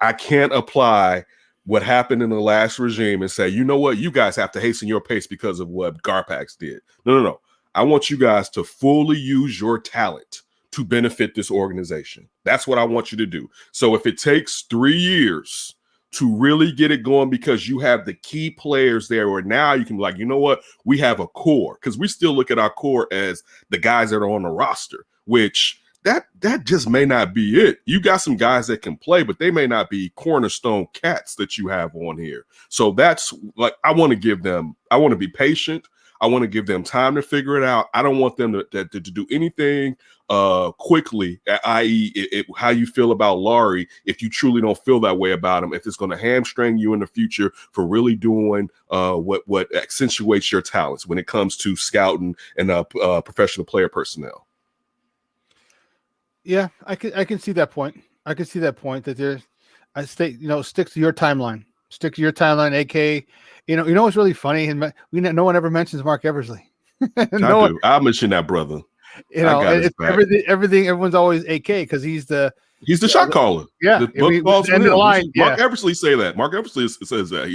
I can't apply what happened in the last regime and say, you know what, you guys have to hasten your pace because of what Garpax did. No. I want you guys to fully use your talent to benefit this organization. That's what I want you to do. So if it takes 3 years to really get it going, because you have the key players there, where now you can be like, you know what, we have a core, because we still look at our core as the guys that are on the roster, which that just may not be it. You got some guys that can play, but they may not be cornerstone cats that you have on here. So that's like, I want to be patient. I want to give them time to figure it out. I don't want them to do anything quickly, i.e. how you feel about Laurie, if you truly don't feel that way about him, if it's going to hamstring you in the future for really doing what accentuates your talents when it comes to scouting and professional player personnel. Yeah, I can see that point. I can see that point that stick to your timeline. Stick to your timeline, AK. You know what's really funny? And no one ever mentions Mark Eversley. I'll mention that brother. It's everything. Everyone's always AK because he's the shot caller. Yeah, Mark Eversley say that. Mark Eversley says that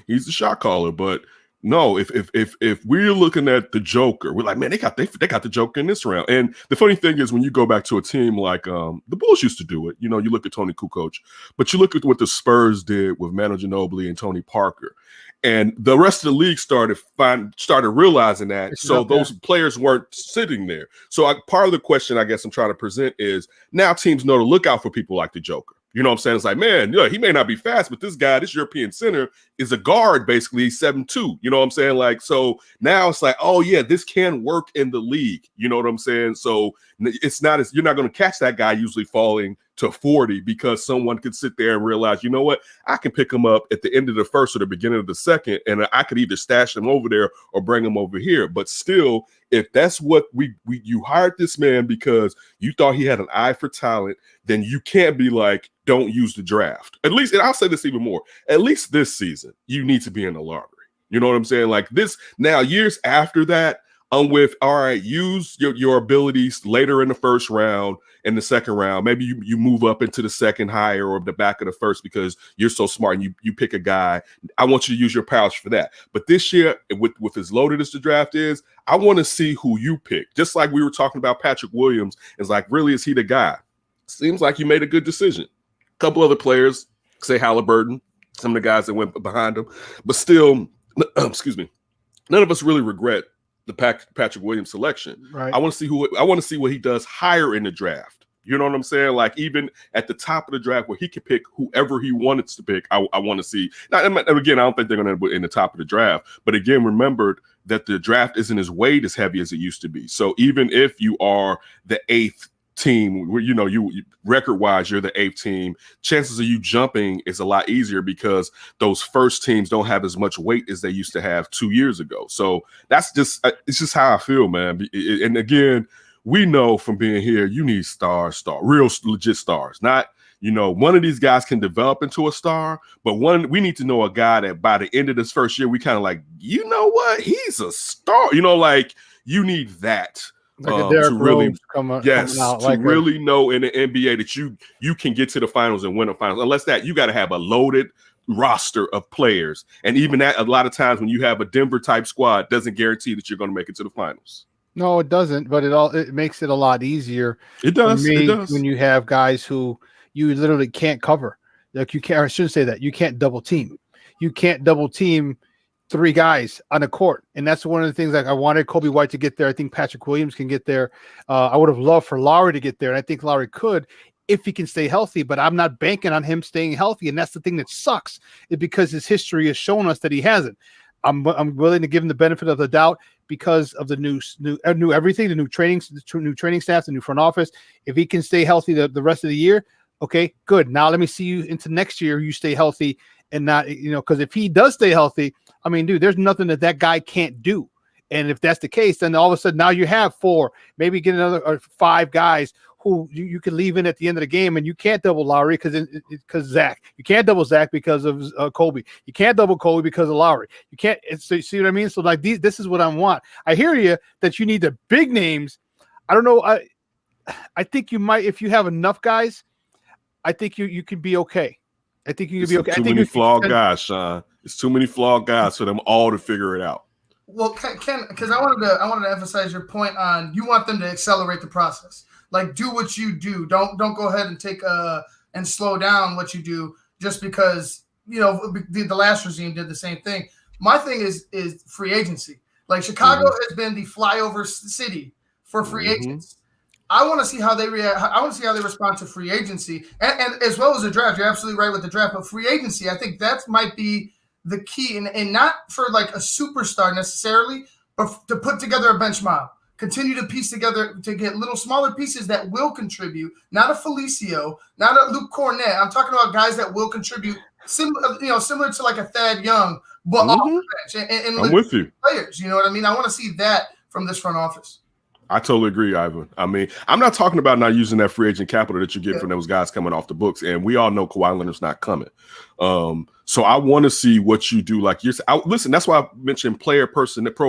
he's the shot caller. But no, if we're looking at the Joker, we're like, man, they got the Joker in this round. And the funny thing is, when you go back to a team like the Bulls used to do it, you look at Tony Kukoc, but you look at what the Spurs did with Manu Ginobili and Tony Parker. And the rest of the league started realizing that. So those players weren't sitting there. So part of the question I guess I'm trying to present is, now teams know to look out for people like the Joker. You know what I'm saying? It's like, man, yeah, he may not be fast, but this guy, this European center, is a guard, basically. He's 7'2". You know what I'm saying? Like, so now it's like, oh, yeah, this can work in the league. You know what I'm saying? So it's not as, you're not going to catch that guy usually falling to 40 because someone could sit there and realize, you know what, I can pick him up at the end of the first or the beginning of the second, and I could either stash him over there or bring him over here. But still, if that's what you hired this man because you thought he had an eye for talent, then you can't be like, don't use the draft. At least, and I'll say this even more, at least this season, you need to be in the lottery. You know what I'm saying? Like this, now years after that, I'm with, all right, use your abilities later in the first round, in the second round. Maybe you move up into the second higher or the back of the first because you're so smart and you pick a guy. I want you to use your powers for that. But this year, with as loaded as the draft is, I want to see who you pick. Just like we were talking about Patrick Williams, it's like, really, is he the guy? Seems like you made a good decision. A couple other players, say Halliburton, some of the guys that went behind him, but still, excuse me, none of us really regret the Patrick Williams selection. Right. I want to see what he does higher in the draft. You know what I'm saying? Like even at the top of the draft where he could pick whoever he wanted to pick, I want to see. Now, and again, I don't think they're going to end up in the top of the draft. But again, remember that the draft isn't as weight as heavy as it used to be. So even if you are the 8th team, where you record-wise you're the 8th team, chances of you jumping is a lot easier because those first teams don't have as much weight as they used to have 2 years ago. So that's just it's just how I feel, man. And again, we know from being here, you need real legit stars. Not, one of these guys can develop into a star, but we need to know a guy that by the end of this first year, we kind of like, you know what, he's a star. Like you need that. Like a Derrick to really Rose coming out, to really know in the NBA that you can get to the finals and win the finals. Unless that, you got to have a loaded roster of players, and even that, a lot of times when you have a Denver type squad, doesn't guarantee that you're going to make it to the finals. No, it doesn't. But it makes it a lot easier. It does. It does when you have guys who you literally can't cover. Like you can't. I shouldn't say that. You can't double team. You can't double team 3 guys on the court. And that's one of the things, like I wanted Kobe White to get there. I think Patrick Williams can get there. I would have loved for Lowry to get there. And I think Lowry could if he can stay healthy, but I'm not banking on him staying healthy. And that's the thing that sucks, is because his history has shown us that he hasn't. I'm willing to give him the benefit of the doubt because of the new everything, the new training staff, the new front office. If he can stay healthy the rest of the year, okay, good. Now let me see you into next year. You stay healthy and not, because if he does stay healthy, I mean, dude, there's nothing that guy can't do. And if that's the case, then all of a sudden now you have 4, maybe get another or 5 guys who you can leave in at the end of the game, and you can't double Lowry because Zach. You can't double Zach because of Kobe. You can't double Kobe because of Lowry. You can't. See what I mean? So like this is what I want. I hear you that you need the big names. I don't know. I think you might, if you have enough guys. I think you can be okay. I think you can be okay. Too many flawed guys, Shawn. It's too many flawed guys for them all to figure it out. Well, Ken, because I wanted to emphasize your point on you want them to accelerate the process. Like, do what you do. Don't go ahead and take and slow down what you do just because the last regime did the same thing. My thing is free agency. Like Chicago has been the flyover city for free agents. I want to see how they react. I want to see how they respond to free agency and as well as the draft. You're absolutely right with the draft, but free agency, I think that might be the key, and not for like a superstar necessarily, but to put together a bench mob. Continue to piece together to get little smaller pieces that will contribute. Not a Felicio, not a Luke Cornett. I'm talking about guys that will contribute, similar to like a Thad Young, but off the bench and I'm with you. Players, you know what I mean? I want to see that from this front office. I totally agree, Ivan. I mean, I'm not talking about not using that free agent capital that you get from those guys coming off the books, and we all know Kawhi Leonard's not coming. So I want to see what you do. Like listen, that's why I mentioned pro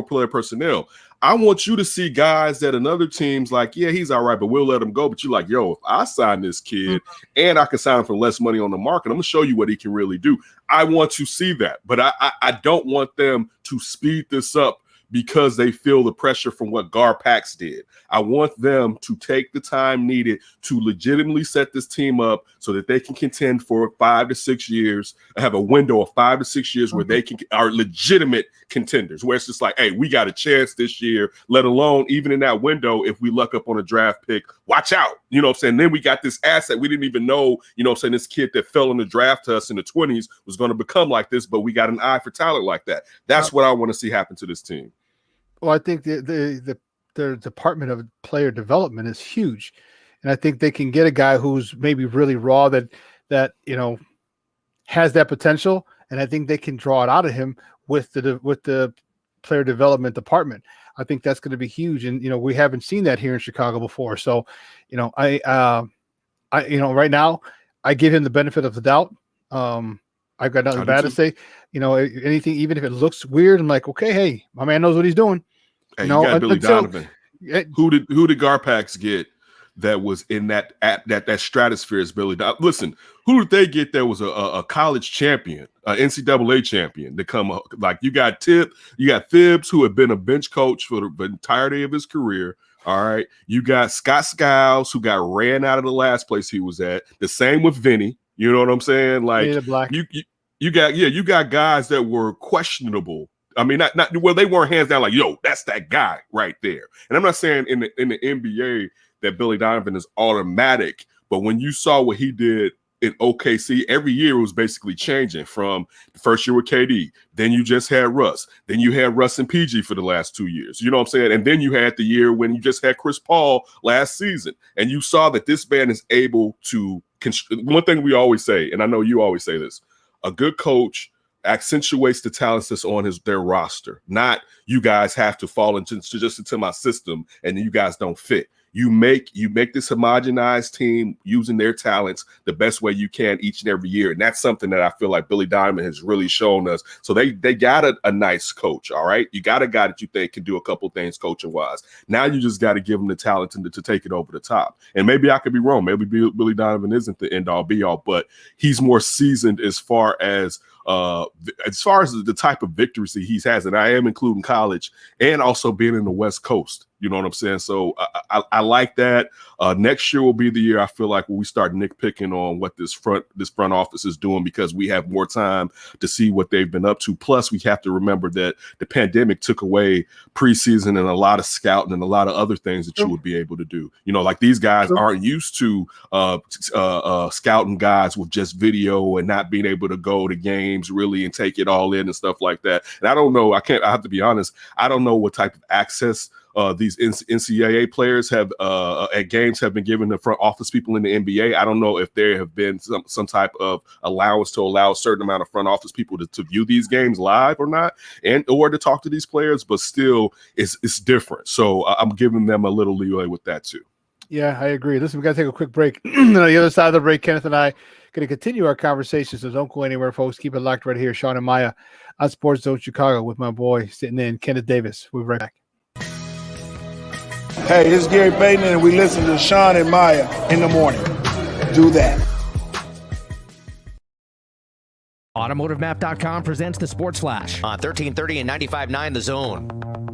player personnel. I want you to see guys that another team's like, yeah, he's all right, but we'll let him go. But you're like, yo, if I sign this kid and I can sign him for less money on the market, I'm gonna show you what he can really do. I want to see that, but I don't want them to speed this up because they feel the pressure from what Garpax did. I want them to take the time needed to legitimately set this team up so that they can contend for 5 to 6 years, have a window of 5 to 6 years where they are legitimate contenders, where it's just like, hey, we got a chance this year, let alone even in that window, if we luck up on a draft pick, watch out. You know what I'm saying? Then we got this asset. We didn't even know, you know what I'm saying, this kid that fell in the draft to us in the 20s was going to become like this, but we got an eye for talent like that. That's what I want to see happen to this team. Well, I think the department of player development is huge, and I think they can get a guy who's maybe really raw that you know has that potential, and I think they can draw it out of him with the player development department. I think that's going to be huge, and you know we haven't seen that here in Chicago before. So, you know, I right now I give him the benefit of the doubt. I've got nothing bad to say. You know, anything, even if it looks weird, I'm like, okay, hey, my man knows what he's doing. Hey, you got Billy Donovan. Who did Garpax get that was in that stratosphere as Billy Donovan? Listen, who did they get that was a college champion, an NCAA champion to come up? Like you got Phibbs, who had been a bench coach for the entirety of his career. All right. You got Scott Skiles, who got ran out of the last place he was at. The same with Vinny. You know what I'm saying? Like you got guys that were questionable. I mean, not well, they weren't hands down like, yo, that's that guy right there. And I'm not saying in the NBA that Billy Donovan is automatic, but when you saw what he did in OKC, every year it was basically changing from the first year with KD. Then you just had Russ. Then you had Russ and PG for the last 2 years. You know what I'm saying? And then you had the year when you just had Chris Paul last season. And you saw that this man is able to one thing we always say, and I know you always say this, a good coach accentuates the talents that's on their roster. Not you guys have to fall into my system and you guys don't fit. You make this homogenized team using their talents the best way you can each and every year. And that's something that I feel like Billy Donovan has really shown us. So they got a nice coach, all right? You got a guy that you think can do a couple things coaching-wise. Now you just got to give him the talent to take it over the top. And maybe I could be wrong. Maybe Billy Donovan isn't the end-all, be-all, but he's more seasoned as far as the type of victories that he has. And I am including college and also being in the West Coast. You know what I'm saying? So I like that. Next year will be the year I feel like when we start nitpicking on what this front office is doing, because we have more time to see what they've been up to. Plus, we have to remember that the pandemic took away preseason and a lot of scouting and a lot of other things that you would be able to do. You know, like these guys aren't used to scouting guys with just video and not being able to go to games really and take it all in and stuff like that. And I don't know. I have to be honest. I don't know what type of access these NCAA players have at games have been given to front office people in the NBA. I don't know if there have been some type of allowance to allow a certain amount of front office people to view these games live or not, and or to talk to these players, but still it's different. So I'm giving them a little leeway with that too. Yeah, I agree. Listen, we got to take a quick break. On the other side of the break, Kenneth and I going to continue our conversation, so don't go anywhere, folks. Keep it locked right here. Shawn and Maya on SportsZone Chicago with my boy sitting in, Kenneth Davis. We'll be right back. Hey, this is Gary Payton, and we listen to Shawn and Maya in the morning. Do that. AutomotiveMap.com presents the Sports Flash on 1330 and 95.9 The Zone.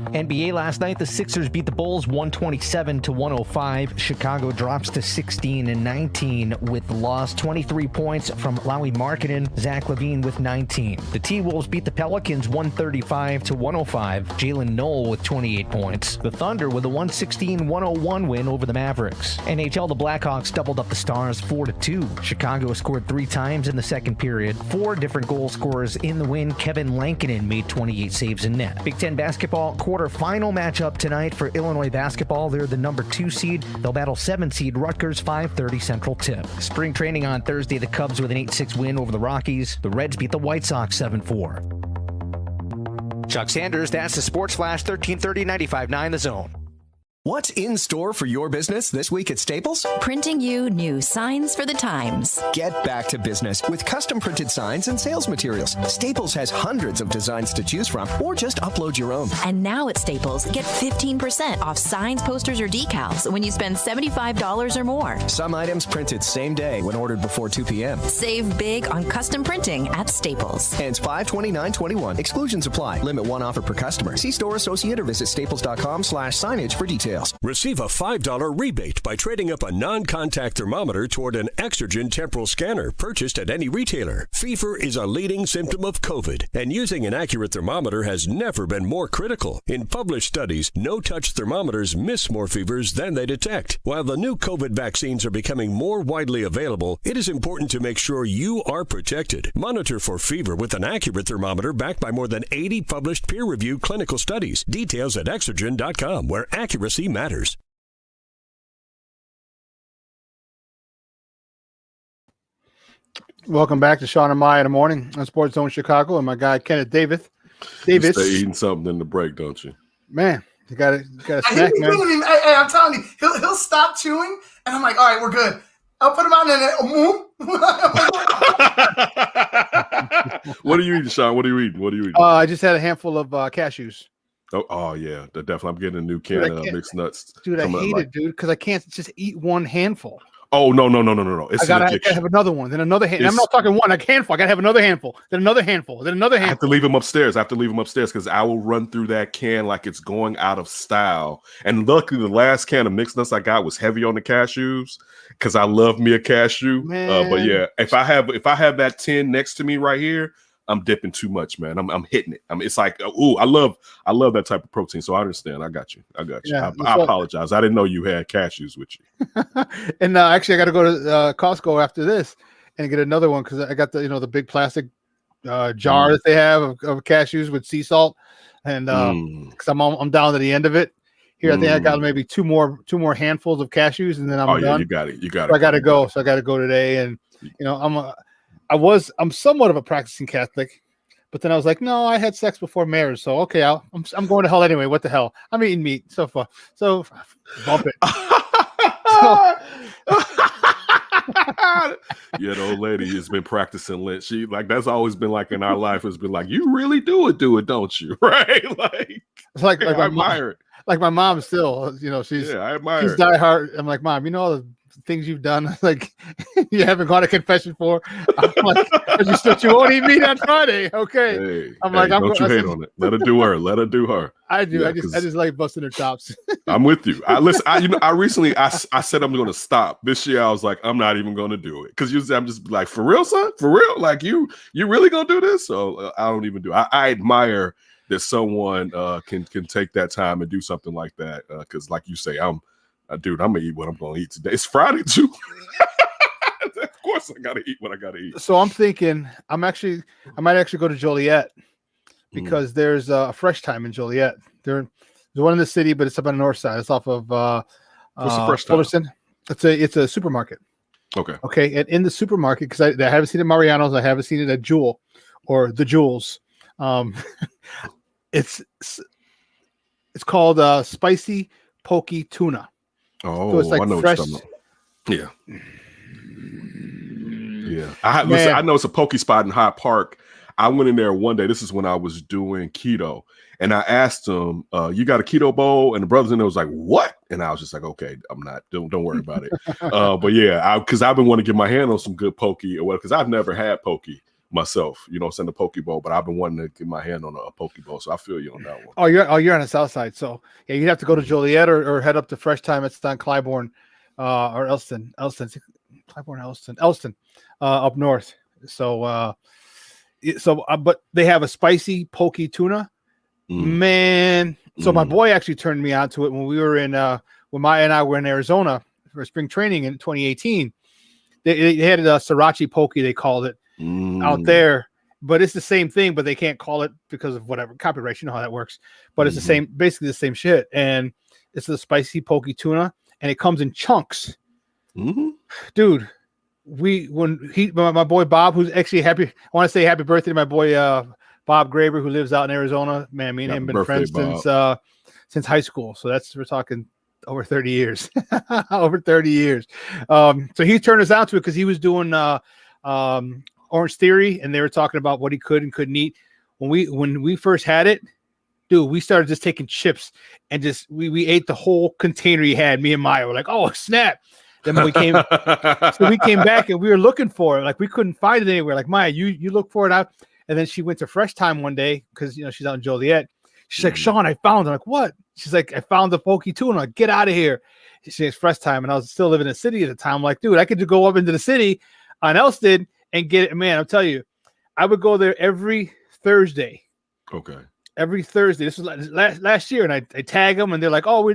NBA last night, the Sixers beat the Bulls 127-105. Chicago drops to 16-19 with the loss. 23 points from Lauri Markkanen, Zach LaVine with 19. The T-Wolves beat the Pelicans 135-105. Jalen Noel with 28 points. The Thunder with a 116-101 win over the Mavericks. NHL, the Blackhawks doubled up the Stars 4-2. Chicago scored 3 times in the second period. 4 different goal scorers in the win. Kevin Lankinen made 28 saves in net. Big Ten basketball quarterfinal matchup tonight for Illinois basketball. They're the number 2 seed. They'll battle 7 seed Rutgers, 5:30 Central tip. Spring training on Thursday, the Cubs with an 8-6 win over the Rockies. The Reds beat the White Sox 7-4. Chuck Sanders, that's the Sports Flash, 1330 95.9 The Zone. What's in store for your business this week at Staples? Printing you new signs for the times. Get back to business with custom printed signs and sales materials. Staples has hundreds of designs to choose from, or just upload your own. And now at Staples, get 15% off signs, posters, or decals when you spend $75 or more. Some items printed same day when ordered before 2 p.m. Save big on custom printing at Staples. Ends 5/29/21. Exclusions apply. Limit one offer per customer. See store associate or visit staples.com/signage for details. Receive a $5 rebate by trading up a non-contact thermometer toward an Exergen temporal scanner purchased at any retailer. Fever is a leading symptom of COVID, and using an accurate thermometer has never been more critical. In published studies, no-touch thermometers miss more fevers than they detect. While the new COVID vaccines are becoming more widely available, it is important to make sure you are protected. Monitor for fever with an accurate thermometer backed by more than 80 published peer-reviewed clinical studies. Details at Exergen.com, where accuracy matters. Welcome back to Shawn and Maya in the morning on SportsZone Chicago, and my guy Kenneth Davis. You stay eating something in the break, don't you? Man, you got a snack, man. Hey, I'm telling you, he'll stop chewing, and I'm like, all right, we're good. I'll put him out in there. What are you eating, Shawn? What are you eating? I just had a handful of cashews. Oh yeah, definitely. I'm getting a new can of mixed nuts. Dude, I hate it, dude, because I can't just eat one handful. Oh no! It's I gotta have another one, then another handful. I'm not talking one, a handful. I gotta have another handful, then another handful, then another handful. I have to leave them upstairs. Because I will run through that can like it's going out of style. And luckily, the last can of mixed nuts I got was heavy on the cashews because I love me a cashew. But yeah, if I have that tin next to me right here, I'm dipping too much, man. I'm hitting it. It's like, I love that type of protein. So I understand. I got you. Yeah, I apologize. I didn't know you had cashews with you. And actually, I got to go to Costco after this and get another one because I got the big plastic jar that they have of cashews with sea salt, and because I'm down to the end of it. Here, I think I got maybe two more handfuls of cashews, and then I'm done. Yeah, you got it. So I got to go. So I got to go today, and I'm somewhat of a practicing Catholic, but then I was like, no, I had sex before marriage, so okay, I'm going to hell anyway. What the hell? I'm eating meat so far, so bump it. Yeah, the old lady has been practicing Lent. She that's always been like in our life. Has been like, you really do it, don't you? Right? Like I admire it. Like my mom still, she's I admire she's it. diehard. I'm like, Mom, all the things you've done, like you haven't gone to confession for. I'm like, you won't eat meat on Friday, okay? Hey, don't you hate on it. Let her do her. Let her do her. I do. Yeah, I just like busting her chops. I'm with you. I recently said I'm going to stop. This year I was like, I'm not even going to do it because usually I'm just like, for real, son, for real, like you really gonna do this? So I don't even do. I admire that someone can take that time and do something like that because, like you say, I'm gonna eat what I'm gonna eat today. It's Friday too. Of course, I gotta eat what I gotta eat. So I'm thinking I might actually go to Joliet because there's a Fresh Time in Joliet. There's one in the city, but it's up on the north side. It's off of what's the Fresh Time? Fullerton. It's a supermarket. Okay. And in the supermarket, because I haven't seen it at Mariano's, I haven't seen it at Jewel or the Jewels. It's called spicy pokey tuna. Oh, so it's like I know fresh. What you're talking about. Yeah. I know it's a poke spot in Hyde Park. I went in there one day. This is when I was doing keto, and I asked them, "You got a keto bowl?" And the brothers in there was like, "What?" And I was just like, "Okay, I'm not. Don't worry about it." But yeah, because I've been wanting to get my hand on some good poke, or what? Because I've never had poke myself, send a poke bowl, but I've been wanting to get my hand on a poke bowl, so I feel you on that one. Oh, you're on the south side, so yeah, you'd have to go to Joliet or head up to Fresh Time. It's on Clybourne or Elston, up north. So but they have a spicy pokey tuna, man. So my boy actually turned me on to it when we were in when Maya and I were in Arizona for spring training in 2018. They had a sriracha poke, they called it. Out there, but it's the same thing, but they can't call it because of whatever copyright. You know how that works, but it's basically the same shit. And it's the spicy pokey tuna, and it comes in chunks. Dude, my boy Bob, who's actually happy. I want to say happy birthday to my boy Bob Graber, who lives out in Arizona. Man, me and him been friends since high school. So we're talking over 30 years. Over 30 years. So he turned us out to it because he was doing Orange Theory, and they were talking about what he could and couldn't eat. When we first had it, dude, we started just taking chips and just we ate the whole container he had. Me and Maya were like, oh snap. Then we came back and we were looking for it. Like we couldn't find it anywhere. Like, Maya, you look for it out. And then she went to Fresh Time one day because she's out in Joliet. She's like, Shawn, I found it. I'm like, what? She's like, I found the pokey tuna. I'm like, get out of here. She says Fresh Time. And I was still living in the city at the time. I'm like, dude, I could just go up into the city on Elston and get it. Man, I'll tell you, I would go there every Thursday. Okay. Every Thursday. This was last year, and I tag them, and they're like, "Oh,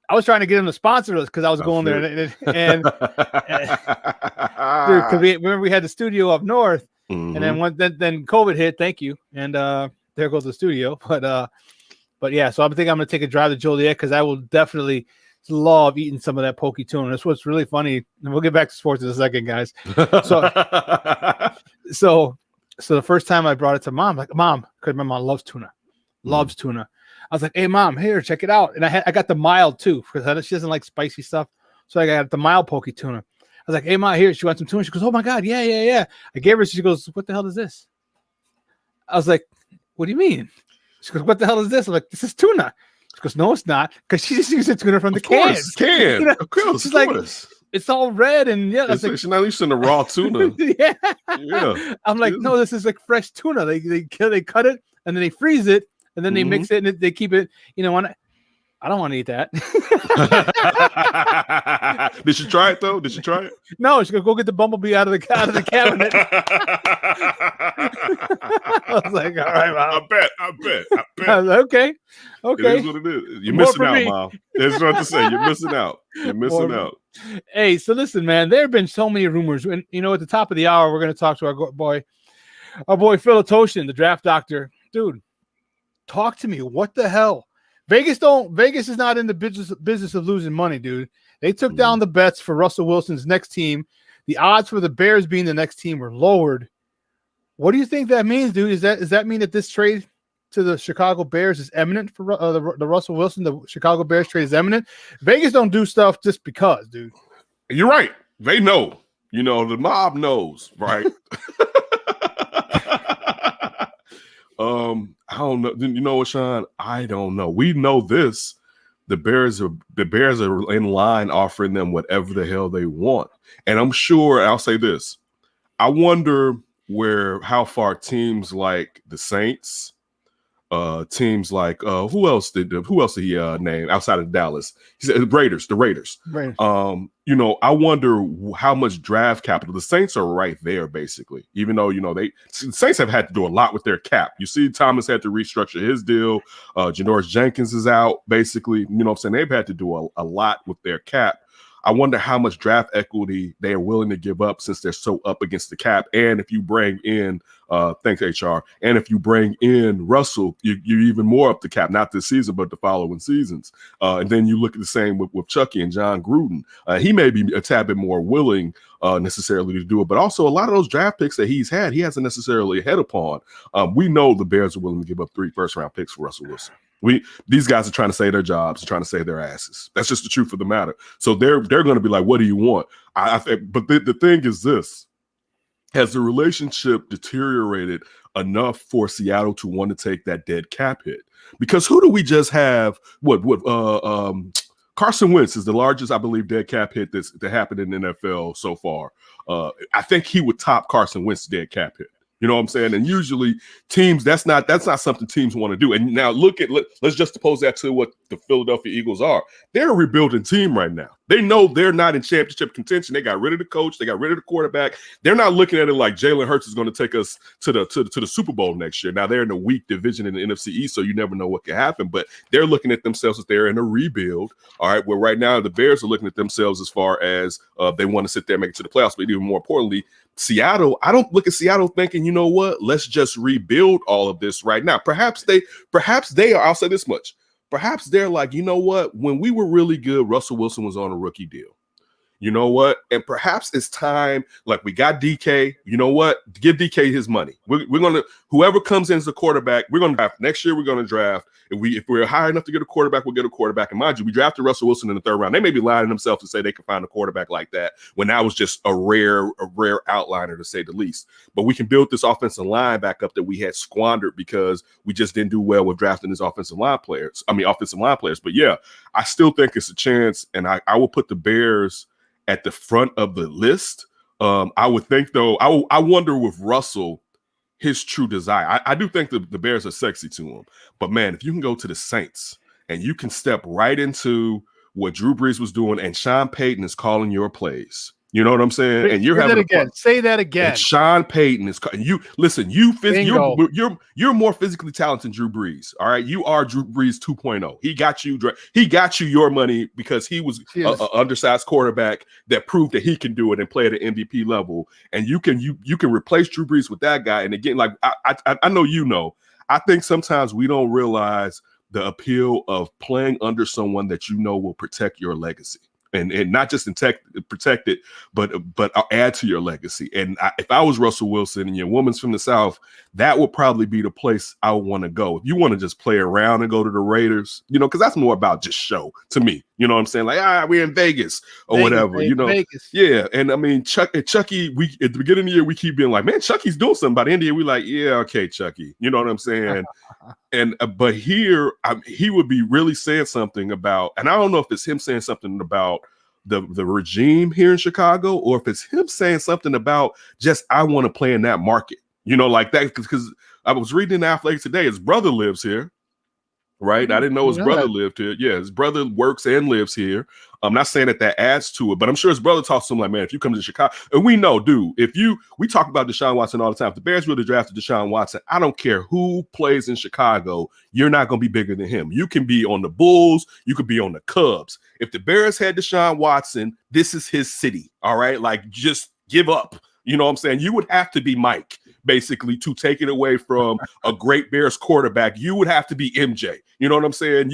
I was trying to get them to sponsor us because I was going there, and because we had the studio up north, and then COVID hit. Thank you, and there goes the studio. But yeah, so I think I'm gonna take a drive to Joliet because I will definitely love eating some of that pokey tuna. That's what's really funny, and we'll get back to sports in a second, guys. So the first time I brought it to Mom, like, Mom, because my mom loves tuna. Loves tuna. I was like, hey, Mom, here, check it out. And I got the mild too, because she doesn't like spicy stuff. So I got the mild pokey tuna. I was like, hey, Mom, here, she wants some tuna. She goes, oh my God, yeah. I gave her, she goes, what the hell is this? I was like, what do you mean? She goes, what the hell is this? I'm like, this is tuna. She goes, no, it's not, because she just used the tuna from the can. Of course, she's like, it's all red and she's not used to the raw tuna. yeah. I'm like, no, this is like fresh tuna. They cut it and then they freeze it. And then they mix it and they keep it, I don't want to eat that. Did she try it though? Did she try it? No, she's gonna go get the bumblebee out of the cabinet. I was like, all right, Mom. I bet. Okay. It is what it is. You're missing out, Mom. That's what to say. You're missing out. Hey, so listen, man, there have been so many rumors. And at the top of the hour, we're gonna talk to our boy Phil Toshin, the draft doctor. Dude, talk to me. What the hell? Vegas is not in the business of losing money, dude. They took down the bets for Russell Wilson's next team. The odds for the Bears being the next team were lowered. What do you think that means, dude? Does that mean that this trade to the Chicago Bears is imminent for the Russell Wilson? The Chicago Bears trade is imminent. Vegas don't do stuff just because, dude. You're right. They know. The mob knows, right? I don't know. You know what, Shawn? I don't know. We know this. The Bears are in line offering them whatever the hell they want. And I'm sure, I'll say this. I wonder how far teams like the Saints, teams like who else did he name outside of Dallas? He said the Raiders. Right. I wonder how much draft capital. The Saints are right there, basically. Even though the Saints have had to do a lot with their cap. You see, Thomas had to restructure his deal. Janoris Jenkins is out, basically. You know what I'm saying? They've had to do a lot with their cap. I wonder how much draft equity they are willing to give up since they're so up against the cap. And if you bring in, thanks HR, and if you bring in Russell, you're even more up the cap, not this season, but the following seasons. And then you look at the same with Chucky and John Gruden. He may be a tad bit more willing necessarily to do it, but also a lot of those draft picks that he hasn't necessarily hit upon. We know the Bears are willing to give up 3 first-round picks for Russell Wilson. These guys are trying to save their jobs, trying to save their asses. That's just the truth of the matter. So they're going to be like, what do you want? But the thing is this: has the relationship deteriorated enough for Seattle to want to take that dead cap hit? Because who do we just have? Carson Wentz is the largest, I believe, dead cap hit that happened in the NFL so far. I think he would top Carson Wentz's dead cap hit. You know what I'm saying? And usually teams, that's not something teams want to do. And now let's just oppose that to what the Philadelphia Eagles are. They're a rebuilding team right now. They know they're not in championship contention. They got rid of the coach. They got rid of the quarterback. They're not looking at it like Jalen Hurts is going to take us to the Super Bowl next year. Now they're in a weak division in the NFC East, so you never know what can happen. But they're looking at themselves as they're in a rebuild. All right, where right now the Bears are looking at themselves as far as they want to sit there and make it to the playoffs. But even more importantly, Seattle, I don't look at Seattle thinking, you know what, let's just rebuild all of this right now. Perhaps they are, I'll say this much. Perhaps they're like, you know what, when we were really good, Russell Wilson was on a rookie deal. you know what? And perhaps it's time, like we got DK, you know what? Give DK his money. We're going to, whoever comes in as a quarterback, we're going to draft. Next year, we're going to draft. If we're high enough to get a quarterback, we'll get a quarterback. And mind you, we drafted Russell Wilson in the 3rd round. They may be lying to themselves to say they can find a quarterback like that when that was just a rare outliner, to say the least. But we can build this offensive line back up that we had squandered because we just didn't do well with drafting these offensive line players. But yeah, I still think it's a chance, and I will put the Bears at the front of the list. I would think, though, I wonder with Russell, his true desire. I do think the Bears are sexy to him. But, man, if you can go to the Saints and you can step right into what Drew Brees was doing and Sean Payton is calling your plays. You know what I'm saying? And you're say having that again. Say that again. And Sean Payton is you. Listen, you're more physically talented than Drew Brees. All right, you are Drew Brees 2.0. He got you your money because he was an undersized quarterback that proved that he can do it and play at an MVP level. And you can replace Drew Brees with that guy. And again, like I know you know, I think sometimes we don't realize the appeal of playing under someone that you know will protect your legacy. And not just protect it, but add to your legacy. And if I was Russell Wilson and your woman's from the South, that would probably be the place I would want to go. If you want to just play around and go to the Raiders, you know, because that's more about just show to me. You know what I'm saying? Like, we're in Vegas or whatever, you know. Vegas. Yeah. And I mean, Chucky, at the beginning of the year, we keep being like, man, Chucky's doing something. By the end of the year, we're like, yeah, okay, Chucky. You know what I'm saying? And but here, he would be really saying something about, and I don't know if it's him saying something about the regime here in Chicago, or if it's him saying something about just, I want to play in that market, you know, like that. Because I was reading in Athletics today, his brother lives here, right? I didn't know his brother lived here. Yeah, his brother works and lives here. I'm not saying that adds to it, but I'm sure his brother talks to him like, man, if you come to Chicago, and we know, dude, we talk about Deshaun Watson all the time. If the Bears really drafted Deshaun Watson, I don't care who plays in Chicago, you're not going to be bigger than him. You can be on the Bulls, you could be on the Cubs. If the Bears had Deshaun Watson, this is his city, all right? Like, just give up. You know what I'm saying? You would have to be Mike, basically, to take it away from a great Bears quarterback. You would have to be MJ. You know what I'm saying?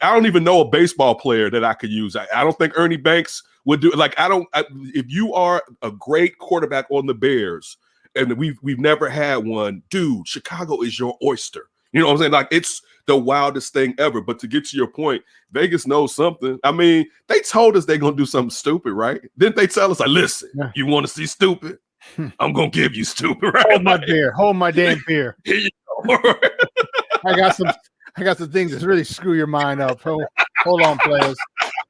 I don't even know a baseball player that I could use. I don't think Ernie Banks would do it. Like, if you are a great quarterback on the Bears, and we've never had one, dude, Chicago is your oyster. You know what I'm saying? Like, it's the wildest thing ever. But to get to your point, Vegas knows something. I mean, they told us they're going to do something stupid, right? Didn't they tell us, like, listen, you want to see stupid? I'm going to give you stupid, right? Hold my damn beer. Here you go. I got some things that really screw your mind up. Hold on, players.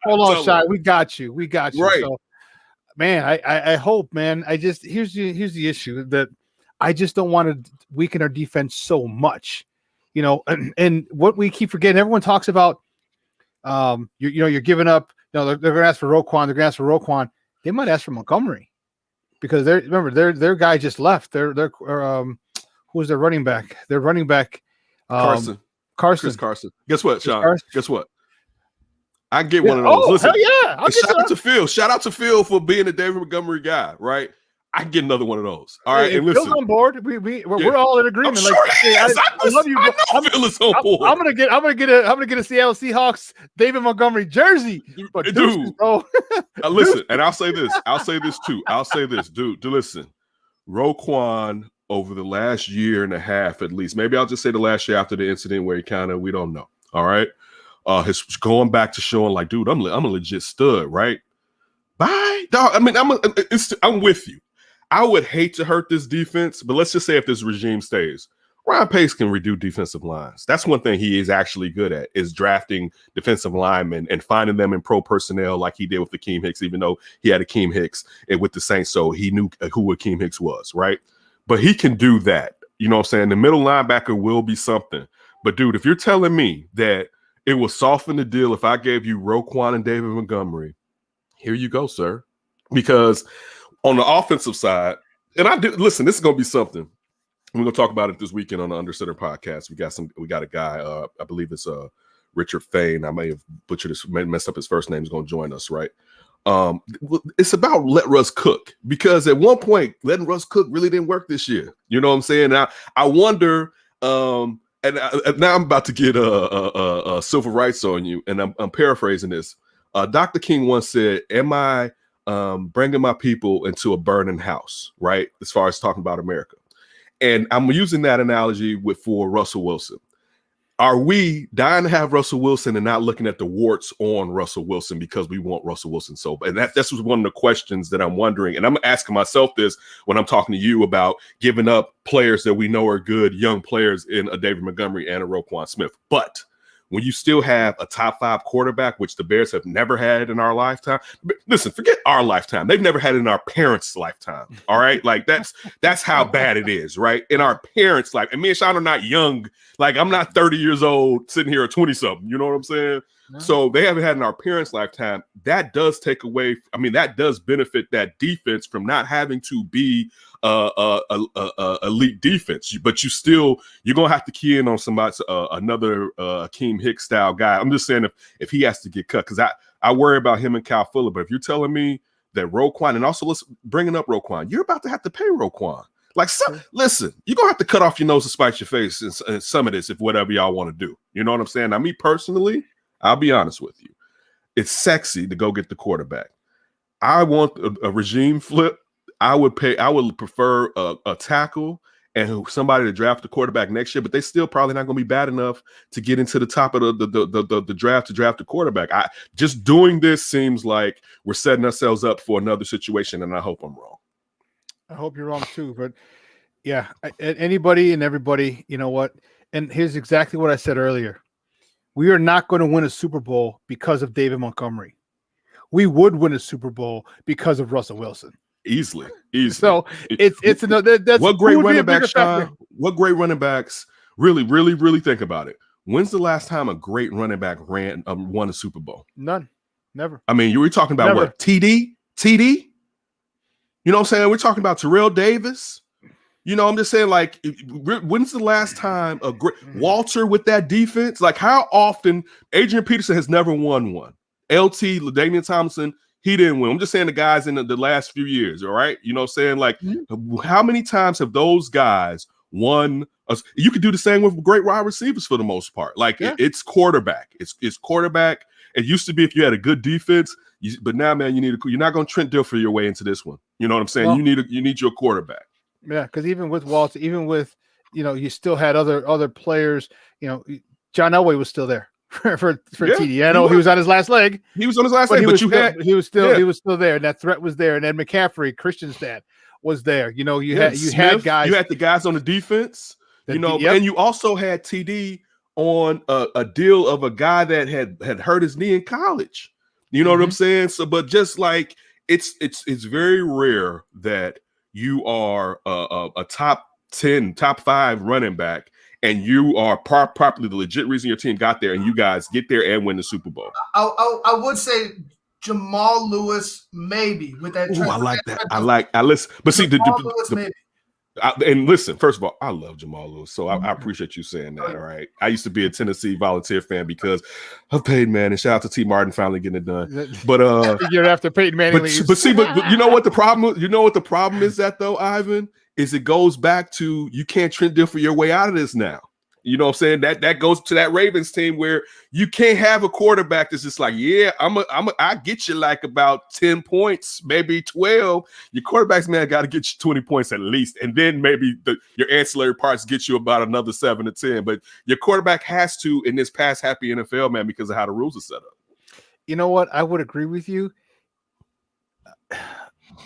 Hold on, Shy. We got you. Right. So, man, I hope, man. Here's the issue, that I just don't want to weaken our defense so much. You know, and what we keep forgetting, everyone talks about, you're giving up. You know, they're going to ask for Roquan. They might ask for Montgomery, because their guy just left. Who's their running back? Their running back, Carson. Chris Carson. Guess what, Sean? Guess what? I get one of those. Listen, hell yeah! Shout out to Phil. Shout out to Phil for being a David Montgomery guy, right? I can get another one of those. All right, and listen, Phil's on board. We're all in agreement. I'm sure I love you. I know Phil is on board. I'm gonna get a Seattle Seahawks David Montgomery jersey. But dude, listen, and I'll say this too. Dude, listen, Roquan over the last year and a half, at least, maybe I'll just say the last year after the incident where we don't know. All right, his going back to showing like, dude, I'm a legit stud, right? Bye, dog. I mean, I'm with you. I would hate to hurt this defense, but let's just say if this regime stays, Ryan Pace can redo defensive lines. That's one thing he is actually good at, is drafting defensive linemen and finding them in pro personnel like he did with Akeem Hicks, even though he had Akeem Hicks with the Saints, so he knew who Akeem Hicks was, right? But he can do that. You know what I'm saying? The middle linebacker will be something. But, dude, if you're telling me that it will soften the deal if I gave you Roquan and David Montgomery, here you go, sir. Because on the offensive side, and listen, this is going to be something. We're going to talk about it this weekend on the Under Center podcast. We got a guy, I believe it's Richard Fain. I may have messed up his first name. Is going to join us, right? It's about let Russ cook, because at one point letting Russ cook really didn't work this year. You know what I'm saying? Now I wonder, and now I'm about to get civil rights on you, and I'm paraphrasing this. Dr. King once said, "Am I bringing my people into a burning house, right? As far as talking about America. And I'm using that analogy for Russell Wilson. Are we dying to have Russell Wilson and not looking at the warts on Russell Wilson because we want Russell Wilson so bad? And that's one of the questions that I'm wondering. And I'm asking myself this when I'm talking to you about giving up players that we know are good, young players in a David Montgomery and a Roquan Smith. But when you still have a top 5 quarterback, which the Bears have never had in our lifetime. Listen, forget our lifetime. They've never had it in our parents' lifetime. All right. Like that's how bad it is, right? In our parents' life. And me and Shawn are not young. Like I'm not 30 years old sitting here at 20-something. You know what I'm saying? No. So they haven't had in our parents' lifetime. That does take away. I mean, that does benefit that defense from not having to be elite defense, but you're gonna have to key in on somebody, another Akeem Hicks style guy. I'm just saying if he has to get cut, because I worry about him and Kyle Fuller. But if you're telling me that Roquan, and also let's bringing up Roquan, you're about to have to pay Roquan. Like, listen, you're gonna have to cut off your nose to spite your face in some of this if whatever y'all want to do. You know what I'm saying? Now, me personally, I'll be honest with you, it's sexy to go get the quarterback. I want a regime flip. I would prefer a tackle and somebody to draft the quarterback next year, but they still probably not going to be bad enough to get into the top of the draft to draft a quarterback. Just doing this seems like we're setting ourselves up for another situation, and I hope I'm wrong. I hope you're wrong too, but yeah, anybody and everybody, you know what? And here's exactly what I said earlier. We are not going to win a Super Bowl because of David Montgomery. We would win a Super Bowl because of Russell Wilson. Easily. So it's another. That's what great running backs, Shawn. What great running backs? Really think about it. When's the last time a great running back won a Super Bowl? None. Never. I mean, you were talking about what? TD? You know what I'm saying? We're talking about Terrell Davis. You know, I'm just saying, like, when's the last time a great Walter with that defense? Like, how often Adrian Peterson has never won one? LT, LaDainian Thompson, he didn't win. I'm just saying the guys in the last few years, all right? You know what I'm saying? Like, how many times have those guys won? You could do the same with great wide receivers for the most part. Like, it's quarterback. It's quarterback. It used to be if you had a good defense, but now, man, you're not going to Trent Dilfer your way into this one. You know what I'm saying? Well, you need your quarterback. Yeah, because even with Walter, even with, you still had other players. John Elway was still there for TD. I know he was on his last leg. He was on his last leg, but he was still there, and that threat was there. And Ed McCaffrey, Christensen was there. You had guys. You had the guys on the defense. And you also had TD on a deal of a guy that had hurt his knee in college. You know what I'm saying? So, but just like it's very rare that you are a top 10, top 5 running back, and you are properly the legit reason your team got there, and you guys get there and win the Super Bowl. I would say Jamal Lewis maybe with that. Ooh, I like that. I listen, but see and listen. First of all, I love Jamal Lewis, so I appreciate you saying that. All right, I used to be a Tennessee Volunteer fan because of Peyton Manning. Shout out to T. Martin finally getting it done. But a year after Peyton Manning leaves. But you know what the problem? You know what the problem is that though, Ivan, is it goes back to you can't Trent Dilfer your way out of this now. You know what I'm saying? That goes to that Ravens team where you can't have a quarterback that's just like, yeah, I get you like about 10 points, maybe 12. Your quarterback's man got to get you 20 points at least. And then maybe your ancillary parts get you about another 7 to 10. But your quarterback has to in this pass happy NFL, man, because of how the rules are set up. You know what? I would agree with you.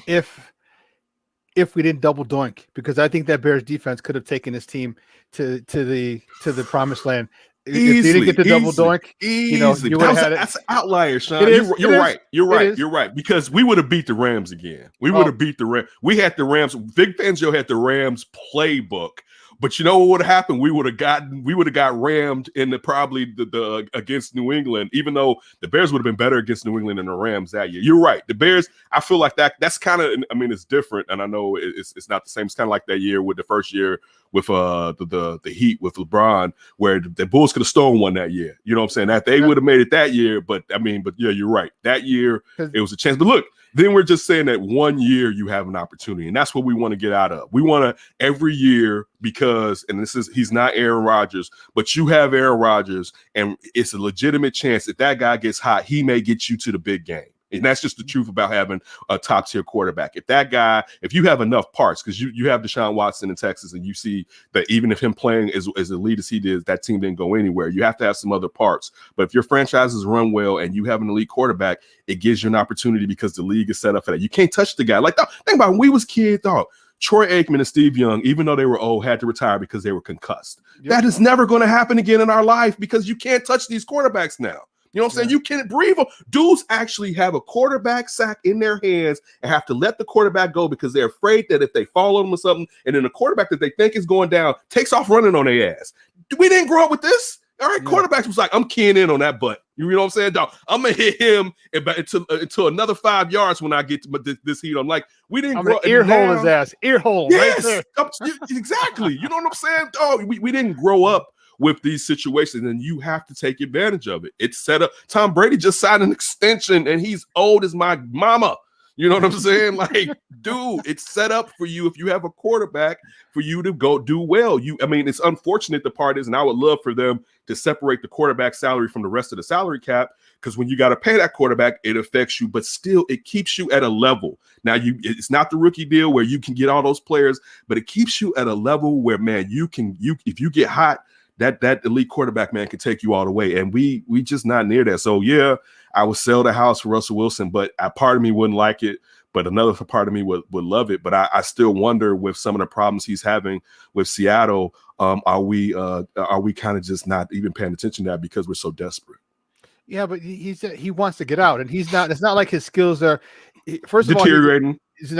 If we didn't double doink, because I think that Bears defense could have taken this team to the promised land. Easily, if they didn't get the double doink, you would have had it. That's an outlier, Shawn. You're right. Because we would have beat the Rams again. We would have beat the Rams. We had the Rams. Vic Fangio had the Rams playbook. But you know what would have happened? We would have got rammed in the against New England, even though the Bears would have been better against New England than the Rams that year. You're right. The Bears, I feel like that's kind of, I mean, it's different, and I know it's not the same. It's kind of like that year with the first year with the Heat with LeBron, where the Bulls could have stolen one that year. You know what I'm saying? That they would have made it that year, but yeah, you're right. That year it was a chance. But look, then we're just saying that one year you have an opportunity, and that's what we want to get out of. We want to every year because, and he's not Aaron Rodgers, but you have Aaron Rodgers, and it's a legitimate chance that guy gets hot, he may get you to the big game. And that's just the truth about having a top-tier quarterback. If you have enough parts, because you have Deshaun Watson in Texas, and you see that even if him playing as elite as he did, that team didn't go anywhere. You have to have some other parts. But if your franchises run well and you have an elite quarterback, it gives you an opportunity because the league is set up for that. You can't touch the guy. Like, think about when we was kids, dog. Troy Aikman and Steve Young, even though they were old, had to retire because they were concussed. Yep. That is never going to happen again in our life because you can't touch these quarterbacks now. You know what I'm saying? You can't breathe them. Dudes actually have a quarterback sack in their hands and have to let the quarterback go because they're afraid that if they fall on them or something, and then the quarterback that they think is going down takes off running on their ass. We didn't grow up with this. All right, quarterbacks was like, I'm keying in on that butt. You know what I'm saying, dog? I'm going to hit him until another 5 yards when I get to this heat. I'm like, we didn't grow up. Ear hole his ass. Ear hole. Yes, right there. Exactly. You know what I'm saying? Dog, we didn't grow up with these situations, and you have to take advantage of it. It's set up. Tom Brady just signed an extension, and he's old as my mama. You know what I'm saying? Like, dude, it's set up for you if you have a quarterback for you to go do well. It's unfortunate the part is, and I would love for them to separate the quarterback salary from the rest of the salary cap, because when you got to pay that quarterback, it affects you, but still it keeps you at a level. Now, it's not the rookie deal where you can get all those players, but it keeps you at a level where, man, if you get hot, that elite quarterback, man, can take you all the way. And we just not near that. So, yeah, I would sell the house for Russell Wilson, but a part of me wouldn't like it. But another part of me would love it. But I still wonder, with some of the problems he's having with Seattle, are we kind of just not even paying attention to that because we're so desperate? Yeah, but he wants to get out, and he's not. It's not like his skills are. First of deteriorating. all, he's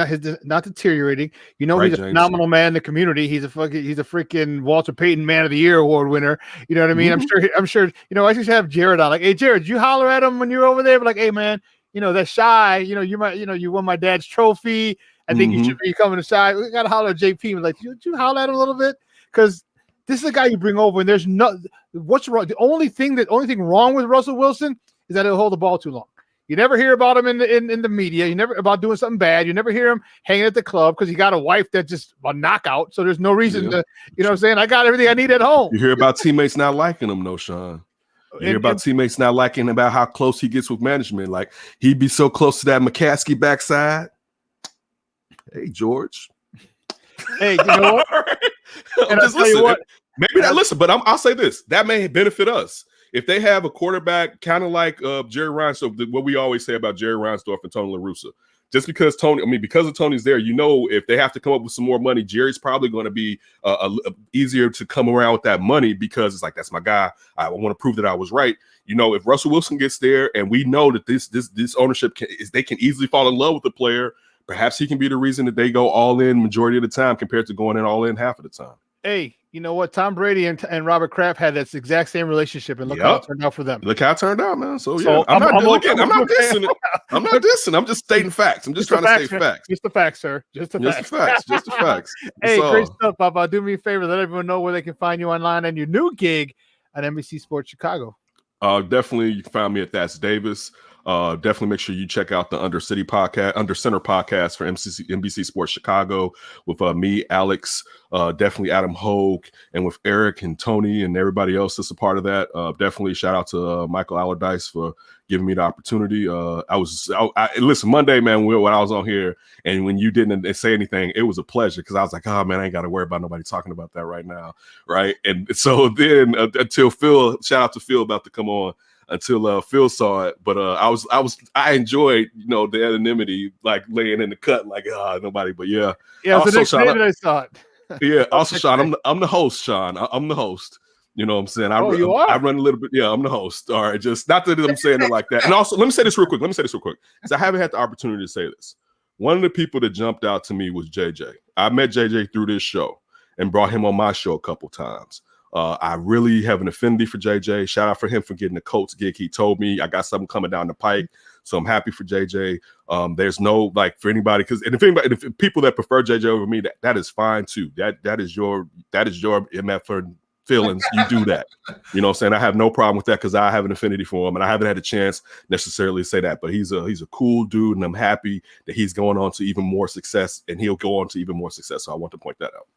not deteriorating. You know, right, he's a phenomenal man in the community. He's a freaking Walter Payton Man of the Year award winner. You know what I mean? Mm-hmm. I'm sure. You know, I just have Jared on. Like, hey, Jared, did you holler at him when you were over there? But like, hey, man, you know, that's Shy. You know, you won my dad's trophy. I think you should be coming to Shy. We got to holler at JP. Like, did you holler at him a little bit? Because this is a guy you bring over, and there's what's wrong. The only thing wrong with Russell Wilson is that he'll hold the ball too long. You never hear about him in the media. You never about doing something bad. You never hear him hanging at the club because he got a wife that's just a knockout. So there's no reason to, you know what I'm saying? I got everything I need at home. You hear about teammates not liking him, though, Shawn. You hear about teammates not liking about how close he gets with management. Like, he'd be so close to that McCaskey backside. Hey, George. Hey, you know what? And I'll tell you what. Maybe that. Listen, but I'll say this: that may benefit us if they have a quarterback kind of like Jerry Reinsdorf. What we always say about Jerry Reinsdorf and Tony La Russa. Just because because of Tony's there, you know, if they have to come up with some more money, Jerry's probably going to be easier to come around with that money, because it's like, that's my guy. I want to prove that I was right. You know, if Russell Wilson gets there, and we know that this ownership they can easily fall in love with the player, perhaps he can be the reason that they go all in majority of the time compared to going in all in half of the time. Hey, you know what? Tom Brady and Robert Kraft had that exact same relationship, and look how it turned out for them. Look how it turned out, man. So yeah, I'm not dissing it. I'm not dissing. I'm just stating facts. I'm just trying to state facts. Just the facts, sir. Just the facts. Just the facts. Hey, great stuff, Papa. Do me a favor. Let everyone know where they can find you online and your new gig at NBC Sports Chicago. Definitely, you can find me at That's Davis. Definitely make sure you check out the Under Center podcast for NBC Sports Chicago with me, Alex, definitely Adam Hogue, and with Eric and Tony and everybody else that's a part of that. Definitely shout out to Michael Allardyce for giving me the opportunity. Listen, Monday, man, when I was on here and when you didn't say anything, it was a pleasure, because I was like, oh man, I ain't got to worry about nobody talking about that right now, right? And so then until Phil, shout out to Phil about to come on, until Phil saw it, but I enjoyed, you know, the anonymity, like laying in the cut, like nobody, but yeah. Yeah, the next day that I saw it. Yeah, also Shawn, I'm the host, Shawn. I'm the host. You know what I'm saying? You are? I run a little bit. Yeah, I'm the host. All right, just not that I'm saying it like that. And also, let me say this real quick, because I haven't had the opportunity to say this. One of the people that jumped out to me was JJ. I met JJ through this show and brought him on my show a couple times. I really have an affinity for JJ. Shout out for him for getting the Colts gig. He told me I got something coming down the pike, so I'm happy for JJ. There's no, like, for anybody, because if people that prefer JJ over me, that is fine too. That is your MF for feelings. You do that. You know what I'm saying? I have no problem with that, because I have an affinity for him, and I haven't had a chance necessarily to say that. But he's a cool dude, and I'm happy that he's going on to even more success, and he'll go on to even more success. So I want to point that out.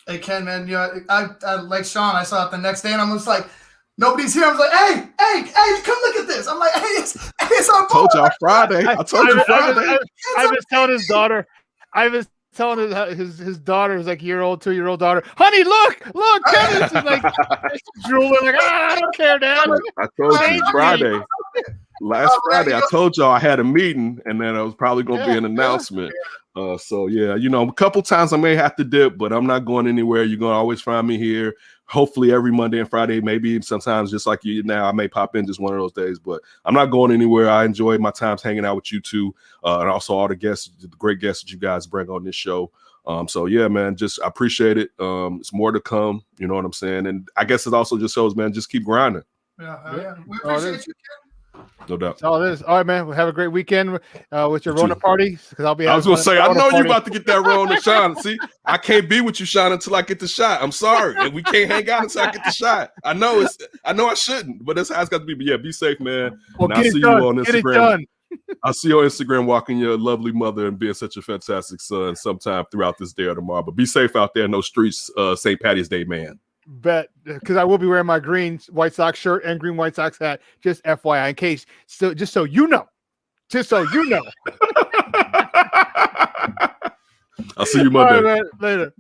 Hey, Ken, man, you know, I like Shawn. I saw it the next day, and I'm just like, nobody's here. I was like, hey, come look at this. I'm like, hey, it's our told y'all Friday. I told you Friday. I was telling his daughter. I was telling his daughter, who's like a 2-year-old daughter, honey, look, Kevin. She's like drooling, like, I don't care, Dad. I told you Friday. Last Friday, I told y'all I had a meeting, and then it was probably going to be an announcement. So, yeah, a couple times I may have to dip, but I'm not going anywhere. You're going to always find me here. Hopefully every Monday and Friday, maybe sometimes just like you now, I may pop in just one of those days, but I'm not going anywhere. I enjoy my times hanging out with you two, and also all the guests, the great guests that you guys bring on this show. So, yeah, man, I appreciate it. It's more to come. You know what I'm saying? And I guess it also just shows, man, just keep grinding. Yeah. We appreciate you, Ken. No doubt. That's all it is. All right, man. We'll have a great weekend with your Rona party. Because I'll be. I was going to say, I know you're about to get that Rona, Shawn. See, I can't be with you, Shawn, until I get the shot. I'm sorry, and we can't hang out until I get the shot. I know I shouldn't, but that's how it's got to be. But yeah, be safe, man. Well, and I'll see you on Instagram. Get it done. I'll see you on Instagram walking your lovely mother and being such a fantastic son sometime throughout this day or tomorrow. But be safe out there in those streets, St. Patty's Day, man. Bet, because I will be wearing my green White Sox shirt and green White Sox hat. Just FYI, in case, just so you know. I'll see you Monday. All right, man, later.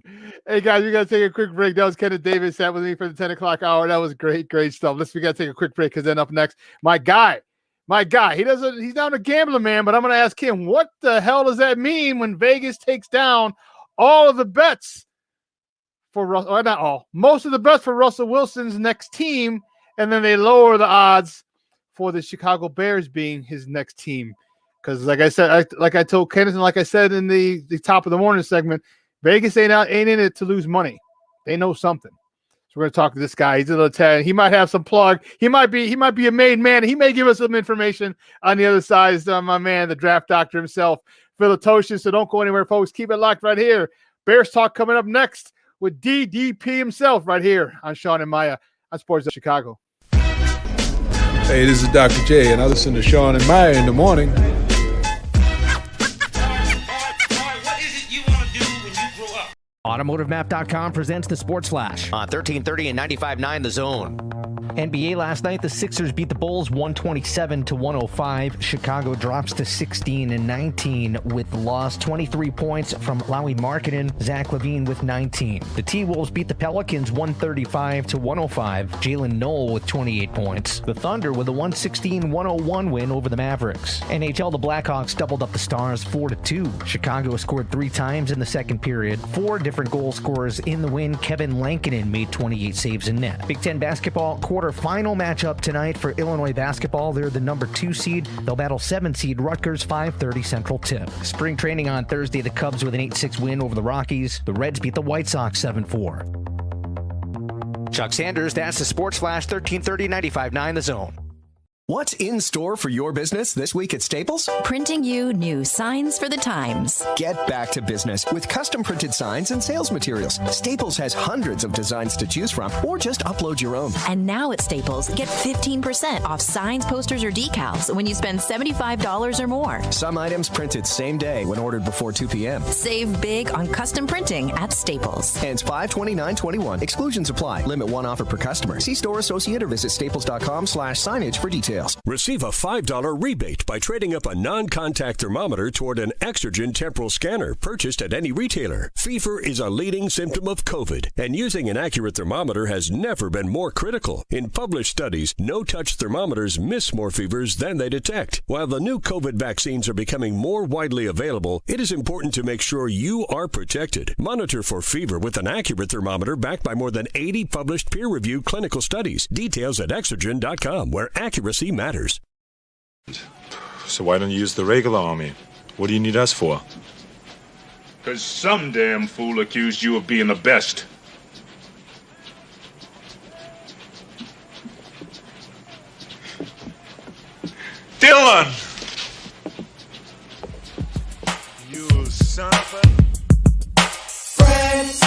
Hey guys, we gotta take a quick break. That was Kenneth Davis sat with me for the 10 o'clock hour. That was great stuff. We gotta take a quick break because then up next, my guy. He's not a gambler, man, but I'm gonna ask him what the hell does that mean when Vegas takes down all of the bets for Russell, or not all, most of the bets for Russell Wilson's next team, and then they lower the odds for the Chicago Bears being his next team. Because, like I said, like I told Kenneth, and like I said in the top of the morning segment, Vegas ain't in it to lose money. They know something. So we're gonna talk to this guy. He's a little tad. He might have some plug. He might be a made man. He may give us some information on the other side. Is my man, the draft doctor himself, Philatosian. So don't go anywhere, folks. Keep it locked right here. Bears talk coming up next with DDP himself right here on Shawn and Maya on SportsZone Chicago. Hey, this is Dr. J, and I listen to Shawn and Maya in the morning. AutomotiveMap.com presents the Sports Flash on 1330 and 95.9 The Zone. NBA last night, the Sixers beat the Bulls 127-105. Chicago drops to 16-19 with the loss. 23 points from Lauri Markkanen, Zach LaVine with 19. The T-Wolves beat the Pelicans 135-105. Jalen Noel with 28 points. The Thunder with a 116-101 win over the Mavericks. NHL, the Blackhawks doubled up the Stars 4-2. Chicago scored 3 times in the second period. 4 different goal scorers in the win. Kevin Lankinen made 28 saves in net. Big Ten basketball quarterfinal matchup tonight for Illinois basketball. They're the number 2 seed. They'll battle 7 seed Rutgers, 5:30 Central tip. Spring training on Thursday. The Cubs with an 8-6 win over the Rockies. The Reds beat the White Sox 7-4. Chuck Sanders, that's the Sports Flash, 1330 95.9 The Zone. What's in store for your business this week at Staples? Printing you new signs for the times. Get back to business with custom printed signs and sales materials. Staples has hundreds of designs to choose from, or just upload your own. And now at Staples, get 15% off signs, posters, or decals when you spend $75 or more. Some items printed same day when ordered before 2 p.m. Save big on custom printing at Staples. Ends 5/29/21. Exclusions apply. Limit 1 offer per customer. See store associate or visit staples.com/signage for details. Receive a $5 rebate by trading up a non-contact thermometer toward an Exergen temporal scanner purchased at any retailer. Fever is a leading symptom of COVID, and using an accurate thermometer has never been more critical. In published studies, no-touch thermometers miss more fevers than they detect. While the new COVID vaccines are becoming more widely available, it is important to make sure you are protected. Monitor for fever with an accurate thermometer backed by more than 80 published peer-reviewed clinical studies. Details at Exergen.com, where accuracy matters. So why don't you use the regular army? What do you need us for? Because some damn fool accused you of being the best. Dylan! You son of a... Friends.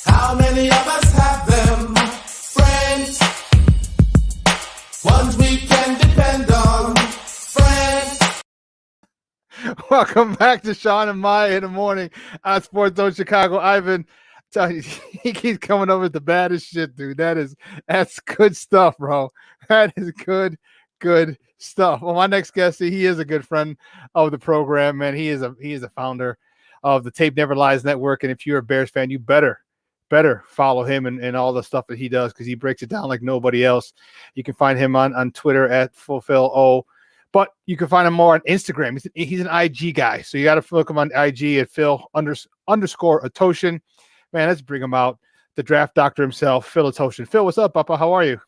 How many of us have them? Friends. Ones we can depend on. Friends. Welcome back to Shawn and Maya in the morning on SportsZone Chicago. Ivan, tell you, he keeps coming up with the baddest shit, dude. That's good stuff, bro. That is good Good stuff. Well, my next guest, he is a good friend of the program, man. He is a founder of the Tape Never Lies Network. And if you're a Bears fan, you better follow him and all the stuff that he does, because he breaks it down like nobody else. You can find him on Twitter at FulfillO, but you can find him more on Instagram. He's an IG guy, so you got to look him on IG at Phil_Atoshin. Man, let's bring him out. The draft doctor himself, Phil Atoshin. Phil, what's up, Papa? How are you?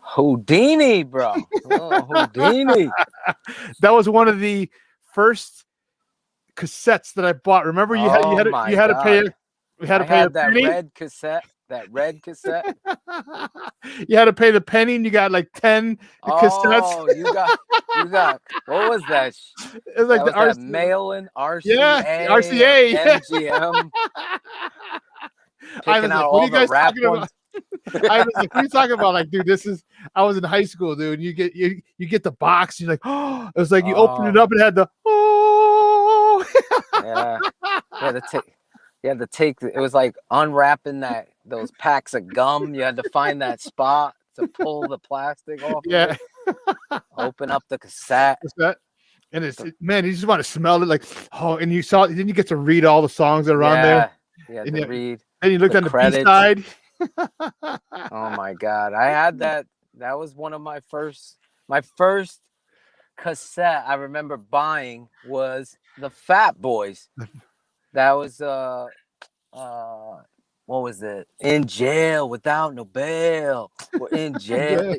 Houdini, bro. Oh, Houdini. That was one of the first cassettes that I bought. Remember, you had to pay that red cassette. That red cassette. You had to pay the penny, and you got like 10 cassettes. Oh, you got. What was that? It was like that mail-in RCA. Yeah, RCA. MGM. Picking out all the rap ones. I was like, what are you talking about? Like, dude, I was in high school, dude. You get the box. You're like, oh, it was like you opened it up and had the yeah. You had to take. It was like unwrapping those packs of gum. You had to find that spot to pull the plastic off. Yeah. Open up the cassette. And man, you just want to smell it, like, oh, and then you get to read all the songs that are on there. Yeah, to read. And you looked on the B-side. Oh my God. I had that. That was one of my first cassette I remember buying was the Fat Boys. That was what was it? In jail without no bail. We're in jail.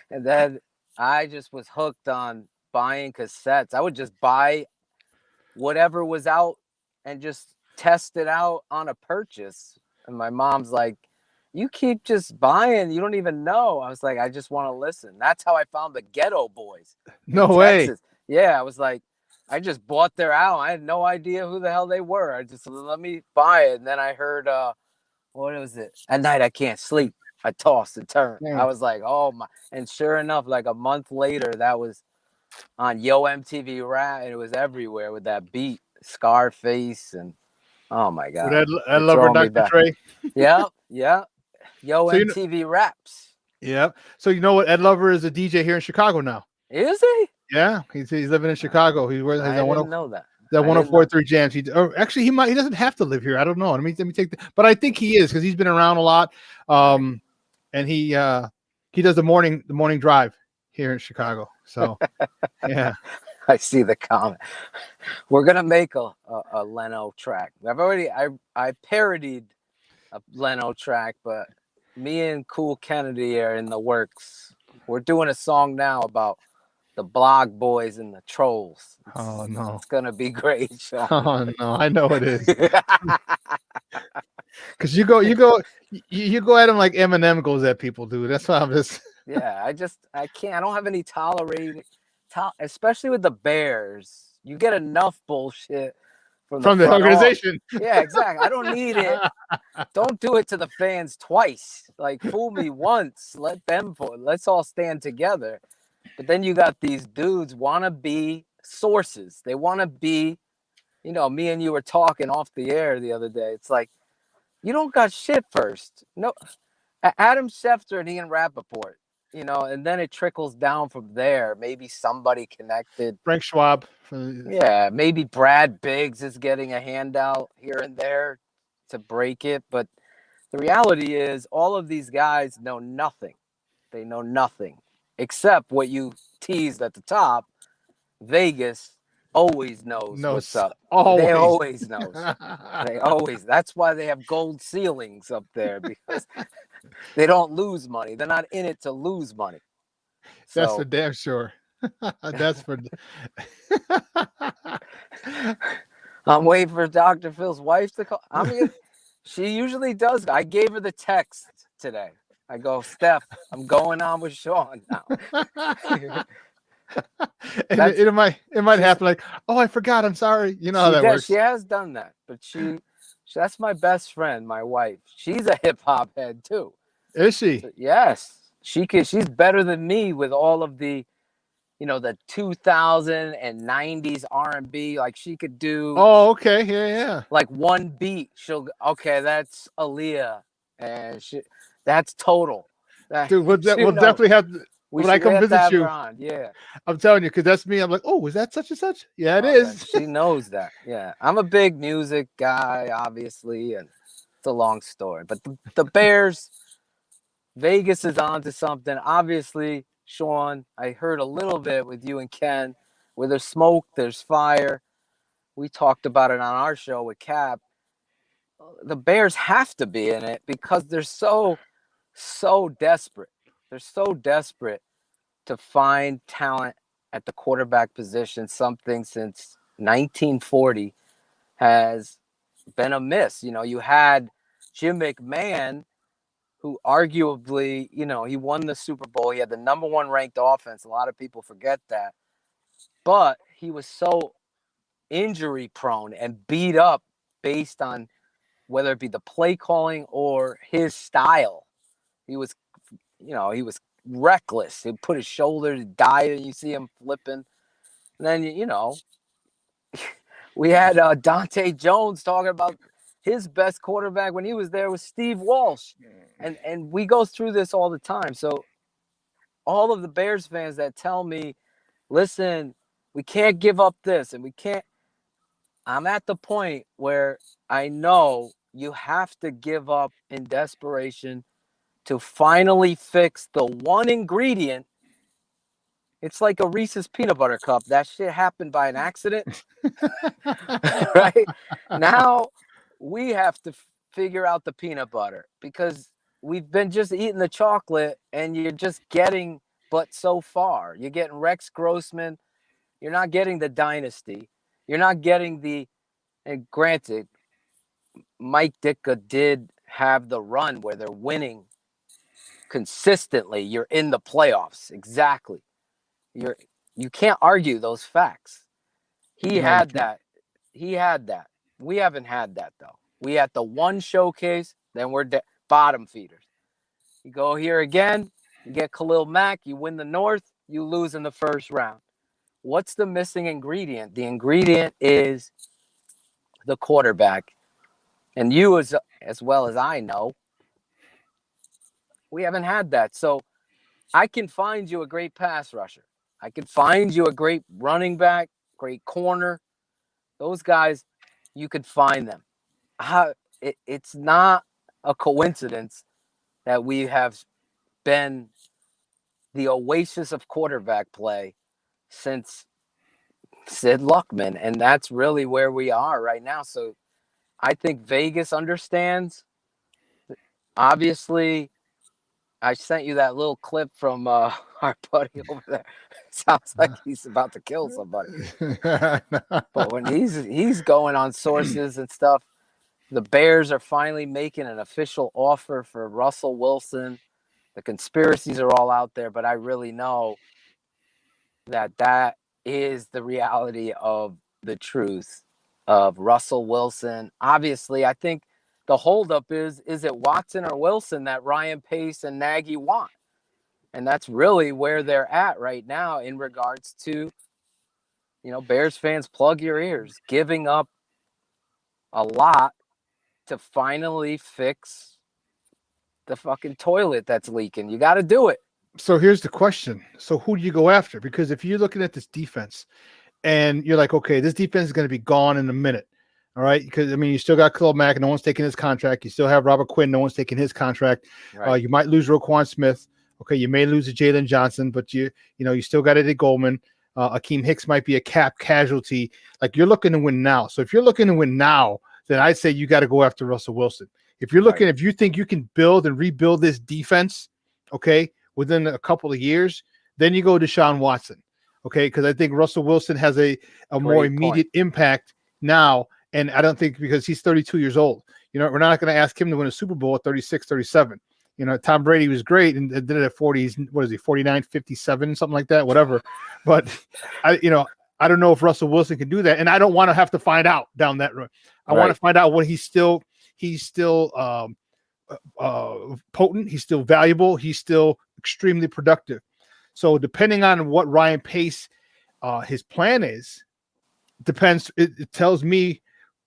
And then I just was hooked on buying cassettes. I would just buy whatever was out and just test it out on a purchase. And my mom's like, you keep just buying. You don't even know. I was like, I just want to listen. That's how I found the Ghetto Boys. No way. Texas. Yeah, I was like, I just bought their album. I had no idea who the hell they were. I just let me buy it. And then I heard, what was it? At night I can't sleep. I toss and turn. Yeah. I was like, oh my. And sure enough, like a month later, that was on Yo MTV Rap, and it was everywhere with that beat, Scarface, and oh my God. I love her, Dr. Dre. Yep. Yo MTV Raps. Yep. So you know what? Ed Lover is a DJ here in Chicago now. Is he? Yeah, he's living in Chicago. He's I didn't know that. That 104.3 Jams. He doesn't have to live here. I don't know. Let me take but I think he is, because he's been around a lot. And he does the morning drive here in Chicago. So yeah. I see the comment. We're gonna make a Leno track. I parodied a Leno track, but me and Cool Kennedy are in the works. We're doing a song now about the blog boys and the trolls. Oh no, it's gonna be great, Shawn. Oh no, I know it is. Because you go at him like Eminem goes at people, dude. That's why I'm just. Yeah, I can't. I don't have any especially with the Bears. You get enough bullshit from the organization. Yeah, exactly. I don't need it. Don't do it to the fans twice. Like, fool me once. Let's all stand together. But then you got these dudes want to be sources. They want to be, me and you were talking off the air the other day. It's like, you don't got shit first. No, Adam Schefter and Ian Rappaport, and then it trickles down from there. Maybe somebody connected. Frank Schwab. Yeah, maybe Brad Biggs is getting a handout here and there to break it. But the reality is all of these guys know nothing. They know nothing except what you teased at the top. Vegas always knows what's up. Always. They always knows. That's why they have gold ceilings up there, because they don't lose money. They're not in it to lose money. That's for damn sure. That's for. I'm waiting for Dr. Phil's wife to call. She usually does. I gave her the text today. I go, Steph, I'm going on with Shawn now. It might happen like, oh, I forgot. I'm sorry. You know how that works. She has done that, but that's my best friend, my wife. She's a hip hop head too. Is she? So, yes, she's better than me with all of the, the 2000 and 90s R&B. Like, she could do. Oh, okay, yeah. Like one beat, that's Aaliyah, and that's Total. Dude, we'll definitely have. When I come visit you, yeah. I'm telling you, because that's me. I'm like, oh, is that such and such? Yeah, it is. She knows that. Yeah, I'm a big music guy, obviously, and it's a long story. But the Bears, Vegas is onto something. Obviously, Shawn, I heard a little bit with you and Ken, where there's smoke, there's fire. We talked about it on our show with Cap. The Bears have to be in it because they're so desperate. They're so desperate to find talent at the quarterback position. Something since 1940 has been a miss. You know, you had Jim McMahon, who arguably, you know, he won the Super Bowl. He had the #1 ranked offense. A lot of people forget that. But he was so injury prone and beat up based on whether it be the play calling or his style. He was, you know, he was reckless. He'd put his shoulder to dive and you see him flipping. And then, you know, we had Dante Jones talking about his best quarterback when he was there was Steve Walsh. And we go through this all the time. So all of the Bears fans that tell me, listen, we can't give up this and we can't. I'm at the point where I know you have to give up in desperation to finally fix the one ingredient. It's like a Reese's peanut butter cup. That shit happened by an accident. Right? Now we have to figure out the peanut butter because we've been just eating the chocolate and you're just getting but so far. You're getting Rex Grossman. You're not getting the dynasty. You're not getting the, and granted, Mike Ditka did have the run where they're winning consistently. You're in the playoffs. Exactly. You can't argue those facts. He had that. He had that. We haven't had that, though. We had the one showcase, then we're bottom feeders. You go here again, you get Khalil Mack, you win the North, you lose in the first round. What's the missing ingredient? The ingredient is the quarterback. And you, as well as I know, we haven't had that. So I can find you a great pass rusher. I can find you a great running back, great corner. Those guys, you could find them. It's not a coincidence that we have been the oasis of quarterback play since Sid Luckman, and that's really where we are right now. So I think Vegas understands. Obviously, I sent you that little clip from our buddy over there. Sounds like he's about to kill somebody. But when he's going on sources and stuff, the Bears are finally making an official offer for Russell Wilson. The conspiracies are all out there, but I really know that is the reality of the truth of Russell Wilson. Obviously, I think the holdup is it Watson or Wilson that Ryan Pace and Nagy want? And that's really where they're at right now in regards to, you know, Bears fans, plug your ears, giving up a lot to finally fix the fucking toilet that's leaking. You got to do it. So here's the question. So who do you go after? Because if you're looking at this defense and you're like, okay, this defense is going to be gone in a minute. All right. Because, I mean, you still got Khalil Mack. No one's taking his contract. You still have Robert Quinn. No one's taking his contract. Right. You might lose Roquan Smith. Okay. You may lose a Jalen Johnson, but you still got Eddie Goldman. Akeem Hicks might be a cap casualty. Like, you're looking to win now. So if you're looking to win now, then I'd say you got to go after Russell Wilson. If you're looking, if you think you can build and rebuild this defense, okay, within a couple of years, then you go to Deshaun Watson, okay? Because I think Russell Wilson has a more immediate impact now, and I don't think because he's 32 years old. You know, we're not going to ask him to win a Super Bowl at 36, 37. You know, Tom Brady was great and did it at 40. What is he, 49, 57, something like that, whatever. But, I don't know if Russell Wilson can do that, and I don't want to have to find out down that road. I want to find out when he's still potent, he's still valuable, he's still extremely productive. So depending on what Ryan Pace his plan is, depends. It tells me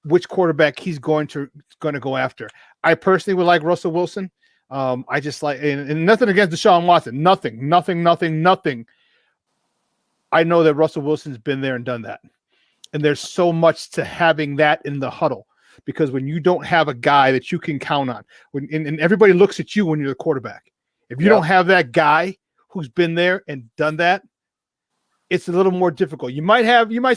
which quarterback he's going to go after. I personally would like Russell Wilson. I just like, and nothing against Deshaun Watson, nothing. I know that Russell Wilson's been there and done that. And there's so much to having that in the huddle, because when you don't have a guy that you can count on, and everybody looks at you when you're the quarterback, if you don't have that guy who's been there and done that, it's a little more difficult. You might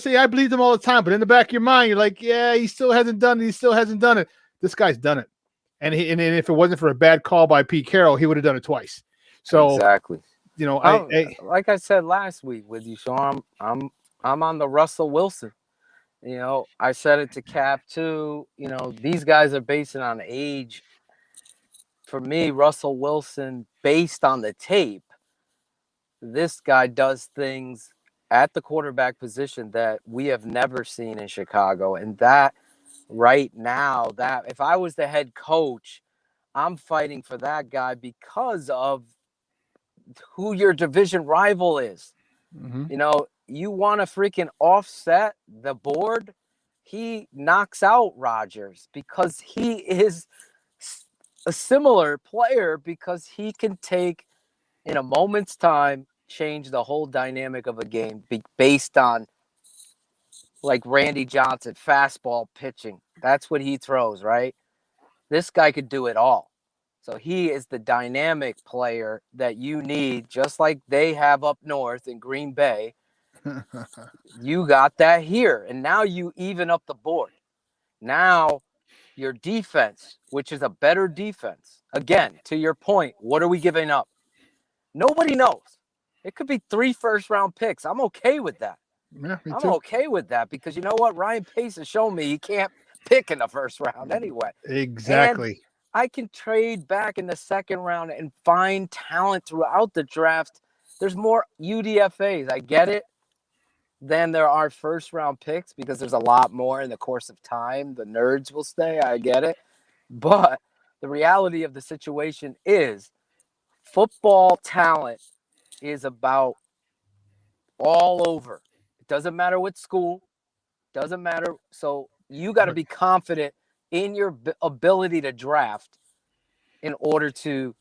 say, I believe him all the time, but in the back of your mind, you're like, yeah, he still hasn't done it. This guy's done it. And if it wasn't for a bad call by Pete Carroll, he would have done it twice. So exactly. You know, like I said last week with you, Shawn, I'm on the Russell Wilson. You know, I said it to Cap too. You know, these guys are based on age. For me, Russell Wilson, based on the tape, this guy does things at the quarterback position that we have never seen in Chicago. And that right now, that if I was the head coach, I'm fighting for that guy because of who your division rival is. Mm-hmm. You know, you want to freaking offset the board. He knocks out Rodgers because he is a similar player, because he can take, in a moment's time, change the whole dynamic of a game based on, like Randy Johnson, fastball pitching. That's what he throws, right? This guy could do it all. So he is the dynamic player that you need, just like they have up north in Green Bay. You got that here. And now you even up the board. Now your defense, which is a better defense. Again, to your point, what are we giving up? Nobody knows. It could be 3 first-round picks. I'm okay with that. Yeah, me I'm too. okay with that, because you know what? Ryan Pace has shown me he can't pick in the first round anyway. Exactly. And I can trade back in the second round and find talent throughout the draft. There's more UDFAs. I get it. Than there are first-round picks, because there's a lot more in the course of time. The nerds will stay. I get it. But the reality of the situation is football talent is about all over. It doesn't matter what school. Doesn't matter. So you got to be confident in your ability to draft in order to,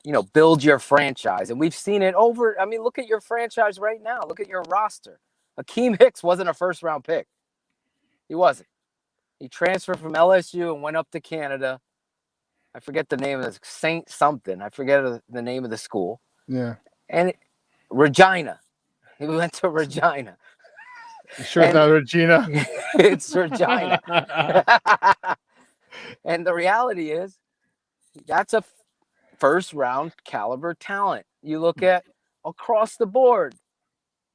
you know, build your franchise. And we've seen it over. I mean, look at your franchise right now. Look at your roster. Akeem Hicks wasn't a first-round pick. He wasn't. He transferred from LSU and went up to Canada. I forget the name of the Saint something. I forget the name of the school. Yeah. And Regina. He went to Regina. Sure, it's not Regina. It's Regina. And the reality is, that's a first-round caliber talent. You look at across the board.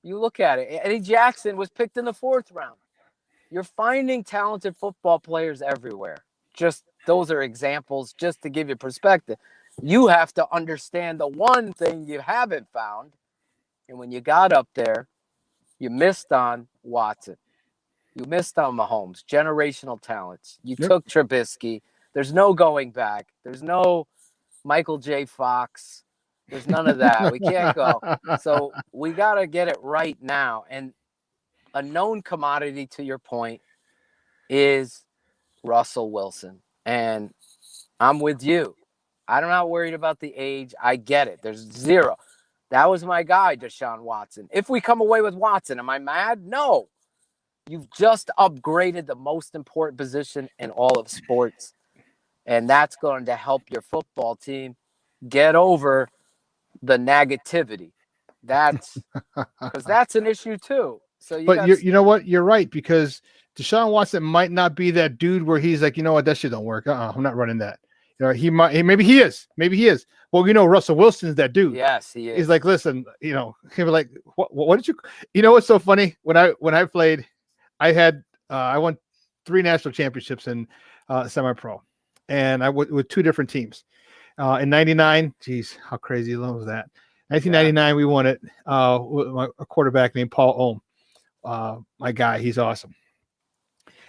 You look at it. Eddie Jackson was picked in the 4th round. You're finding talented football players everywhere. Just those are examples just to give you perspective. You have to understand the one thing you haven't found. And when you got up there, you missed on Watson. You missed on Mahomes. Generational talents. You took Trubisky. There's no going back. There's no Michael J. Fox. There's none of that. We can't go. So we got to get it right now. And a known commodity, to your point, is Russell Wilson. And I'm with you. I'm not worried about the age. I get it. There's zero. That was my guy, Deshaun Watson. If we come away with Watson, am I mad? No. You've just upgraded the most important position in all of sports. And that's going to help your football team get over the negativity. That's because that's an issue too. So you know what? You're right, because Deshaun Watson might not be that dude where he's like, you know what, that shit don't work. I'm not running that. You know, he might. Maybe he is. Well, you know, Russell Wilson's that dude. Yes, he is. He's like, listen, you know, he'll be like, what did you? You know what's so funny? When I played, I won 3 national championships in semi-pro, and I went with 2 different teams. In '99, geez, how crazy was that? 1999, we won it with a quarterback named Paul Ohm. My guy, he's awesome.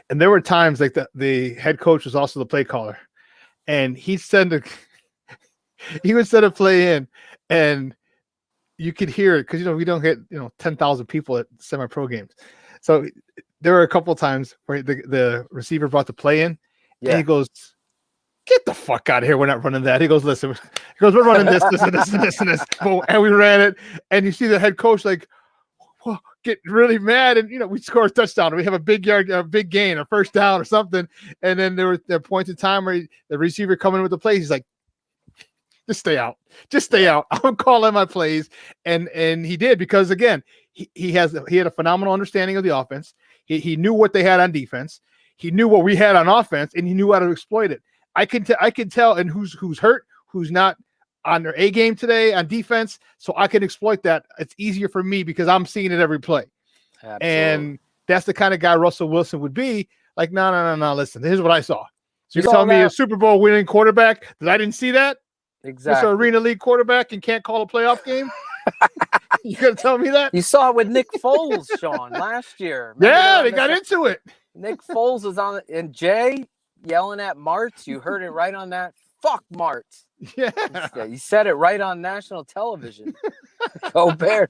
And there were times like the head coach was also the play caller, and he would send a play in, and you could hear it because, you know, we don't get, you know, 10,000 people at semi-pro games. So there were a couple of times where the receiver brought the play in, and he goes, get the fuck out of here. We're not running that. He goes, listen, we're running this, and this. And we ran it. And you see the head coach like, whoa, get really mad. And, we score a touchdown. We have a big gain, a first down or something. And then there were points in time where the receiver coming with the plays. He's like, just stay out. I'm calling my plays. And he did, because again, he had a phenomenal understanding of the offense. He knew what they had on defense. He knew what we had on offense, and he knew how to exploit it. I can tell and who's hurt, who's not on their A game today on defense, so I can exploit that. It's easier for me because I'm seeing it every play. Absolutely. And that's the kind of guy Russell Wilson would be. Like, no. Listen, here's what I saw. So you're telling me a Super Bowl winning quarterback that I didn't see that? Exactly. It's an Arena League quarterback and can't call a playoff game? You gonna tell me that? You saw it with Nick Foles, Shawn, last year. Remember they got into it. Nick Foles was on, and Jay yelling at Martz. You heard it right on that. Fuck Martz. Yeah. You said it right on national television. Go Bears.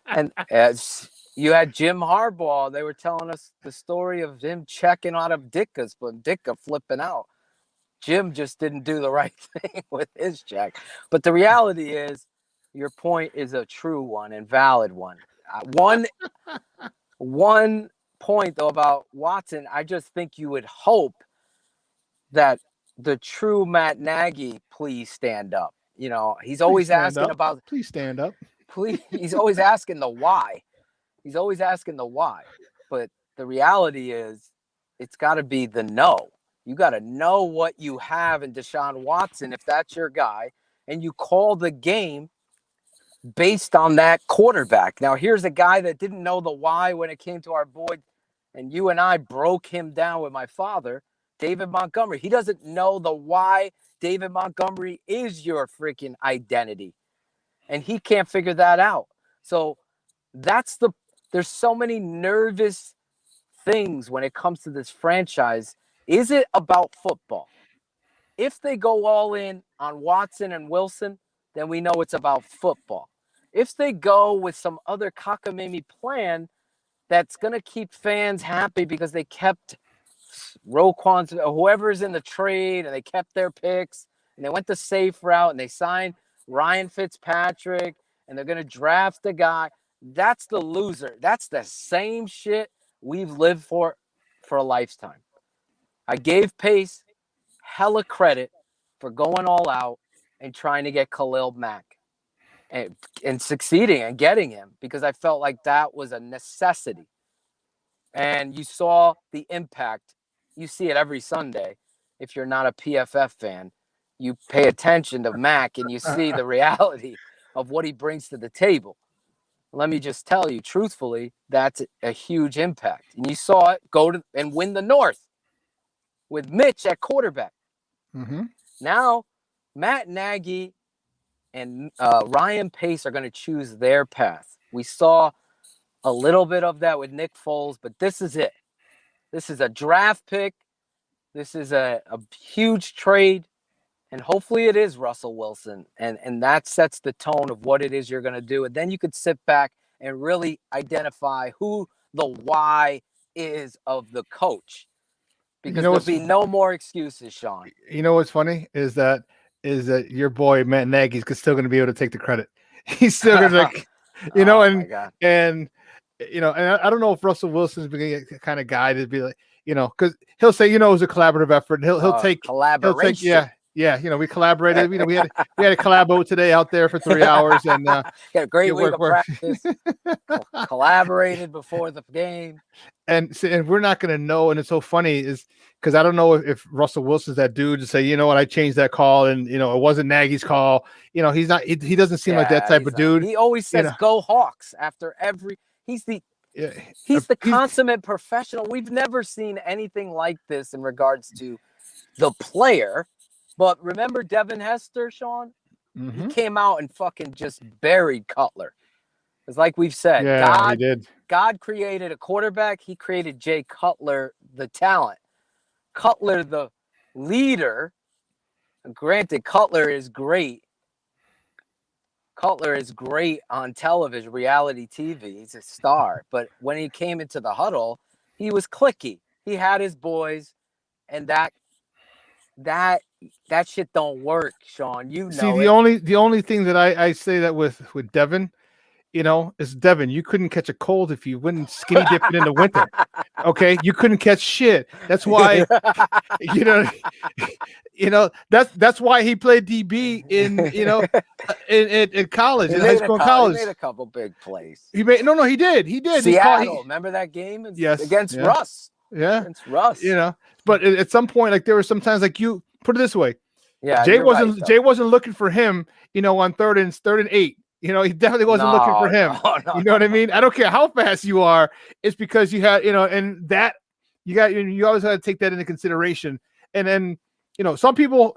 And as you had Jim Harbaugh, they were telling us the story of him checking out of Ditka's, but Ditka flipping out. Jim just didn't do the right thing with his check. But the reality is, your point is a true one and valid one. One point, though, about Watson, I just think you would hope that the true Matt Nagy, please stand up. He's always asking about. Please stand up. Please, he's always asking the why. But the reality is, it's got to be the no. You got to know what you have in Deshaun Watson if that's your guy, and you call the game based on that quarterback. Now, here's a guy that didn't know the why when it came to our boy, and you and I broke him down with my father, David Montgomery. He doesn't know the why David Montgomery is your freaking identity, and he can't figure that out. So there's so many nervous things when it comes to this franchise. Is it about football? If they go all in on Watson and Wilson, then we know it's about football. If they go with some other cockamamie plan that's going to keep fans happy because they kept Roquan's, whoever's in the trade, and they kept their picks, and they went the safe route, and they signed Ryan Fitzpatrick, and they're going to draft the guy, that's the loser. That's the same shit we've lived for a lifetime. I gave Pace hella credit for going all out and trying to get Khalil Mack and succeeding and getting him, because I felt like that was a necessity. And you saw the impact. You see it every Sunday. If you're not a PFF fan, you pay attention to Mack and you see the reality of what he brings to the table. Let me just tell you, truthfully, that's a huge impact. And you saw it go to and win the North with Mitch at quarterback. Mm-hmm. Now, Matt Nagy and Ryan Pace are going to choose their path. We saw a little bit of that with Nick Foles, but this is it. This is a draft pick. This is a huge trade. And hopefully it is Russell Wilson. And that sets the tone of what it is you're going to do. And then you could sit back and really identify who the why is of the coach. Because there'll be no more excuses, Shawn. You know what's funny is that your boy Matt Nagy's still going to be able to take the credit. He's still going to, and I don't know if Russell Wilson's the kind of guy to be like, because he'll say, it was a collaborative effort. And he'll take collaboration. Yeah, we collaborated. We had a collabo today out there for 3 hours, and got a great week of practice. Collaborated before the game, and we're not going to know. And it's so funny is because I don't know if Russell Wilson's that dude to say, you know what, I changed that call, and it wasn't Nagy's call. He's not. He doesn't seem like that type of dude. He always says, "Go Hawks!" after every. He's the consummate professional. We've never seen anything like this in regards to the player. But remember Devin Hester, Shawn? Mm-hmm. He came out and fucking just buried Cutler. It's like we've said. Yeah, he did. God created a quarterback. He created Jay Cutler, the talent. Cutler, the leader. Granted, Cutler is great. Cutler is great on television, reality TV. He's a star. But when he came into the huddle, he was cliquey. He had his boys, and that that shit don't work, Shawn. You know. See, the only thing that I say that with Devin, is Devin. You couldn't catch a cold if you went skinny dipping in the winter. Okay, you couldn't catch shit. That's why, that's why he played DB in college, in high school and college. He made a couple big plays. He did. Seattle, remember that game? Yes, against Russ. Yeah, against Russ. But at some point, like there were sometimes like you put it this way. Yeah, Jay wasn't looking for him. On third and 8. He definitely wasn't looking for him. No, you know what I mean? I don't care how fast you are. It's because you had, and that you always got to take that into consideration. And then, some people,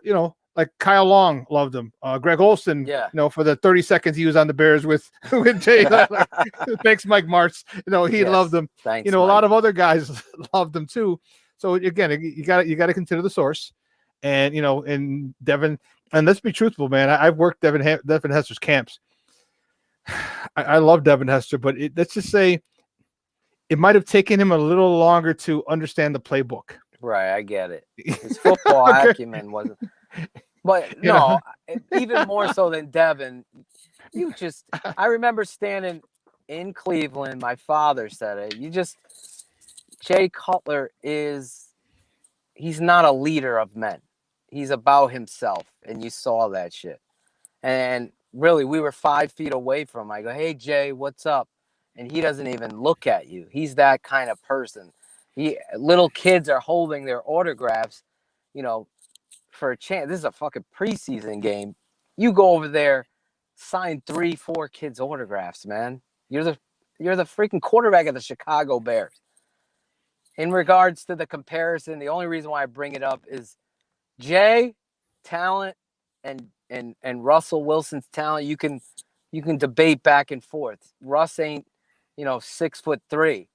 like Kyle Long loved him. Greg Olson, for the 30 seconds he was on the Bears with Jay. Thanks, Mike Martz. He loved him. Thanks, a lot of other guys loved him too. So again, you got to consider the source. And and Devin, and let's be truthful, man. I've worked Devin Hester's camps. I love Devin Hester, but let's just say it might have taken him a little longer to understand the playbook. Right, I get it. His football acumen wasn't, but even more so than Devin. I remember standing in Cleveland. My father said it. Jay Cutler he's not a leader of men. He's about himself, and you saw that shit. And really, we were 5 feet away from him. I go, "Hey, Jay, what's up?" And he doesn't even look at you. He's that kind of person. Little kids are holding their autographs, for a chance. This is a fucking preseason game. You go over there, sign 3-4 kids' autographs, man. You're the freaking quarterback of the Chicago Bears. In regards to the comparison, the only reason why I bring it up is Jay, talent, and Russell Wilson's talent. You can debate back and forth. Russ ain't 6'3",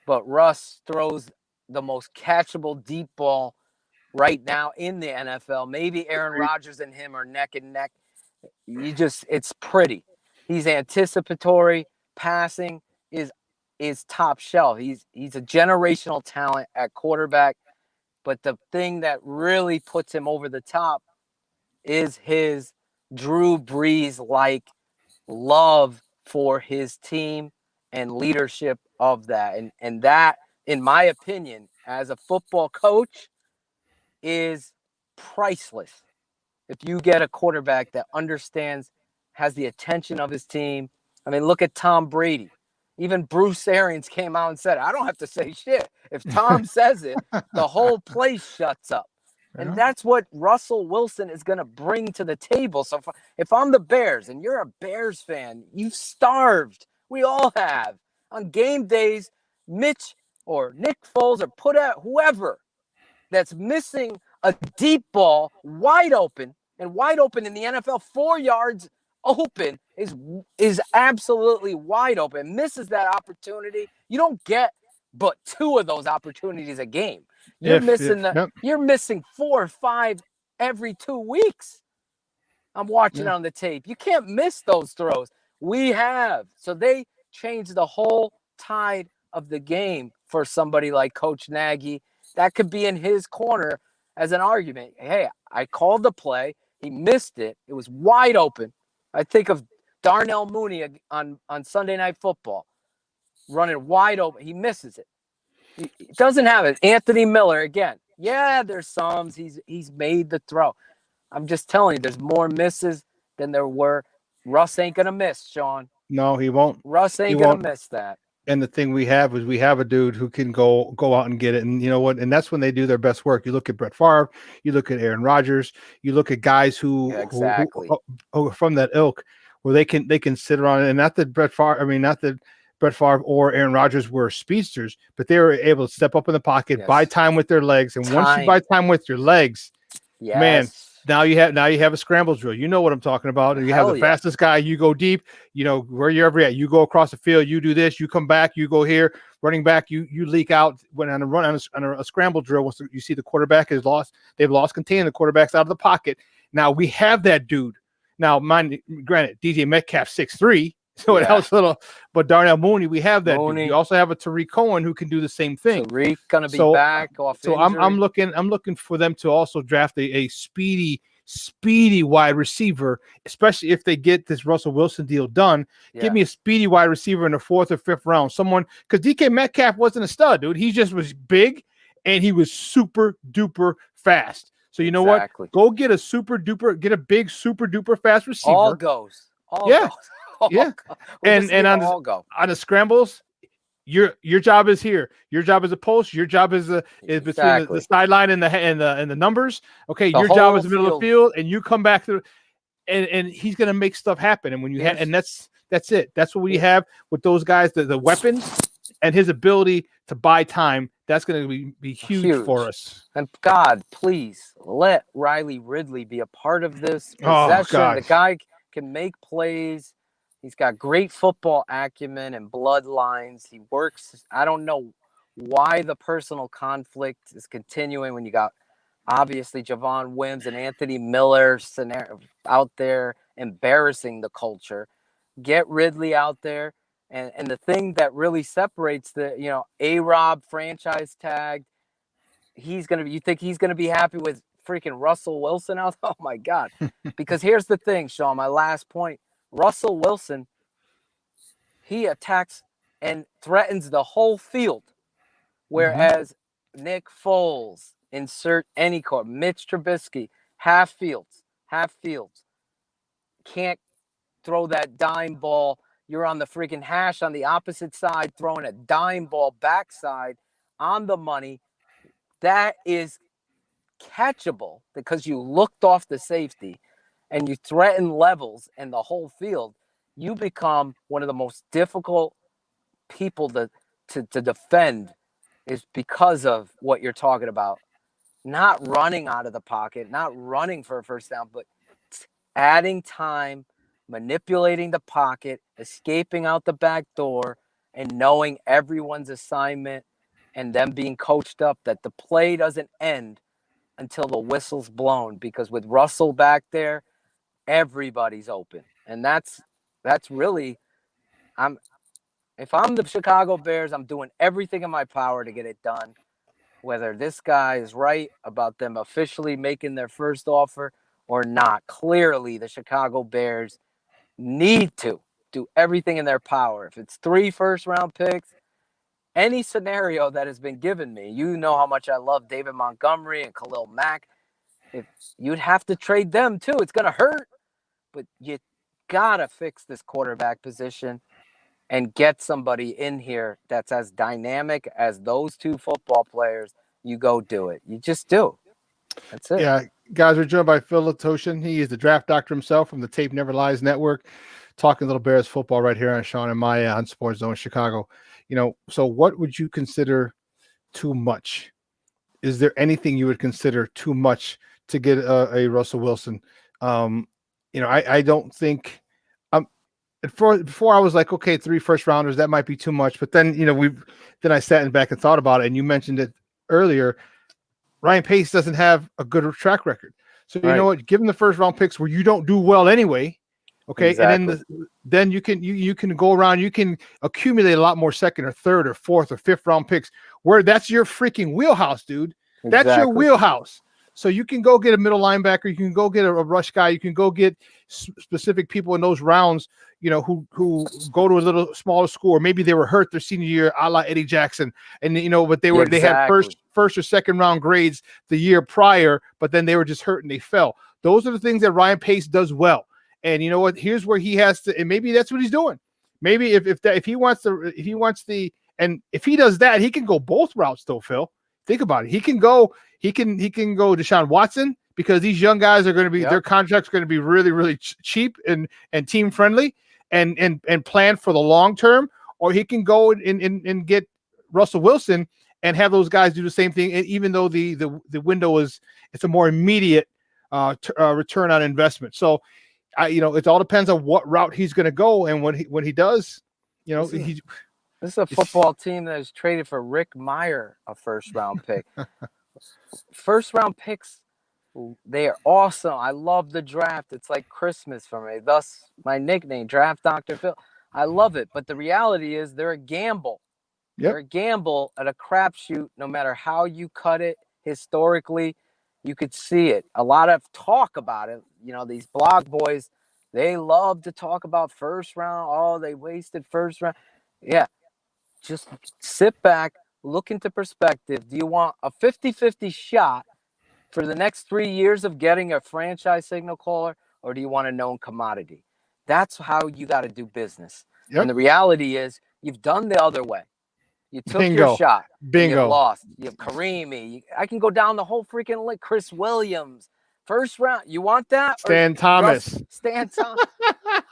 but Russ throws the most catchable deep ball right now in the NFL. Maybe Aaron Rodgers and him are neck and neck. It's pretty. He's anticipatory. Passing is top shelf. He's a generational talent at quarterback. But the thing that really puts him over the top is his Drew Brees-like love for his team and leadership of that. And that, in my opinion, as a football coach, is priceless. If you get a quarterback that understands, has the attention of his team. I mean, look at Tom Brady. Even Bruce Arians came out and said, "I don't have to say shit. If Tom says it, the whole place shuts up." And that's what Russell Wilson is going to bring to the table. So if I'm the Bears and you're a Bears fan, you've starved. We all have. On game days, Mitch or Nick Foles or put out whoever that's missing a deep ball wide open in the NFL, 4 yards open is absolutely wide open. Misses that opportunity. You don't get but 2 of those opportunities a game. You're missing 4 or 5 every 2 weeks. I'm watching on the tape. You can't miss those throws. We have. So they changed the whole tide of the game for somebody like Coach Nagy. That could be in his corner as an argument. Hey, I called the play. He missed it. It was wide open. I think of Darnell Mooney on Sunday Night Football running wide open. He misses it. He doesn't have it. Anthony Miller, again. Yeah, there's some. He's made the throw. I'm just telling you, there's more misses than there were. Russ ain't going to miss, Shawn. No, he won't. Russ ain't going to miss that. And the thing we have is we have a dude who can go out and get it. And you know what? And that's when they do their best work. You look at Brett Favre, you look at Aaron Rodgers, you look at guys who from that ilk where they can sit around, and not that Brett Favre or Aaron Rodgers were speedsters, but they were able to step up in the pocket, buy time with their legs. And once you buy time with your legs, man, now you have a scramble drill. You know what I'm talking about. And you have the fastest guy. You go deep. Where you're ever at. You go across the field. You do this. You come back. You go here. Running back. You leak out when on a run on a scramble drill. Once you see the quarterback is lost, they've lost containing the quarterbacks out of the pocket. Now we have that dude. Now, granted, DJ Metcalf 6'3", So it Yeah. helps a little. But Darnell Mooney, we have that. Mooney. You also have a Tariq Cohen who can do the same thing. Tariq gonna be back off So injury. I'm looking for them to also draft a speedy wide receiver, especially if they get this Russell Wilson deal done. Yeah. Give me a speedy wide receiver in the 4th or 5th round. Someone, because DK Metcalf wasn't a stud, dude. He just was big and he was super duper fast. So you know Exactly. what? Go get a big super duper fast receiver. All goes. All Yeah. goes. All Yeah. goes. We'll just And leave on them all go. the scrambles, your job is here. Your job is a post. Your job is between Exactly. the sideline and the numbers. Okay, The your job whole is the middle of the field, and you come back through, and he's gonna make stuff happen. And when you have, and that's it. That's what we have with those guys. The weapons and his ability to buy time. That's gonna be huge for us. And God, please let Riley Ridley be a part of this Oh, possession. gosh. The guy can make plays. He's got great football acumen and bloodlines. He works. I don't know why the personal conflict is continuing when you got obviously Javon Wims and Anthony Miller out there embarrassing the culture. Get Ridley out there. And the thing that really separates the, A-Rob franchise tag, you think he's going to be happy with freaking Russell Wilson out? Oh my God. Because here's the thing, Shawn, my last point. Russell Wilson, he attacks and threatens the whole field. Whereas Nick Foles, insert any court, Mitch Trubisky, half fields, can't throw that dime ball. You're on the freaking hash on the opposite side, throwing a dime ball backside on the money. That is catchable because you looked off the safety and you threaten levels and the whole field. You become one of the most difficult people to defend is because of what you're talking about. Not running out of the pocket, not running for a first down, but adding time, manipulating the pocket, escaping out the back door, and knowing everyone's assignment and them being coached up that the play doesn't end until the whistle's blown. Because with Russell back there, everybody's open. And that's really, if I'm the Chicago Bears, I'm doing everything in my power to get it done. Whether this guy is right about them officially making their first offer or not. Clearly, the Chicago Bears need to do everything in their power. If it's 3 first-round picks, any scenario that has been given me, you know how much I love David Montgomery and Khalil Mack. If you'd have to trade them too, it's going to hurt. But you got to fix this quarterback position and get somebody in here that's as dynamic as those 2 football players. You go do it. You just do. That's it. Yeah, guys, we're joined by Phil Latoshan. He is the draft doctor himself from the Tape Never Lies Network, talking little Bears football right here on Shawn and Maya on SportsZone Chicago. So what would you consider too much? Is there anything you would consider too much to get a Russell Wilson? I don't think. Before I was like, okay, 3 first rounders, that might be too much. But then, then I sat back and thought about it, and you mentioned it earlier. Ryan Pace doesn't have a good track record. So you know what? Give him the first round picks where you don't do well anyway. Okay. Exactly. And then you can go around, you can accumulate a lot more 2nd or 3rd or 4th or 5th round picks where that's your freaking wheelhouse, dude. That's your wheelhouse. So you can go get a middle linebacker. You can go get a rush guy. You can go get specific people in those rounds, who go to a little smaller school, or maybe they were hurt their senior year, a la Eddie Jackson, and but they had first or 2nd round grades the year prior, but then they were just hurt and they fell. Those are the things that Ryan Pace does well. And you know what? Here's where he has to, and maybe that's what he's doing. Maybe if he does that, he can go both routes though, Phil. Think about it. He can go Deshaun Watson, because these young guys are going to be, their contracts are going to be really, really cheap and team friendly and plan for the long term. Or he can go and get Russell Wilson and have those guys do the same thing. And even though the window it's a more immediate return on investment. So it all depends on what route he's going to go. And when he does, this is a football team that has traded for Rick Meyer, a first-round pick. First-round picks, they are awesome. I love the draft. It's like Christmas for me. Thus, my nickname, Draft Dr. Phil. I love it. But the reality is they're a gamble. Yep. They're a gamble at a crapshoot, no matter how you cut it historically. You could see it. A lot of talk about it. You know, these blog boys, they love to talk about first round. Oh, they wasted first round. Yeah. Just sit back, look into perspective. Do you want a 50-50 shot for the next 3 years of getting a franchise signal caller, or do you want a known commodity? That's how you got to do business. Yep. And the reality is you've done the other way. You took your Bingo. shot. Bingo. You lost. You have Kareem. I can go down the whole freaking list. Chris Williams. First round. You want that? Stan Thomas. Stan Thomas.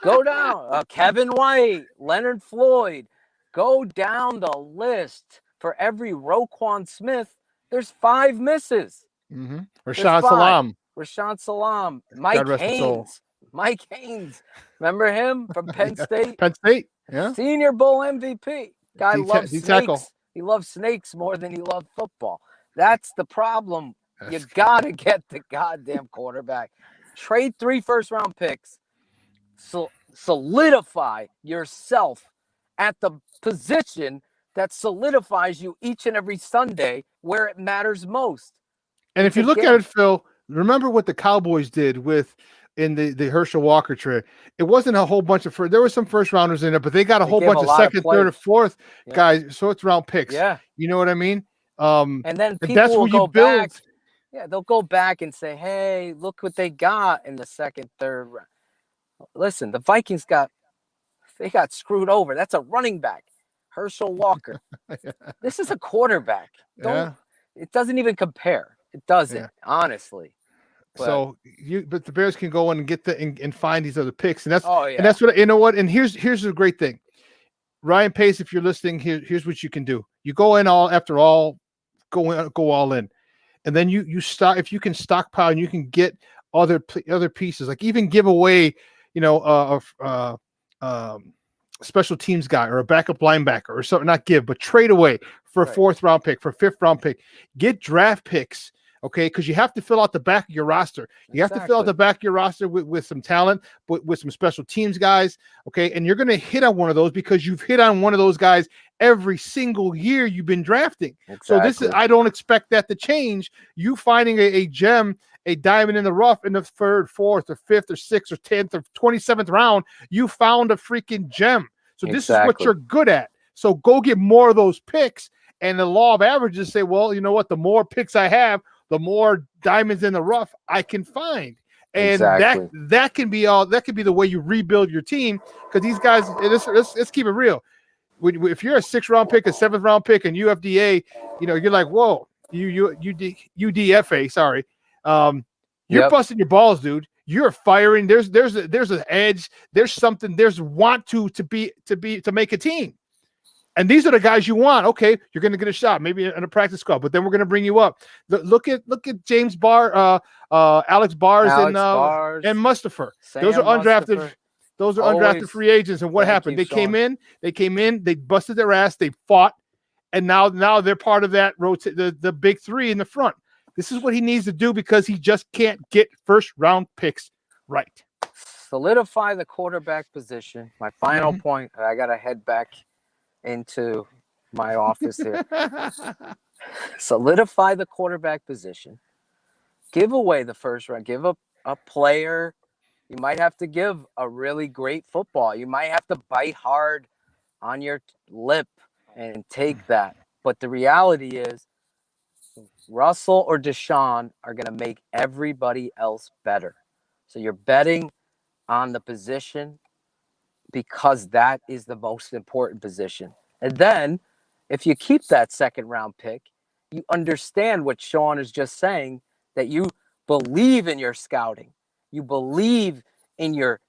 Go down. Kevin White. Leonard Floyd. Go down the list. For every Roquan Smith, there's 5 misses. Mm-hmm. Rashawn Salam. Mike Haynes. Mike Haynes. Remember him from Penn State? Penn State. Yeah. Senior Bowl MVP. Guy loves snakes. Tackle. He loves snakes more than he loved football. That's the problem. You got to get the goddamn quarterback. Trade 3 first-round picks. Solidify yourself at the position that solidifies you each and every Sunday where it matters most. And if you look at it, Phil, remember what the Cowboys did in the Herschel Walker trade. It wasn't a whole bunch of there were some first rounders in it, but they got a whole bunch of second, third, or fourth guys, fourth round picks. Yeah. You know what I mean? And then people that's will where go you build. back. Yeah, they'll go back and say, hey, look what they got in the second, third round. Listen, the Vikings got screwed over. That's a running back. Herschel Walker. This is a quarterback. It doesn't even compare. It doesn't, honestly. But the Bears can go in and get and find these other picks, and that's and that's what you know. What and here's the great thing, Ryan Pace. If you're listening, here's what you can do. You go in go all in, and then you stock. If you can stockpile and you can get other pieces, like even give away, special teams guy or a backup linebacker or something. Not give, but trade away for a 4th round pick, for a 5th round pick. Get draft picks. Okay, because you have to fill out the back of your roster. You have to fill out the back of your roster with some talent, with some special teams guys. Okay, and you're going to hit on one of those because you've hit on one of those guys every single year you've been drafting. So I don't expect that to change. You finding a gem, a diamond in the rough in the 3rd, 4th, or 5th, or 6th, or 10th, or 27th round, you found a freaking gem. So this is what you're good at. So go get more of those picks. And the law of averages say, well, you know what? The more picks I have, the more diamonds in the rough I can find. And that can be the way you rebuild your team. Because these guys, let's keep it real. If you're a 6th round pick, a 7th round pick, and UFDA, you're like, whoa, UDFA, sorry. You're busting your balls, dude. You're firing. There's an edge. There's something. There's want to make a team. And these are the guys you want. Okay, you're going to get a shot, maybe in a practice squad, but then we're going to bring you up. Look at James Barr, Alex Bars, and Mustafa. Those are undrafted. Mustafa. Those are undrafted free agents. And what happened? They came in. They busted their ass. They fought, and now they're part of that the big 3 in the front. This is what he needs to do because he just can't get first round picks right. Solidify the quarterback position. My final point. I got to head back into my office here. Solidify the quarterback position. Give away the first round. Give up a player. You might have to give a really great football. You might have to bite hard on your lip and take that. But the reality is Russell or Deshaun are going to make everybody else better. So you're betting on the position because that is the most important position. And then if you keep that 2nd round pick, you understand what Shawn is just saying, that you believe in your scouting. You believe in your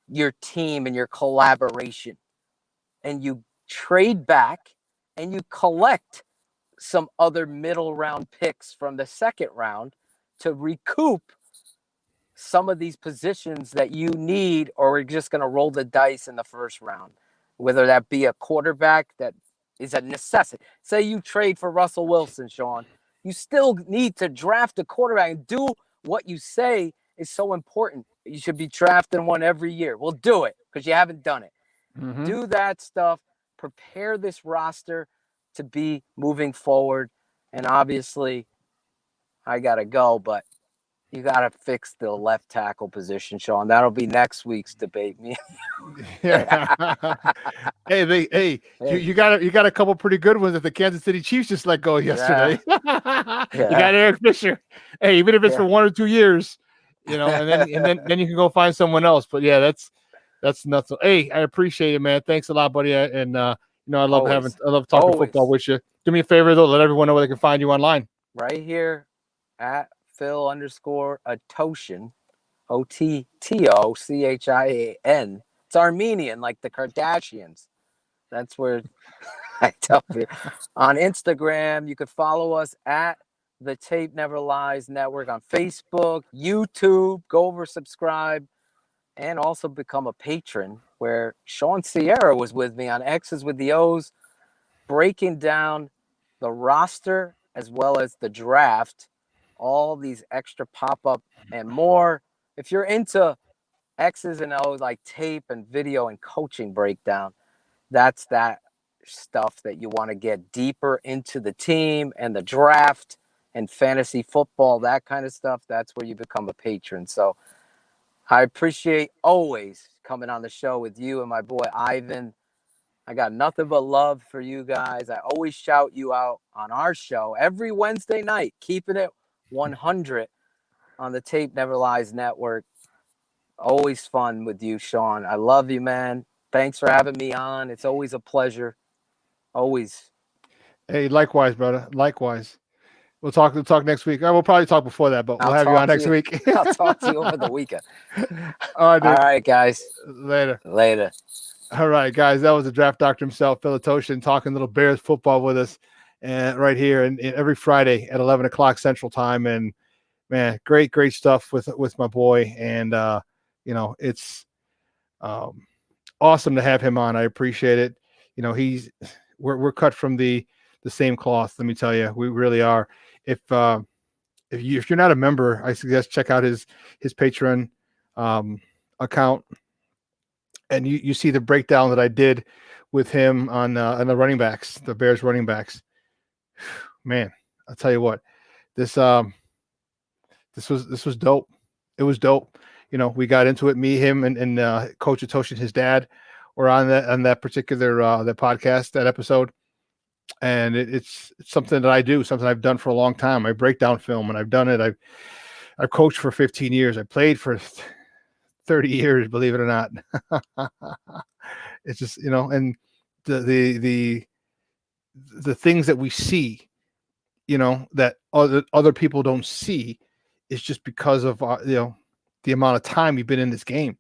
team and your collaboration. And you trade back and you collect some other middle round picks from the 2nd round to recoup some of these positions that you need, or we're just going to roll the dice in the 1st round, whether that be a quarterback that is a necessity. Say you trade for Russell Wilson, Shawn, you still need to draft a quarterback and do what you say is so important. You should be drafting one every year. We'll do it because you haven't done it. Do that stuff. Prepare this roster to be moving forward. And obviously, I got to go, but you got to fix the left tackle position, Shawn. That'll be next week's debate. Yeah. You got a couple pretty good ones that the Kansas City Chiefs just let go yesterday. You got Eric Fisher. Hey, even if it's for 1 or 2 years, and then you can go find someone else. But yeah, that's nuts. Hey, I appreciate it, man. Thanks a lot, buddy. And I love talking football with you. Do me a favor though, let everyone know where they can find you online. Right here at Phil_Atoshin, OTTOCHIAN. It's Armenian, like the Kardashians. That's where I tell you. On Instagram, you could follow us at the Tape Never Lies Network on Facebook, YouTube. Go over, subscribe, and also become a patron, where Shawn Sierra was with me on X's with the O's, breaking down the roster as well as the draft, all these extra pop-up and more. If you're into X's and O's, like tape and video and coaching breakdown, that's that stuff that you want to get deeper into the team and the draft and fantasy football, that kind of stuff. That's where you become a patron. So I appreciate always coming on the show with you and my boy Ivan. I got nothing but love for you guys. I always shout you out on our show every Wednesday night, keeping it 100 on the Tape Never Lies Network. Always fun with you, Shawn. I love you, man. Thanks for having me on. It's always a pleasure. Always. Hey, likewise, brother. Likewise. We'll talk next week. We'll probably talk before that, but we'll have you on next week. I'll talk to you over the weekend. All right, dude. All right, guys. Later. All right, guys. That was the draft doctor himself, Phil Atoshin, talking little Bears football with us, and right here and every Friday at 11 o'clock Central Time. And man, great stuff with my boy. And it's awesome to have him on. I appreciate it. We're cut from the same cloth. Let me tell you, we really are. If you're not a member, I suggest check out his Patreon account, and you see the breakdown that I did with him on the running backs, the Bears running backs. Man, I'll tell you what, this was dope. It was dope. We got into it. Me, him, and Coach Atoshin, his dad, were on that particular the podcast, that episode. And it's something that I do, something I've done for a long time. I break down film, and I've done it. I've coached for 15 years. I played for 30 years, believe it or not. It's just, and the things that we see, that other people don't see, is just because of the amount of time you've been in this game.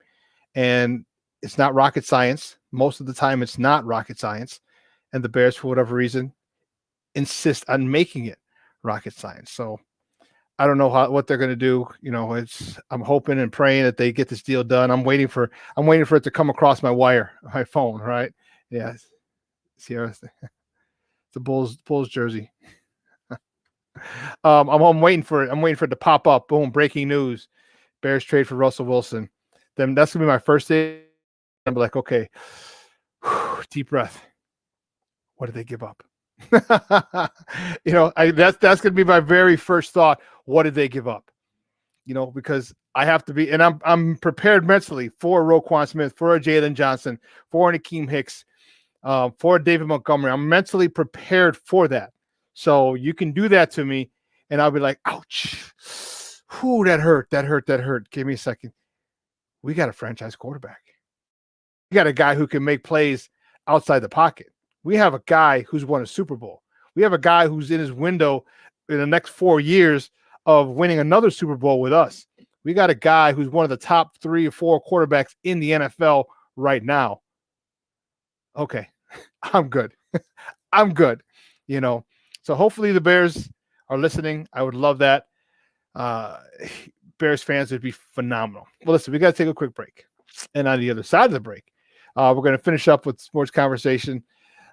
And it's not rocket science. Most of the time it's not rocket science. And the Bears, for whatever reason, insist on making it rocket science. So I don't know what they're going to do. I'm hoping and praying that they get this deal done. I'm waiting for it to come across my phone. Right? Yeah. Sierra, the Bulls jersey. I'm waiting for it. I'm waiting for it to pop up. Boom! Breaking news: Bears trade for Russell Wilson. Then that's gonna be my first day. I'm like, okay, deep breath. What did they give up? That's gonna be my very first thought. What did they give up? Because I have to be, and I'm prepared mentally for Roquan Smith, for a Jalen Johnson, for an Akeem Hicks, for David Montgomery. I'm mentally prepared for that. So you can do that to me, and I'll be like, ouch. Whew, that hurt. Give me a second. We got a franchise quarterback. We got a guy who can make plays outside the pocket. We have a guy who's won a Super Bowl. We have a guy who's in his window in the next 4 years of winning another Super Bowl with us. We got a guy who's one of the top 3 or 4 quarterbacks in the NFL right now. Okay, I'm good. I'm good. So hopefully the Bears are listening. I would love that. Bears fans would be phenomenal. Well, listen, we got to take a quick break. And on the other side of the break, we're going to finish up with sports conversation.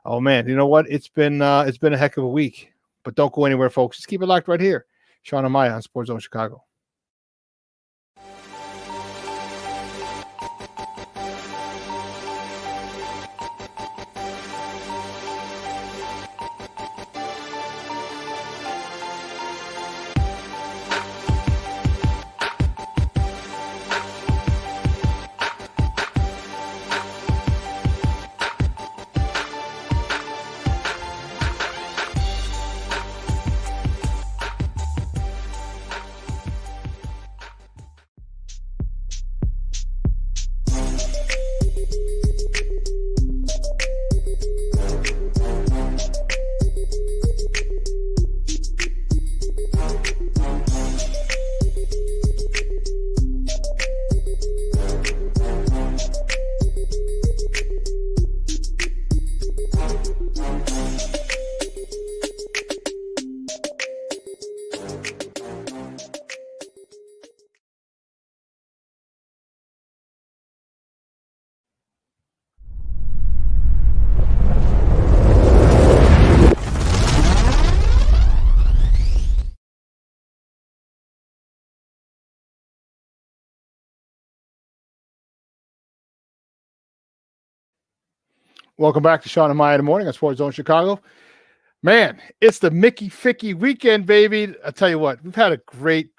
Oh man, you know what? It's been a heck of a week. But don't go anywhere, folks. Just keep it locked right here. Shawn and Maya on SportsZone Chicago. Welcome back to Shawn and Maya in the morning on SportsZone Chicago. Man, it's the Mickey Ficky weekend, baby. I tell you what, we've had a great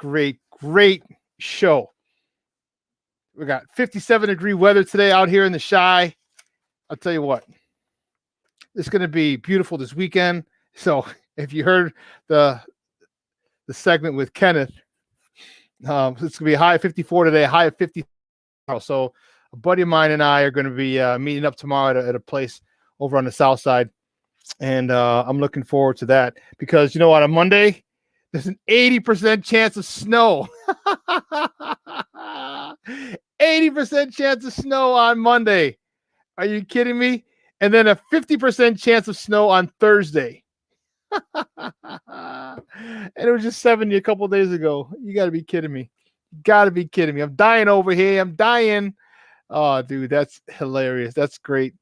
show. We got 57-degree weather today out here in the Chi. I'll tell you what, it's going to be beautiful this weekend. So if you heard the segment with Kenneth, it's going to be a high of 54 today, a high of 50. So a buddy of mine and I are going to be meeting up tomorrow at a place over on the south side. And I'm looking forward to that because, you know what, on Monday, there's an 80% chance of snow. 80% chance of snow on Monday. Are you kidding me? And then a 50% chance of snow on Thursday. And it was just 70 a couple days ago. You got to be kidding me. Got to be kidding me. I'm dying over here. I'm dying. Oh, dude, that's hilarious. That's great.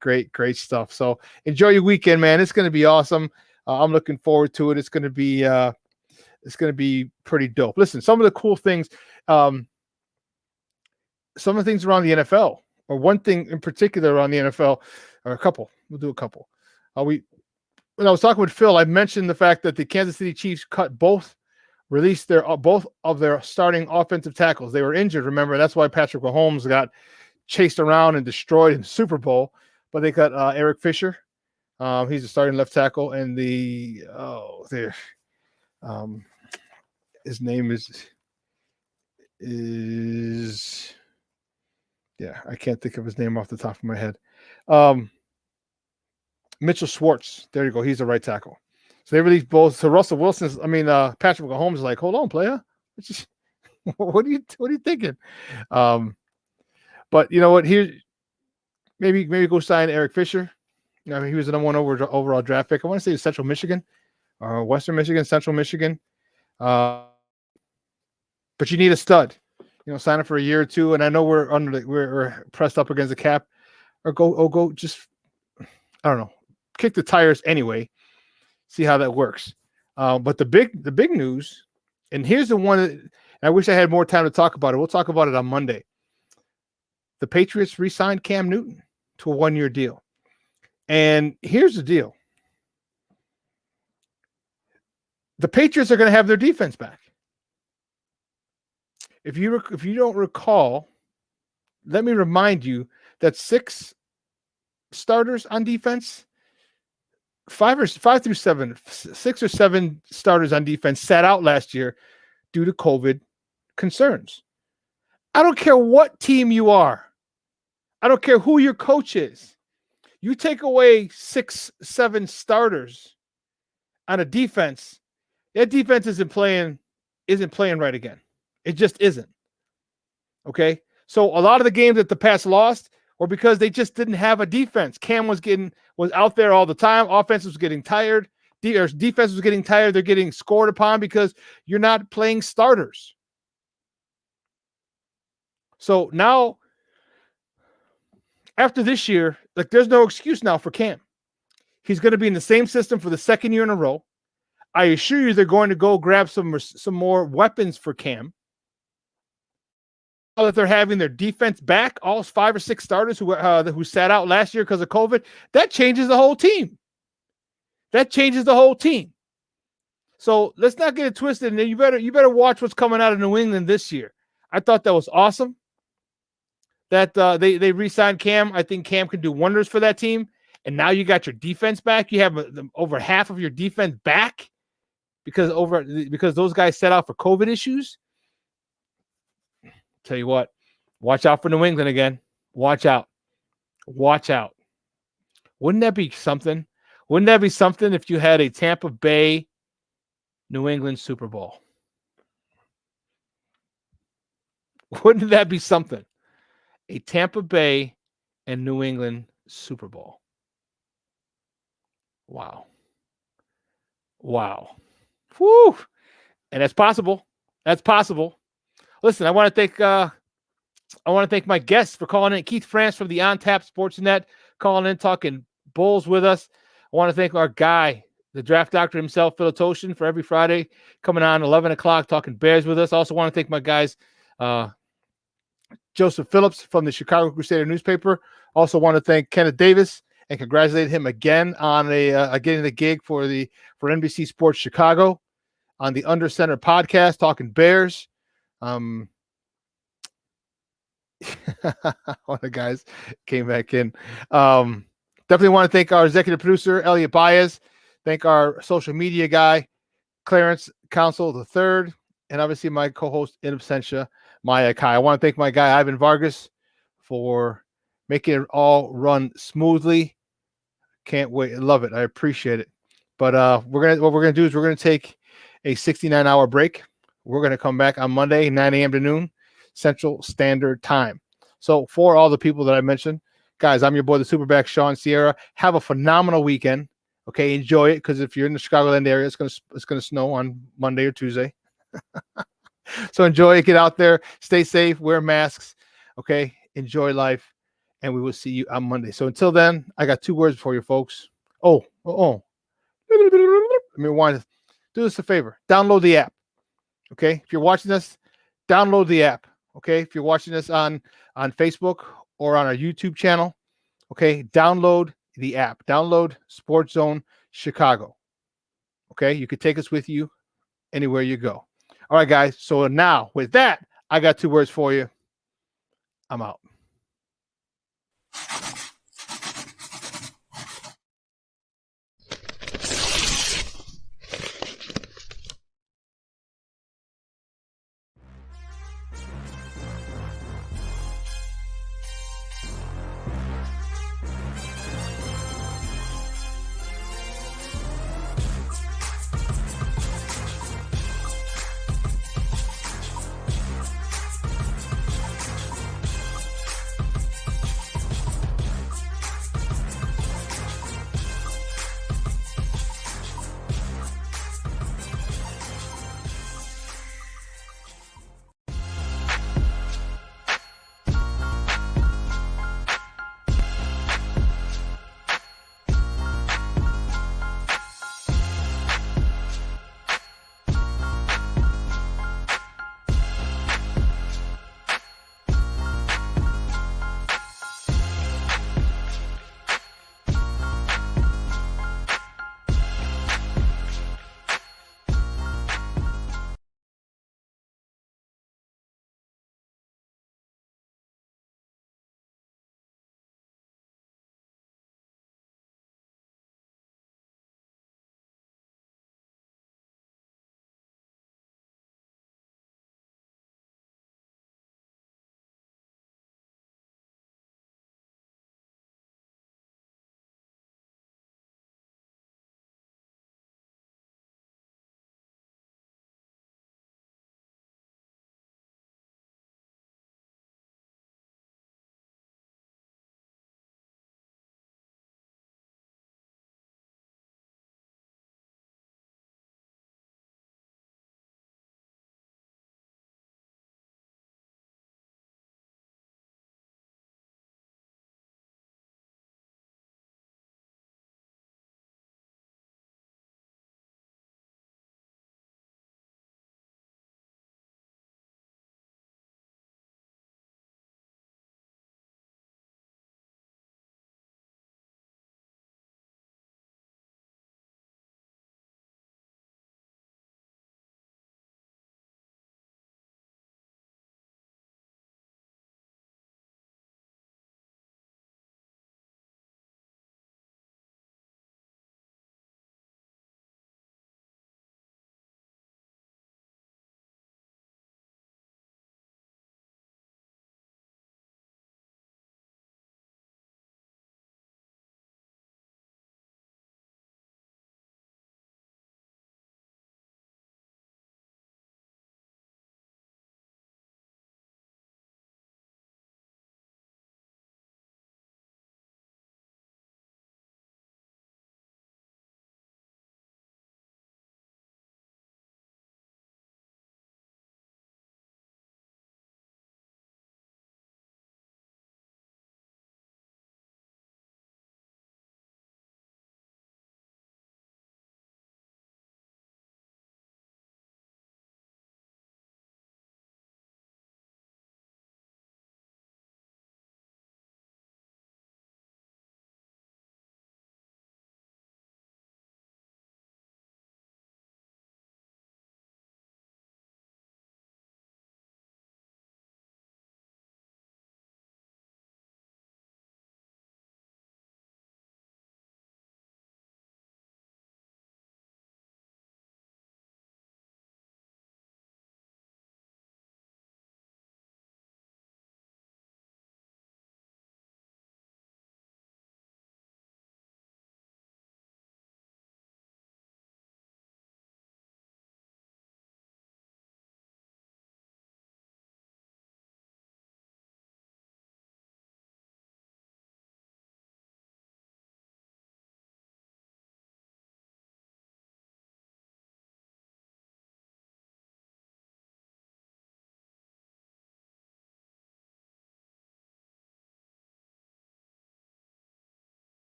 Great stuff. So enjoy your weekend, man. It's going to be awesome. I'm looking forward to it. It's going to be pretty dope. Listen, some of the cool things, some of the things around the NFL, or one thing in particular around the NFL, or a couple. We'll do a couple. When I was talking with Phil, I mentioned the fact that the Kansas City Chiefs released both of their starting offensive tackles. They were injured, remember? That's why Patrick Mahomes got chased around and destroyed in the Super Bowl. But they got Eric Fisher. He's a starting left tackle, and his name is I can't think of his name off the top of my head. Mitchell Schwartz. There you go. He's a right tackle. So they released both. So Russell Wilson's. Patrick Mahomes is like, hold on, player. What are you thinking? But you know what? Here, maybe go sign Eric Fisher. He was the number one overall draft pick. I want to say Central Michigan, or Western Michigan, Central Michigan. But you need a stud. Sign up for a year or two. And I know we're pressed up against the cap, or go just, I don't know, kick the tires anyway. See how that works. But the big news, and here's the one that I wish I had more time to talk about it. We'll talk about it on Monday. The Patriots re-signed Cam Newton to a 1-year deal. And here's the deal. The Patriots are going to have their defense back. If you don't recall, let me remind you that 6 starters on defense, 6 or 7 starters on defense sat out last year due to COVID concerns. I don't care what team you are. I don't care who your coach is. You take away 6, 7 starters on a defense, that defense isn't playing right again. It just isn't. Okay? So a lot of the games that the Pats lost were because they just didn't have a defense. Cam was out there all the time. Offense was getting tired. Defense was getting tired. They're getting scored upon because you're not playing starters. So now, after this year, there's no excuse now for Cam. He's going to be in the same system for the second year in a row. I assure you they're going to go grab some more weapons for Cam. Now that they're having their defense back, all 5 or 6 starters who sat out last year because of COVID, that changes the whole team. So let's not get it twisted. And you better watch what's coming out of New England this year. I thought that was awesome that they re-signed Cam. I think Cam can do wonders for that team. And now you got your defense back. You have over half of your defense back because those guys set out for COVID issues. Tell you what, watch out for New England again. Watch out. Wouldn't that be something? Wouldn't that be something if you had a Tampa Bay, New England Super Bowl? Wouldn't that be something? A Tampa Bay and New England Super Bowl. Wow. Whew. And that's possible. Listen, I want to thank my guests for calling in. Keith France from the On Tap Sports Net calling in, talking Bulls with us. I want to thank our guy, the draft doctor himself, Phil Toshin, for every Friday coming on 11 o'clock talking Bears with us. Also want to thank my guys, Joseph Phillips from the Chicago Crusader newspaper, Also want to thank Kenneth Davis and congratulate him again on getting the gig for NBC Sports Chicago on the Under Center podcast, talking Bears. One of the guys came back in. Definitely want to thank our executive producer, Elliot Baez. Thank our social media guy, Clarence Council III, and obviously my co-host in absentia, Maya Kai. I want to thank my guy, Ivan Vargas, for making it all run smoothly. Can't wait. Love it. I appreciate it. But what we're gonna do is we're gonna take a 69-hour break. We're gonna come back on Monday, 9 a.m. to noon, Central Standard Time. So for all the people that I mentioned, guys, I'm your boy, the Superback, Shawn Sierra. Have a phenomenal weekend. Okay, enjoy it, because if you're in the Chicagoland area, it's gonna snow on Monday or Tuesday. So enjoy it. Get out there. Stay safe. Wear masks. Okay, enjoy life. And we will see you on Monday. So until then, I got 2 words for you, folks. Let me want to do us a favor. Download the app. Okay. If you're watching this, download the app. Okay. If you're watching this on Facebook or on our YouTube channel, okay, download the app. Download SportsZone Chicago. Okay. You could take us with you anywhere you go. All right, guys. So now with that, I got 2 words for you. I'm out.